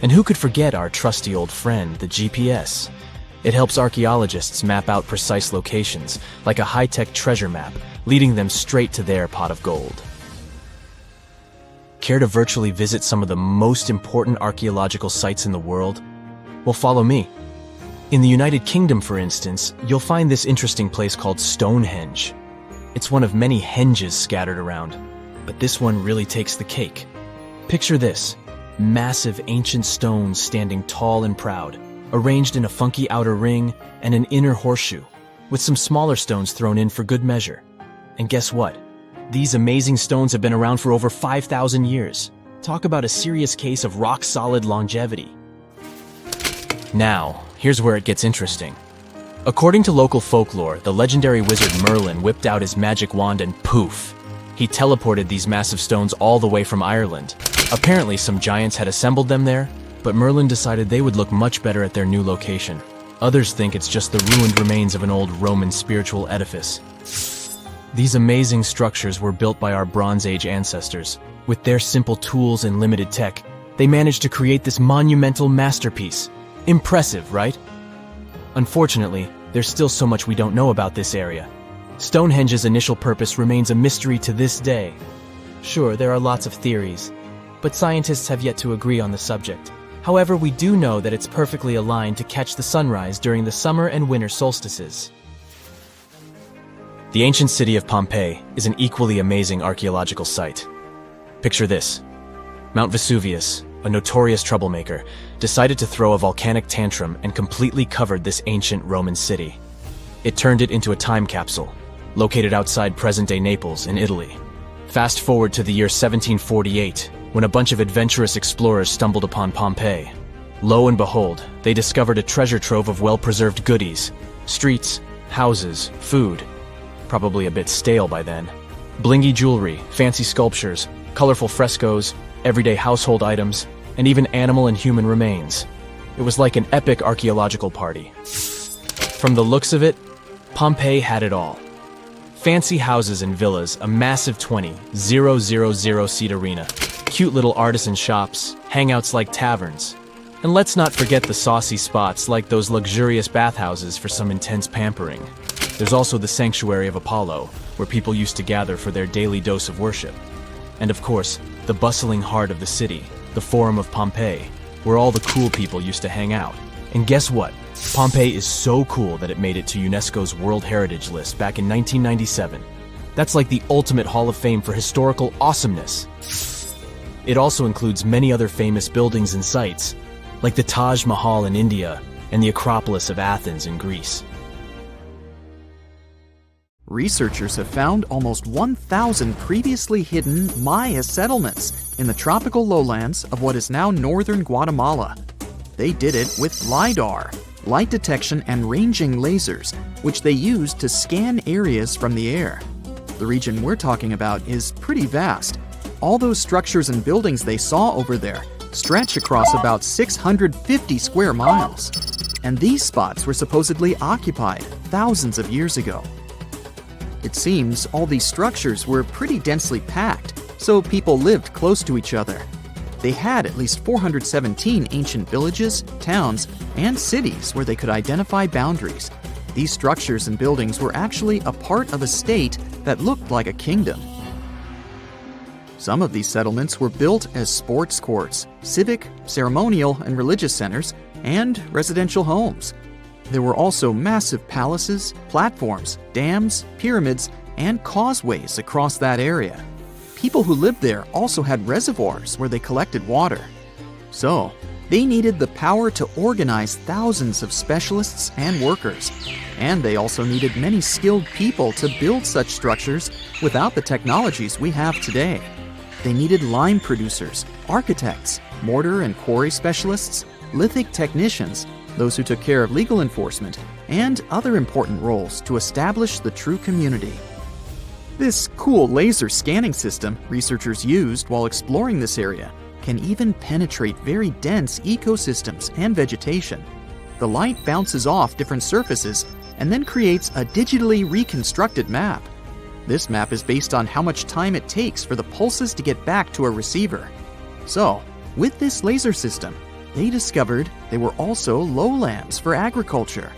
And who could forget our trusty old friend, the GPS? It helps archaeologists map out precise locations, like a high-tech treasure map, leading them straight to their pot of gold. Care to virtually visit some of the most important archaeological sites in the world? Well, follow me. In the United Kingdom, for instance, you'll find this interesting place called Stonehenge. It's one of many henges scattered around, but this one really takes the cake. Picture this: massive ancient stones standing tall and proud, arranged in a funky outer ring and an inner horseshoe, with some smaller stones thrown in for good measure. And guess what? These amazing stones have been around for over 5,000 years. Talk about a serious case of rock-solid longevity. Now, here's where it gets interesting. According to local folklore, the legendary wizard Merlin whipped out his magic wand and poof! He teleported these massive stones all the way from Ireland. Apparently, some giants had assembled them there, but Merlin decided they would look much better at their new location. Others think it's just the ruined remains of an old Roman spiritual edifice. These amazing structures were built by our Bronze Age ancestors. With their simple tools and limited tech, they managed to create this monumental masterpiece. Impressive, right? Unfortunately, there's still so much we don't know about this area. Stonehenge's initial purpose remains a mystery to this day. Sure, there are lots of theories, but scientists have yet to agree on the subject. However, we do know that it's perfectly aligned to catch the sunrise during the summer and winter solstices. The ancient city of Pompeii is an equally amazing archaeological site. Picture this. Mount Vesuvius, a notorious troublemaker, decided to throw a volcanic tantrum and completely covered this ancient Roman city. It turned it into a time capsule, located outside present-day Naples in Italy. Fast forward to the year 1748, when a bunch of adventurous explorers stumbled upon Pompeii. Lo and behold, they discovered a treasure trove of well-preserved goodies: streets, houses, food. Probably a bit stale by then. Blingy jewelry, fancy sculptures, colorful frescoes, everyday household items, and even animal and human remains. It was like an epic archaeological party. From the looks of it, Pompeii had it all. Fancy houses and villas, a massive 20,000-seat arena, cute little artisan shops, hangouts like taverns. And let's not forget the saucy spots like those luxurious bathhouses for some intense pampering. There's also the Sanctuary of Apollo, where people used to gather for their daily dose of worship. And of course, the bustling heart of the city, the Forum of Pompeii, where all the cool people used to hang out. And guess what? Pompeii is so cool that it made it to UNESCO's World Heritage List back in 1997. That's like the ultimate Hall of Fame for historical awesomeness. It also includes many other famous buildings and sites, like the Taj Mahal in India and the Acropolis of Athens in Greece. Researchers have found almost 1,000 previously hidden Maya settlements in the tropical lowlands of what is now northern Guatemala. They did it with LiDAR, light detection and ranging lasers, which they used to scan areas from the air. The region we're talking about is pretty vast. All those structures and buildings they saw over there stretch across about 650 square miles. And these spots were supposedly occupied thousands of years ago. It seems all these structures were pretty densely packed, so people lived close to each other. They had at least 417 ancient villages, towns, and cities where they could identify boundaries. These structures and buildings were actually a part of a state that looked like a kingdom. Some of these settlements were built as sports courts, civic, ceremonial, and religious centers, and residential homes. There were also massive palaces, platforms, dams, pyramids, and causeways across that area. People who lived there also had reservoirs where they collected water. So, they needed the power to organize thousands of specialists and workers. And they also needed many skilled people to build such structures without the technologies we have today. They needed lime producers, architects, mortar and quarry specialists, lithic technicians, those who took care of legal enforcement, and other important roles to establish the true community. This cool laser scanning system researchers used while exploring this area can even penetrate very dense ecosystems and vegetation. The light bounces off different surfaces and then creates a digitally reconstructed map. This map is based on how much time it takes for the pulses to get back to a receiver. So, with this laser system, they discovered there were also lowlands for agriculture.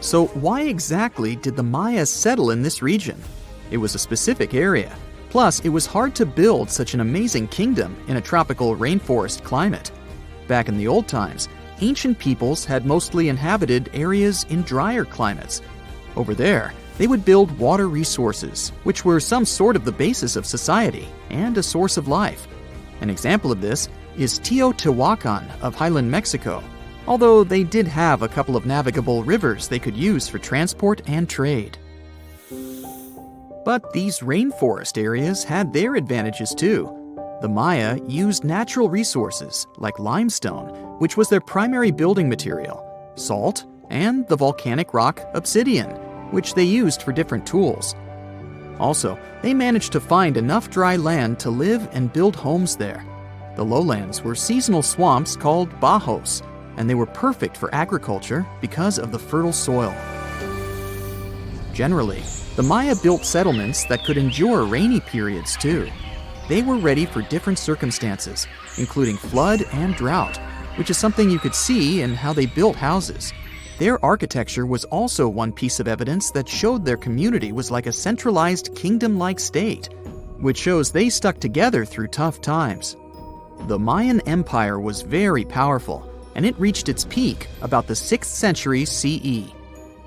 So why exactly did the Mayas settle in this region? It was a specific area. Plus, it was hard to build such an amazing kingdom in a tropical rainforest climate. Back in the old times, ancient peoples had mostly inhabited areas in drier climates. Over there, they would build water resources, which were some sort of the basis of society and a source of life. An example of this is Teotihuacan of Highland Mexico, although they did have a couple of navigable rivers they could use for transport and trade. But these rainforest areas had their advantages too. The Maya used natural resources like limestone, which was their primary building material, salt, and the volcanic rock obsidian, which they used for different tools. Also, they managed to find enough dry land to live and build homes there. The lowlands were seasonal swamps called bajos, and they were perfect for agriculture because of the fertile soil. Generally, the Maya built settlements that could endure rainy periods too. They were ready for different circumstances, including flood and drought, which is something you could see in how they built houses. Their architecture was also one piece of evidence that showed their community was like a centralized kingdom-like state, which shows they stuck together through tough times. The Mayan Empire was very powerful, and it reached its peak about the 6th century CE.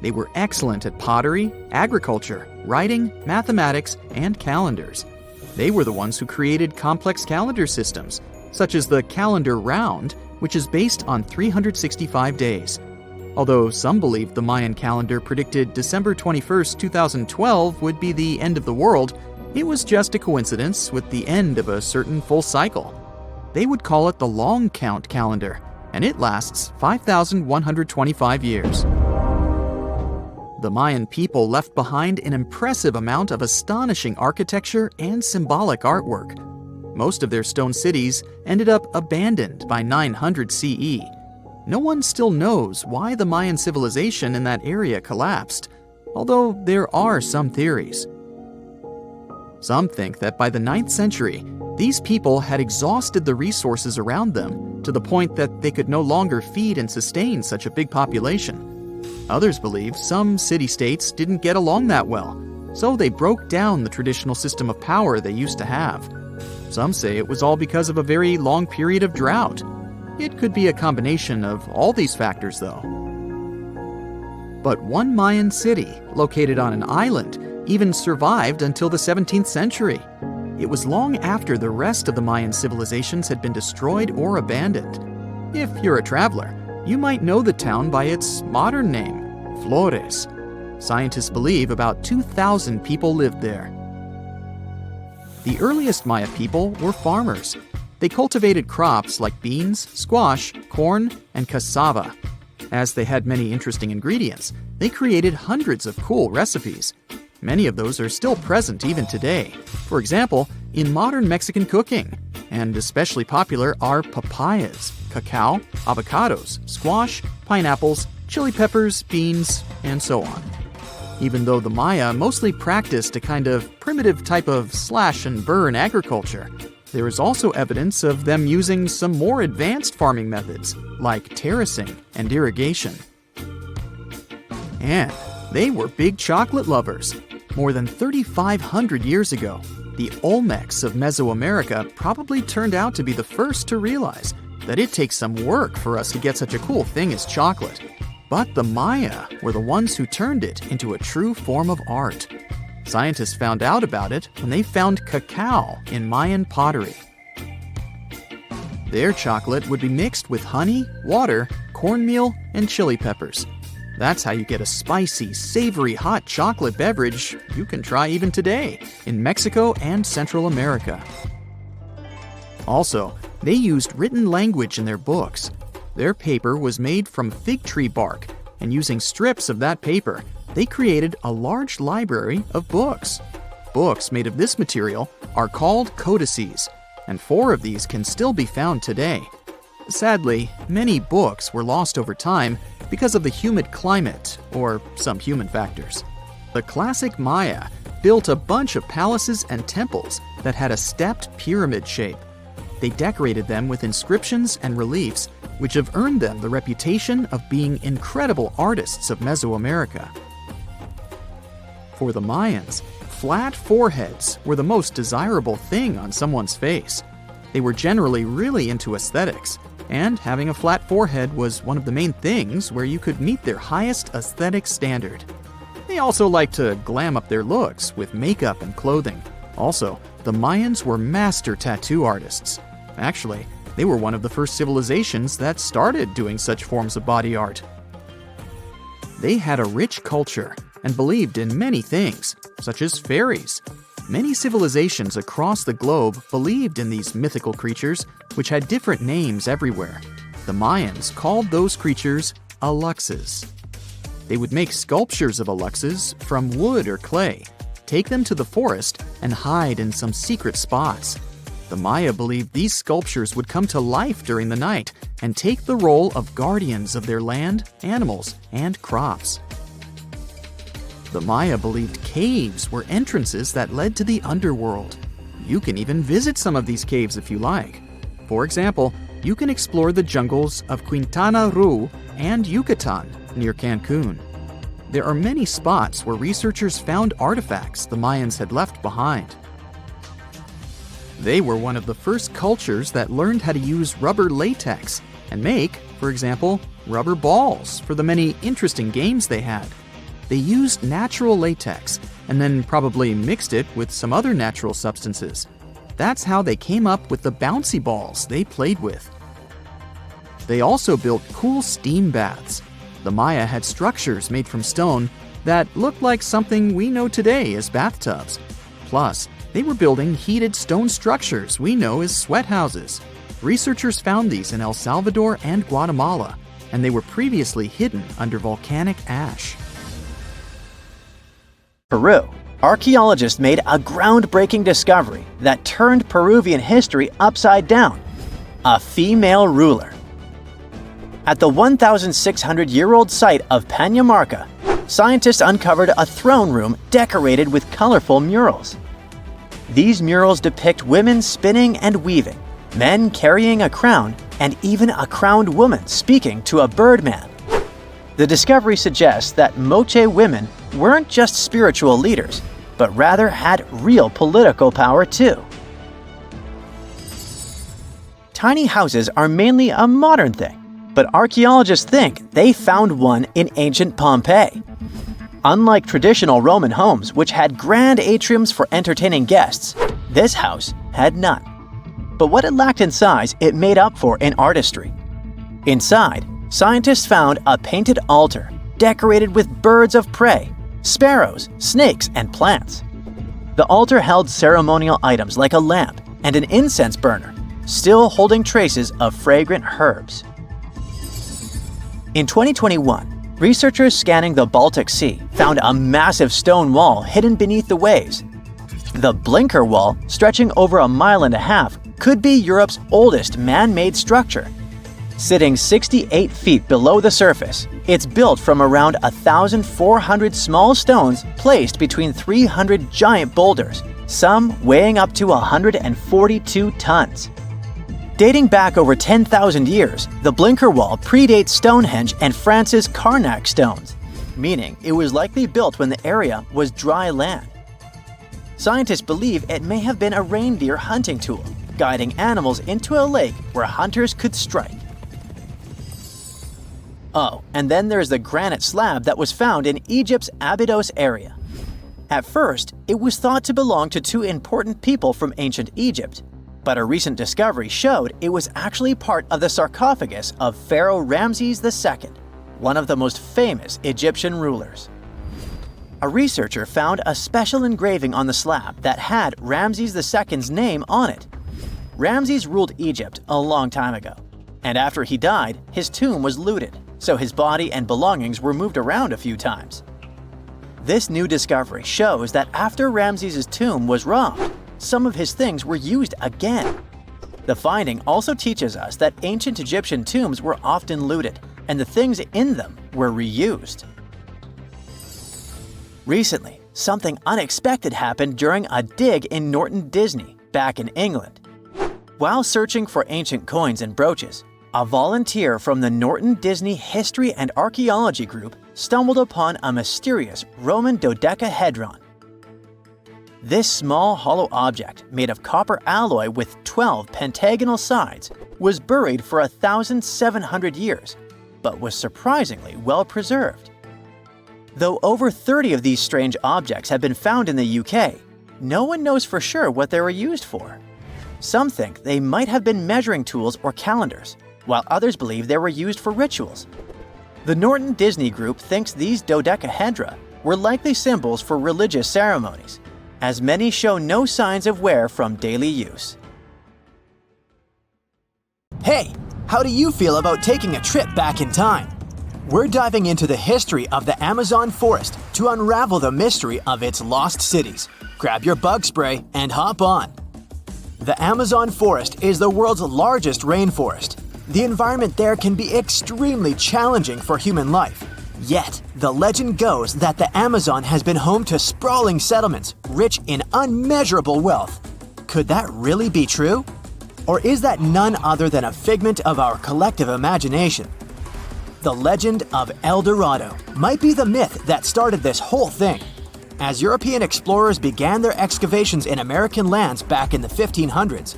They were excellent at pottery, agriculture, writing, mathematics, and calendars. They were the ones who created complex calendar systems, such as the calendar round, which is based on 365 days. Although some believed the Mayan calendar predicted December 21st, 2012 would be the end of the world, it was just a coincidence with the end of a certain full cycle. They would call it the long count calendar, and it lasts 5,125 years. The Mayan people left behind an impressive amount of astonishing architecture and symbolic artwork. Most of their stone cities ended up abandoned by 900 CE. No one still knows why the Mayan civilization in that area collapsed, although there are some theories. Some think that by the 9th century, these people had exhausted the resources around them to the point that they could no longer feed and sustain such a big population. Others believe some city-states didn't get along that well, so they broke down the traditional system of power they used to have. Some say it was all because of a very long period of drought. It could be a combination of all these factors, though. But one Mayan city, located on an island, even survived until the 17th century. It was long after the rest of the Mayan civilizations had been destroyed or abandoned. If you're a traveler, you might know the town by its modern name, Flores. Scientists believe about 2,000 people lived there. The earliest Maya people were farmers. They cultivated crops like beans, squash, corn, and cassava. As they had many interesting ingredients, they created hundreds of cool recipes. Many of those are still present even today. For example, in modern Mexican cooking, and especially popular are papayas, cacao, avocados, squash, pineapples, chili peppers, beans, and so on. Even though the Maya mostly practiced a kind of primitive type of slash-and-burn agriculture, there is also evidence of them using some more advanced farming methods, like terracing and irrigation. And they were big chocolate lovers. More than 3,500 years ago, the Olmecs of Mesoamerica probably turned out to be the first to realize that it takes some work for us to get such a cool thing as chocolate. But the Maya were the ones who turned it into a true form of art. Scientists found out about it when they found cacao in Mayan pottery. Their chocolate would be mixed with honey, water, cornmeal, and chili peppers. That's how you get a spicy, savory, hot chocolate beverage you can try even today in Mexico and Central America. Also, they used written language in their books. Their paper was made from fig tree bark, and using strips of that paper, they created a large library of books. Books made of this material are called codices, and 4 of these can still be found today. Sadly, many books were lost over time because of the humid climate or some human factors. The classic Maya built a bunch of palaces and temples that had a stepped pyramid shape. They decorated them with inscriptions and reliefs, which have earned them the reputation of being incredible artists of Mesoamerica. For the Mayans, flat foreheads were the most desirable thing on someone's face. They were generally really into aesthetics, and having a flat forehead was one of the main things where you could meet their highest aesthetic standard. They also liked to glam up their looks with makeup and clothing. Also, the Mayans were master tattoo artists. Actually, they were one of the first civilizations that started doing such forms of body art. They had a rich culture and believed in many things, such as fairies. Many civilizations across the globe believed in these mythical creatures, which had different names everywhere. The Mayans called those creatures aluxes. They would make sculptures of aluxes from wood or clay, take them to the forest, and hide in some secret spots. The Maya believed these sculptures would come to life during the night and take the role of guardians of their land, animals, and crops. The Maya believed caves were entrances that led to the underworld. You can even visit some of these caves if you like. For example, you can explore the jungles of Quintana Roo and Yucatan near Cancun. There are many spots where researchers found artifacts the Mayans had left behind. They were one of the first cultures that learned how to use rubber latex and make, for example, rubber balls for the many interesting games they had. They used natural latex and then probably mixed it with some other natural substances. That's how they came up with the bouncy balls they played with. They also built cool steam baths. The Maya had structures made from stone that looked like something we know today as bathtubs. Plus, they were building heated stone structures we know as sweat houses. Researchers found these in El Salvador and Guatemala, and they were previously hidden under volcanic ash. Peru. Archaeologists made a groundbreaking discovery that turned Peruvian history upside down: a female ruler. At the 1,600-year-old site of Panamarca, scientists uncovered a throne room decorated with colorful murals. These murals depict women spinning and weaving, men carrying a crown, and even a crowned woman speaking to a birdman. The discovery suggests that Moche women weren't just spiritual leaders, but rather had real political power too. Tiny houses are mainly a modern thing, but archaeologists think they found one in ancient Pompeii. Unlike traditional Roman homes, which had grand atriums for entertaining guests, this house had none. But what it lacked in size, it made up for in artistry. Inside, scientists found a painted altar decorated with birds of prey, sparrows, snakes, and plants. The altar held ceremonial items like a lamp and an incense burner, still holding traces of fragrant herbs. In 2021, researchers scanning the Baltic Sea found a massive stone wall hidden beneath the waves. The Blinker Wall, stretching over 1.5 miles, could be Europe's oldest man-made structure. Sitting 68 feet below the surface, it's built from around 1,400 small stones placed between 300 giant boulders, some weighing up to 142 tons. Dating back over 10,000 years, the Blinker Wall predates Stonehenge and France's Karnak stones, meaning it was likely built when the area was dry land. Scientists believe it may have been a reindeer hunting tool, guiding animals into a lake where hunters could strike. Oh, and then there's the granite slab that was found in Egypt's Abydos area. At first, it was thought to belong to two important people from ancient Egypt, but a recent discovery showed it was actually part of the sarcophagus of Pharaoh Ramses II, one of the most famous Egyptian rulers. A researcher found a special engraving on the slab that had Ramses II's name on it. Ramses ruled Egypt a long time ago, and after he died, his tomb was looted, so his body and belongings were moved around a few times. This new discovery shows that after Ramses' tomb was robbed, some of his things were used again. The finding also teaches us that ancient Egyptian tombs were often looted, and the things in them were reused. Recently, something unexpected happened during a dig in Norton Disney, back in England. While searching for ancient coins and brooches, a volunteer from the Norton Disney History and Archaeology Group stumbled upon a mysterious Roman dodecahedron. This small hollow object, made of copper alloy with 12 pentagonal sides, was buried for 1,700 years, but was surprisingly well preserved. Though over 30 of these strange objects have been found in the UK, no one knows for sure what they were used for. Some think they might have been measuring tools or calendars, while others believe they were used for rituals. The Norton Disney Group thinks these dodecahedra were likely symbols for religious ceremonies, as many show no signs of wear from daily use. Hey, how do you feel about taking a trip back in time? We're diving into the history of the Amazon forest to unravel the mystery of its lost cities. Grab your bug spray and hop on. The Amazon forest is the world's largest rainforest. The environment there can be extremely challenging for human life. Yet, the legend goes that the Amazon has been home to sprawling settlements, rich in unmeasurable wealth. Could that really be true? Or is that none other than a figment of our collective imagination? The legend of El Dorado might be the myth that started this whole thing. As European explorers began their excavations in American lands back in the 1500s,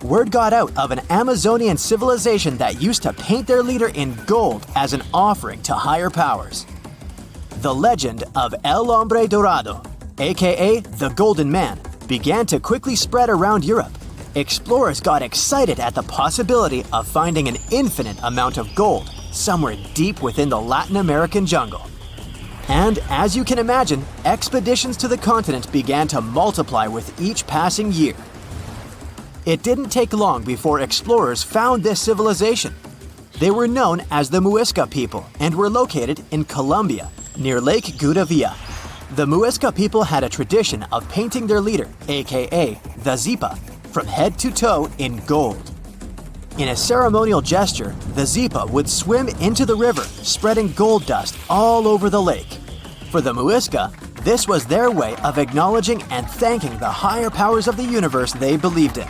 word got out of an Amazonian civilization that used to paint their leader in gold as an offering to higher powers. The legend of El Hombre Dorado, aka the Golden Man, began to quickly spread around Europe. Explorers got excited at the possibility of finding an infinite amount of gold somewhere deep within the Latin American jungle. And as you can imagine, expeditions to the continent began to multiply with each passing year. It didn't take long before explorers found this civilization. They were known as the Muisca people and were located in Colombia, near Lake Gudavia. The Muisca people had a tradition of painting their leader, aka the Zipa, from head to toe in gold. In a ceremonial gesture, the Zipa would swim into the river, spreading gold dust all over the lake. For the Muisca, this was their way of acknowledging and thanking the higher powers of the universe they believed in.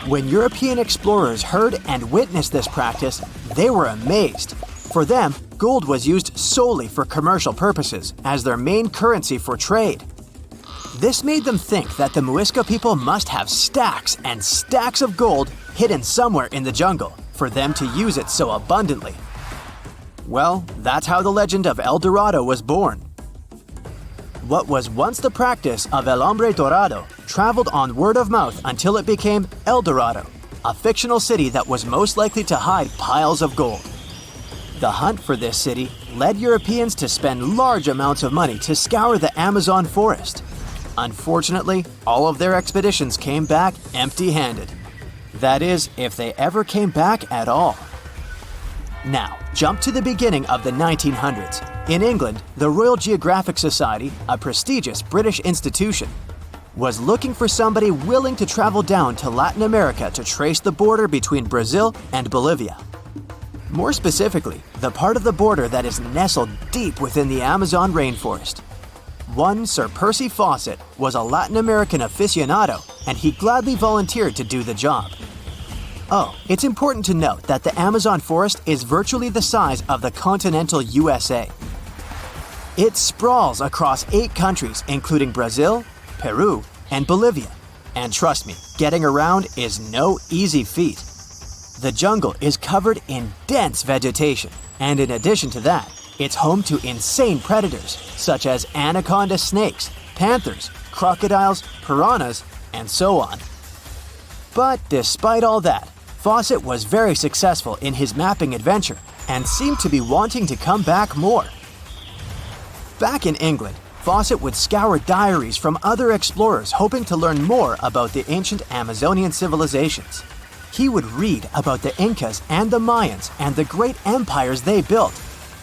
When European explorers heard and witnessed this practice, they were amazed. For them, gold was used solely for commercial purposes as their main currency for trade. This made them think that the Muisca people must have stacks and stacks of gold hidden somewhere in the jungle for them to use it so abundantly. Well, that's how the legend of El Dorado was born. What was once the practice of El Hombre Dorado traveled on word of mouth until it became El Dorado, a fictional city that was most likely to hide piles of gold. The hunt for this city led Europeans to spend large amounts of money to scour the Amazon forest. Unfortunately, all of their expeditions came back empty-handed. That is, if they ever came back at all. Now, jump to the beginning of the 1900s. In England, the Royal Geographic Society, a prestigious British institution, was looking for somebody willing to travel down to Latin America to trace the border between Brazil and Bolivia. More specifically, the part of the border that is nestled deep within the Amazon rainforest. One Sir Percy Fawcett was a Latin American aficionado, and he gladly volunteered to do the job. Oh, it's important to note that the Amazon forest is virtually the size of the continental USA. It sprawls across 8 countries, including Brazil, Peru, and Bolivia. And trust me, getting around is no easy feat. The jungle is covered in dense vegetation, and in addition to that, it's home to insane predators such as anaconda snakes, panthers, crocodiles, piranhas, and so on. But despite all that, Fawcett was very successful in his mapping adventure and seemed to be wanting to come back more. Back in England, Fawcett would scour diaries from other explorers hoping to learn more about the ancient Amazonian civilizations. He would read about the Incas and the Mayans and the great empires they built.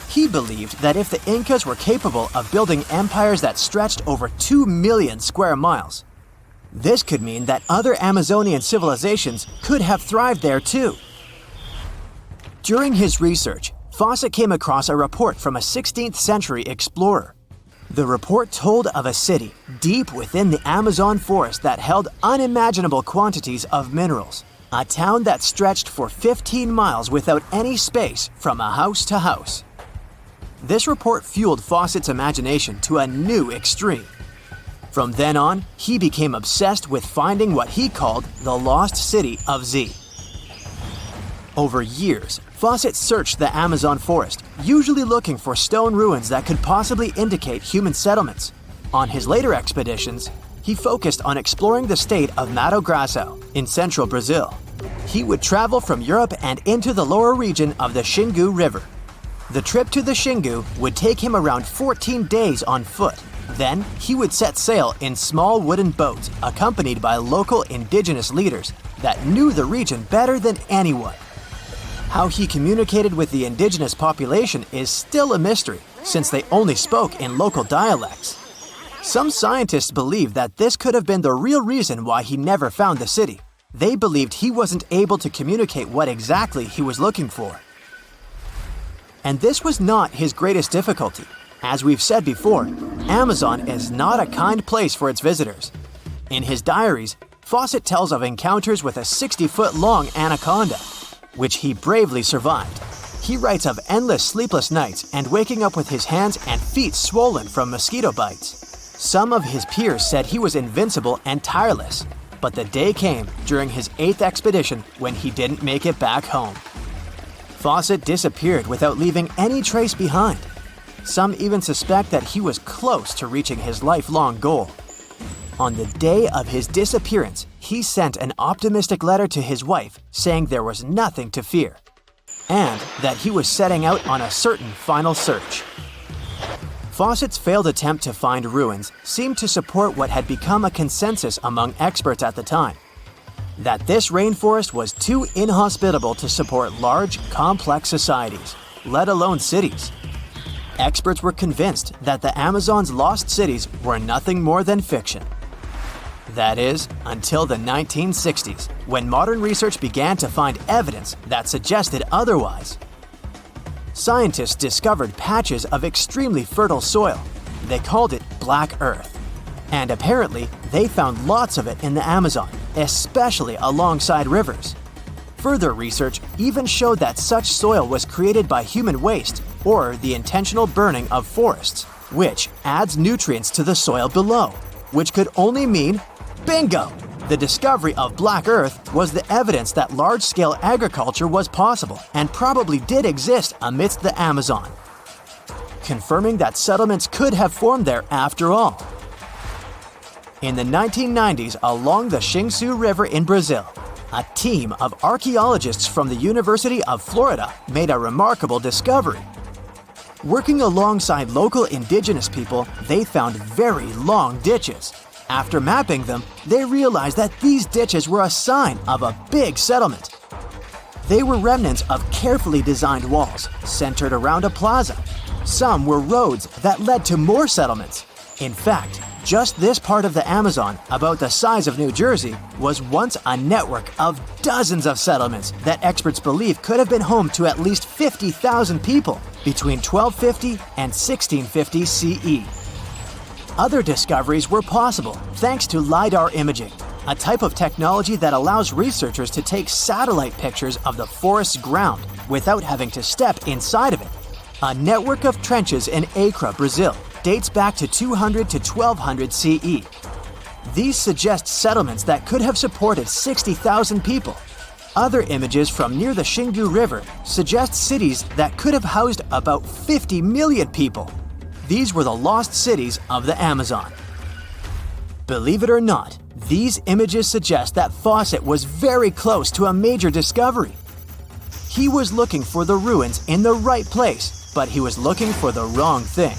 He believed that if the Incas were capable of building empires that stretched over 2 million square miles, this could mean that other Amazonian civilizations could have thrived there too. During his research, Fawcett came across a report from a 16th century explorer. The report told of a city deep within the Amazon forest that held unimaginable quantities of minerals, a town that stretched for 15 miles without any space from a house to house. This report fueled Fawcett's imagination to a new extreme. From then on, he became obsessed with finding what he called the lost city of Z. Over years, Fawcett searched the Amazon forest, usually looking for stone ruins that could possibly indicate human settlements. On his later expeditions, he focused on exploring the state of Mato Grosso in central Brazil. He would travel from Europe and into the lower region of the Xingu River. The trip to the Xingu would take him around 14 days on foot. Then, he would set sail in small wooden boats accompanied by local indigenous leaders that knew the region better than anyone. How he communicated with the indigenous population is still a mystery, since they only spoke in local dialects. Some scientists believe that this could have been the real reason why he never found the city. They believed he wasn't able to communicate what exactly he was looking for. And this was not his greatest difficulty. As we've said before, Amazon is not a kind place for its visitors. In his diaries, Fawcett tells of encounters with a 60-foot-long anaconda, which he bravely survived. He writes of endless sleepless nights and waking up with his hands and feet swollen from mosquito bites. Some of his peers said he was invincible and tireless, but the day came during his 8th expedition when he didn't make it back home. Fawcett disappeared without leaving any trace behind. Some even suspect that he was close to reaching his lifelong goal. On the day of his disappearance, he sent an optimistic letter to his wife saying there was nothing to fear, and that he was setting out on a certain final search. Fawcett's failed attempt to find ruins seemed to support what had become a consensus among experts at the time, that this rainforest was too inhospitable to support large, complex societies, let alone cities. Experts were convinced that the Amazon's lost cities were nothing more than fiction. That is, until the 1960s, when modern research began to find evidence that suggested otherwise. Scientists discovered patches of extremely fertile soil. They called it Black Earth. And apparently, they found lots of it in the Amazon, especially alongside rivers. Further research even showed that such soil was created by human waste or the intentional burning of forests, which adds nutrients to the soil below, which could only mean bingo! The discovery of Black Earth was the evidence that large-scale agriculture was possible and probably did exist amidst the Amazon, confirming that settlements could have formed there after all. In the 1990s, along the Xingsu River in Brazil, a team of archaeologists from the University of Florida made a remarkable discovery. Working alongside local indigenous people, they found very long ditches. After mapping them, they realized that these ditches were a sign of a big settlement. They were remnants of carefully designed walls centered around a plaza. Some were roads that led to more settlements. In fact, just this part of the Amazon, about the size of New Jersey, was once a network of dozens of settlements that experts believe could have been home to at least 50,000 people between 1250 and 1650 CE. Other discoveries were possible thanks to LiDAR imaging, a type of technology that allows researchers to take satellite pictures of the forest's ground without having to step inside of it. A network of trenches in Acre, Brazil, dates back to 200 to 1200 CE. These suggest settlements that could have supported 60,000 people. Other images from near the Xingu River suggest cities that could have housed about 50 million people. These were the lost cities of the Amazon. Believe it or not, these images suggest that Fawcett was very close to a major discovery. He was looking for the ruins in the right place, but he was looking for the wrong thing.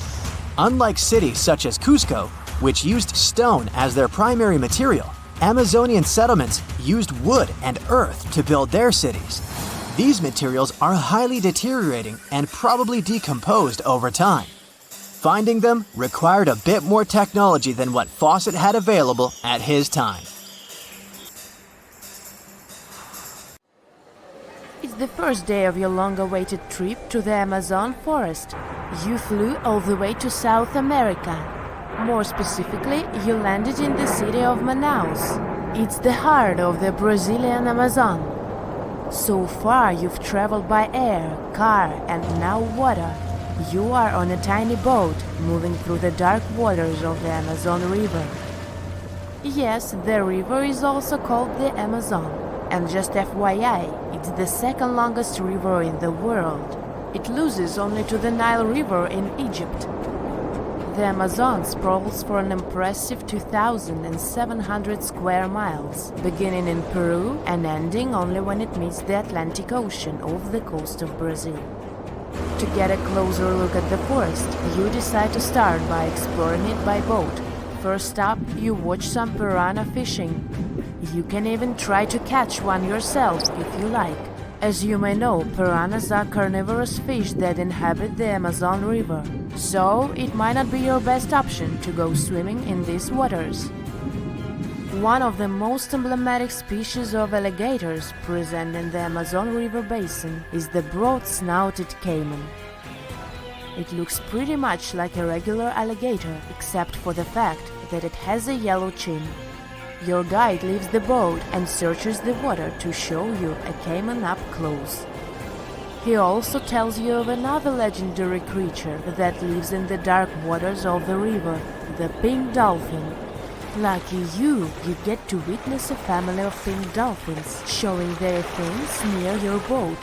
Unlike cities such as Cusco, which used stone as their primary material, Amazonian settlements used wood and earth to build their cities. These materials are highly deteriorating and probably decomposed over time. Finding them required a bit more technology than what Fawcett had available at his time. It's the first day of your long-awaited trip to the Amazon forest. You flew all the way to South America. More specifically, you landed in the city of Manaus. It's the heart of the Brazilian Amazon. So far, you've traveled by air, car, and now water. You are on a tiny boat moving through the dark waters of the Amazon River. Yes, the river is also called the Amazon. And just FYI, it's the second longest river in the world. It loses only to the Nile River in Egypt. The Amazon sprawls for an impressive 2,700 square miles, beginning in Peru and ending only when it meets the Atlantic Ocean off the coast of Brazil. To get a closer look at the forest, you decide to start by exploring it by boat. First up, you watch some piranha fishing. You can even try to catch one yourself if you like. As you may know, piranhas are carnivorous fish that inhabit the Amazon River, so it might not be your best option to go swimming in these waters. One of the most emblematic species of alligators present in the Amazon River basin is the broad-snouted caiman. It looks pretty much like a regular alligator, except for the fact that it has a yellow chin. Your guide leaves the boat and searches the water to show you a caiman up close. He also tells you of another legendary creature that lives in the dark waters of the river, the pink dolphin. Lucky you get to witness a family of pink dolphins showing their fins near your boat.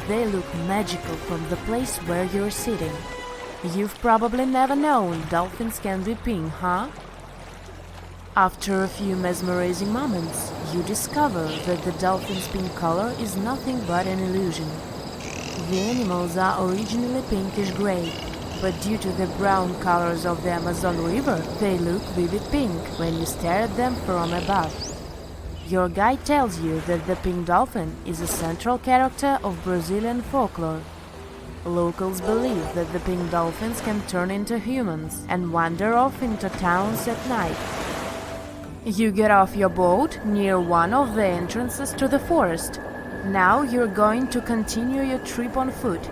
They look magical from the place where you're sitting. You've probably never known dolphins can be pink, huh? After a few mesmerizing moments, you discover that the dolphin's pink color is nothing but an illusion. The animals are originally pinkish-gray, but due to the brown colors of the Amazon River, they look vivid pink when you stare at them from above. Your guide tells you that the pink dolphin is a central character of Brazilian folklore. Locals believe that the pink dolphins can turn into humans and wander off into towns at night. You get off your boat near one of the entrances to the forest. Now you're going to continue your trip on foot.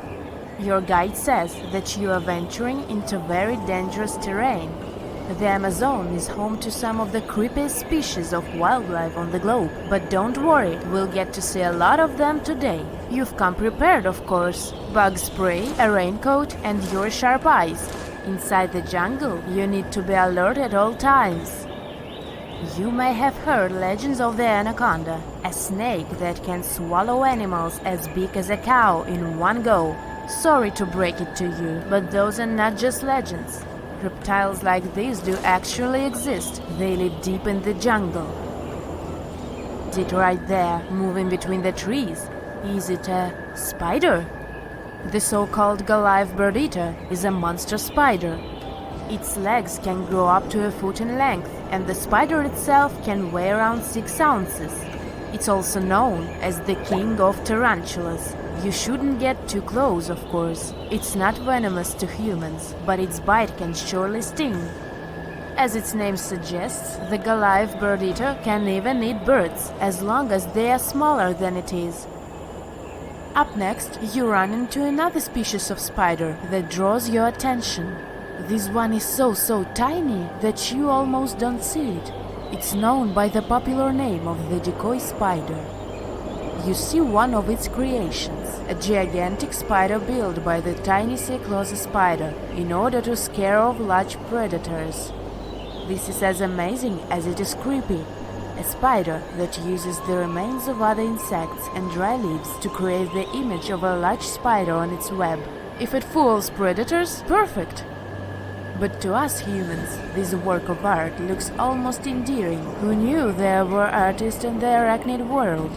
Your guide says that you are venturing into very dangerous terrain. The Amazon is home to some of the creepiest species of wildlife on the globe, but don't worry, we'll get to see a lot of them today. You've come prepared, of course. Bug spray, a raincoat, and your sharp eyes. Inside the jungle, you need to be alert at all times. You may have heard legends of the anaconda, a snake that can swallow animals as big as a cow in one go. Sorry to break it to you, but those are not just legends. Reptiles like these do actually exist. They live deep in the jungle. Sit right there, moving between the trees. Is it a spider? The so-called Goliath bird-eater is a monster spider. Its legs can grow up to a foot in length, and the spider itself can weigh around 6 ounces. It's also known as the king of tarantulas. You shouldn't get too close, of course. It's not venomous to humans, but its bite can surely sting. As its name suggests, the Goliath bird-eater can even eat birds, as long as they are smaller than it is. Up next, you run into another species of spider that draws your attention. This one is so tiny that you almost don't see it. It's known by the popular name of the decoy spider. You see one of its creations, a gigantic spider built by the tiny Cyclosa spider in order to scare off large predators. This is as amazing as it is creepy. A spider that uses the remains of other insects and dry leaves to create the image of a large spider on its web. If it fools predators, perfect! But to us humans, this work of art looks almost endearing. Who knew there were artists in the arachnid world?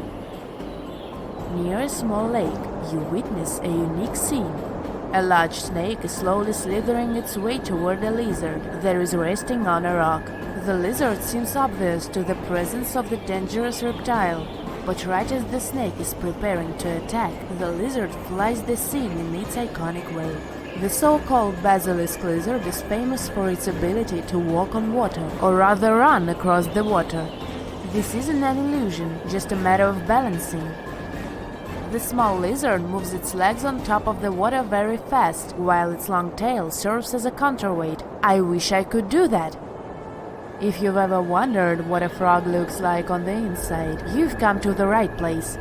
Near a small lake, you witness a unique scene. A large snake is slowly slithering its way toward a lizard that is resting on a rock. The lizard seems obvious to the presence of the dangerous reptile, but right as the snake is preparing to attack, the lizard flies the scene in its iconic way. The so-called basilisk lizard is famous for its ability to walk on water, or rather run across the water. This isn't an illusion, just a matter of balancing. The small lizard moves its legs on top of the water very fast, while its long tail serves as a counterweight. I wish I could do that. If you've ever wondered what a frog looks like on the inside, you've come to the right place.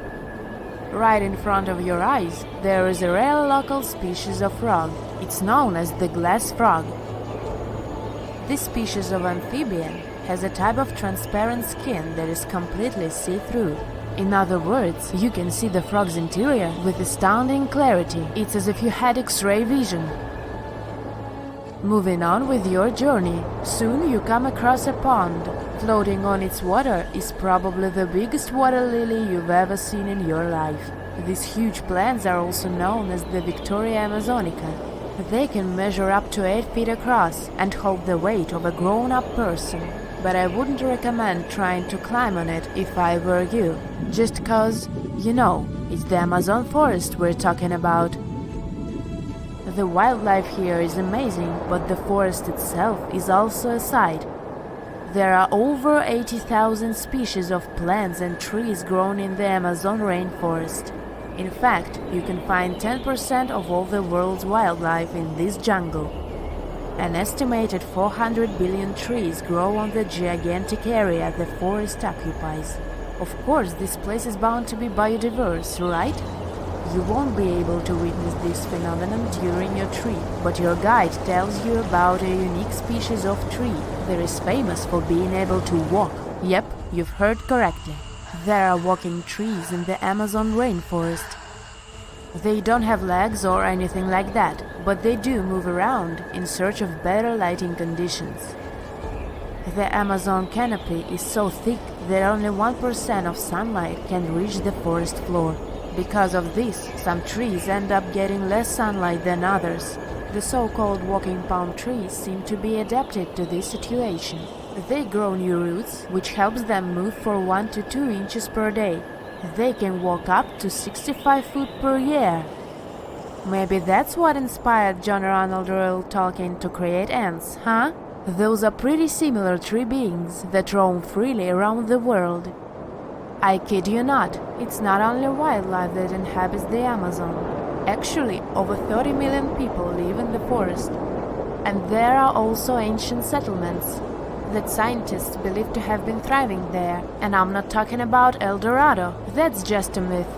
Right in front of your eyes, there is a rare local species of frog. It's known as the glass frog. This species of amphibian has a type of transparent skin that is completely see-through. In other words, you can see the frog's interior with astounding clarity. It's as if you had X-ray vision. Moving on with your journey, soon you come across a pond. Floating on its water is probably the biggest water lily you've ever seen in your life. These huge plants are also known as the Victoria Amazonica. They can measure up to 8 feet across and hold the weight of a grown-up person. But I wouldn't recommend trying to climb on it if I were you. Just cause, you know, it's the Amazon forest we're talking about. The wildlife here is amazing, but the forest itself is also a sight. There are over 80,000 species of plants and trees grown in the Amazon rainforest. In fact, you can find 10% of all the world's wildlife in this jungle. An estimated 400 billion trees grow on the gigantic area the forest occupies. Of course, this place is bound to be biodiverse, right? You won't be able to witness this phenomenon during your trip, but your guide tells you about a unique species of tree that is famous for being able to walk. Yep, you've heard correctly. There are walking trees in the Amazon rainforest. They don't have legs or anything like that, but they do move around in search of better lighting conditions. The Amazon canopy is so thick that only 1% of sunlight can reach the forest floor. Because of this, some trees end up getting less sunlight than others. The so-called walking palm trees seem to be adapted to this situation. They grow new roots, which helps them move for 1 to 2 inches per day. They can walk up to 65 feet per year. Maybe that's what inspired John Ronald Reuel Tolkien to create ants, huh? Those are pretty similar tree beings that roam freely around the world. I kid you not, it's not only wildlife that inhabits the Amazon. Actually, over 30 million people live in the forest. And there are also ancient settlements that scientists believe to have been thriving there. And I'm not talking about El Dorado, that's just a myth.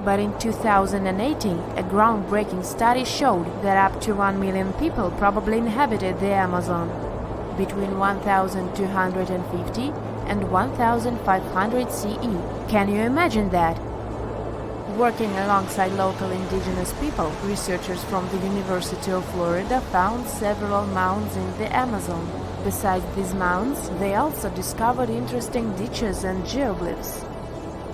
But in 2018, a groundbreaking study showed that up to 1 million people probably inhabited the Amazon, between 1250 and 1500 CE. Can you imagine that? Working alongside local indigenous people, researchers from the University of Florida found several mounds in the Amazon. Besides these mounds, they also discovered interesting ditches and geoglyphs.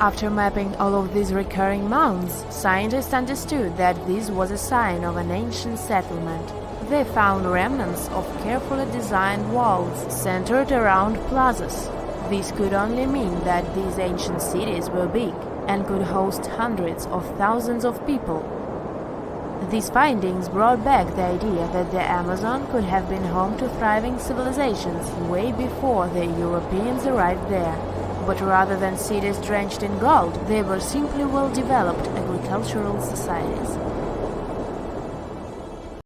After mapping all of these recurring mounds, scientists understood that this was a sign of an ancient settlement. They found remnants of carefully designed walls centered around plazas. This could only mean that these ancient cities were big and could host hundreds of thousands of people. These findings brought back the idea that the Amazon could have been home to thriving civilizations way before the Europeans arrived there. But rather than cities drenched in gold, they were simply well-developed agricultural societies.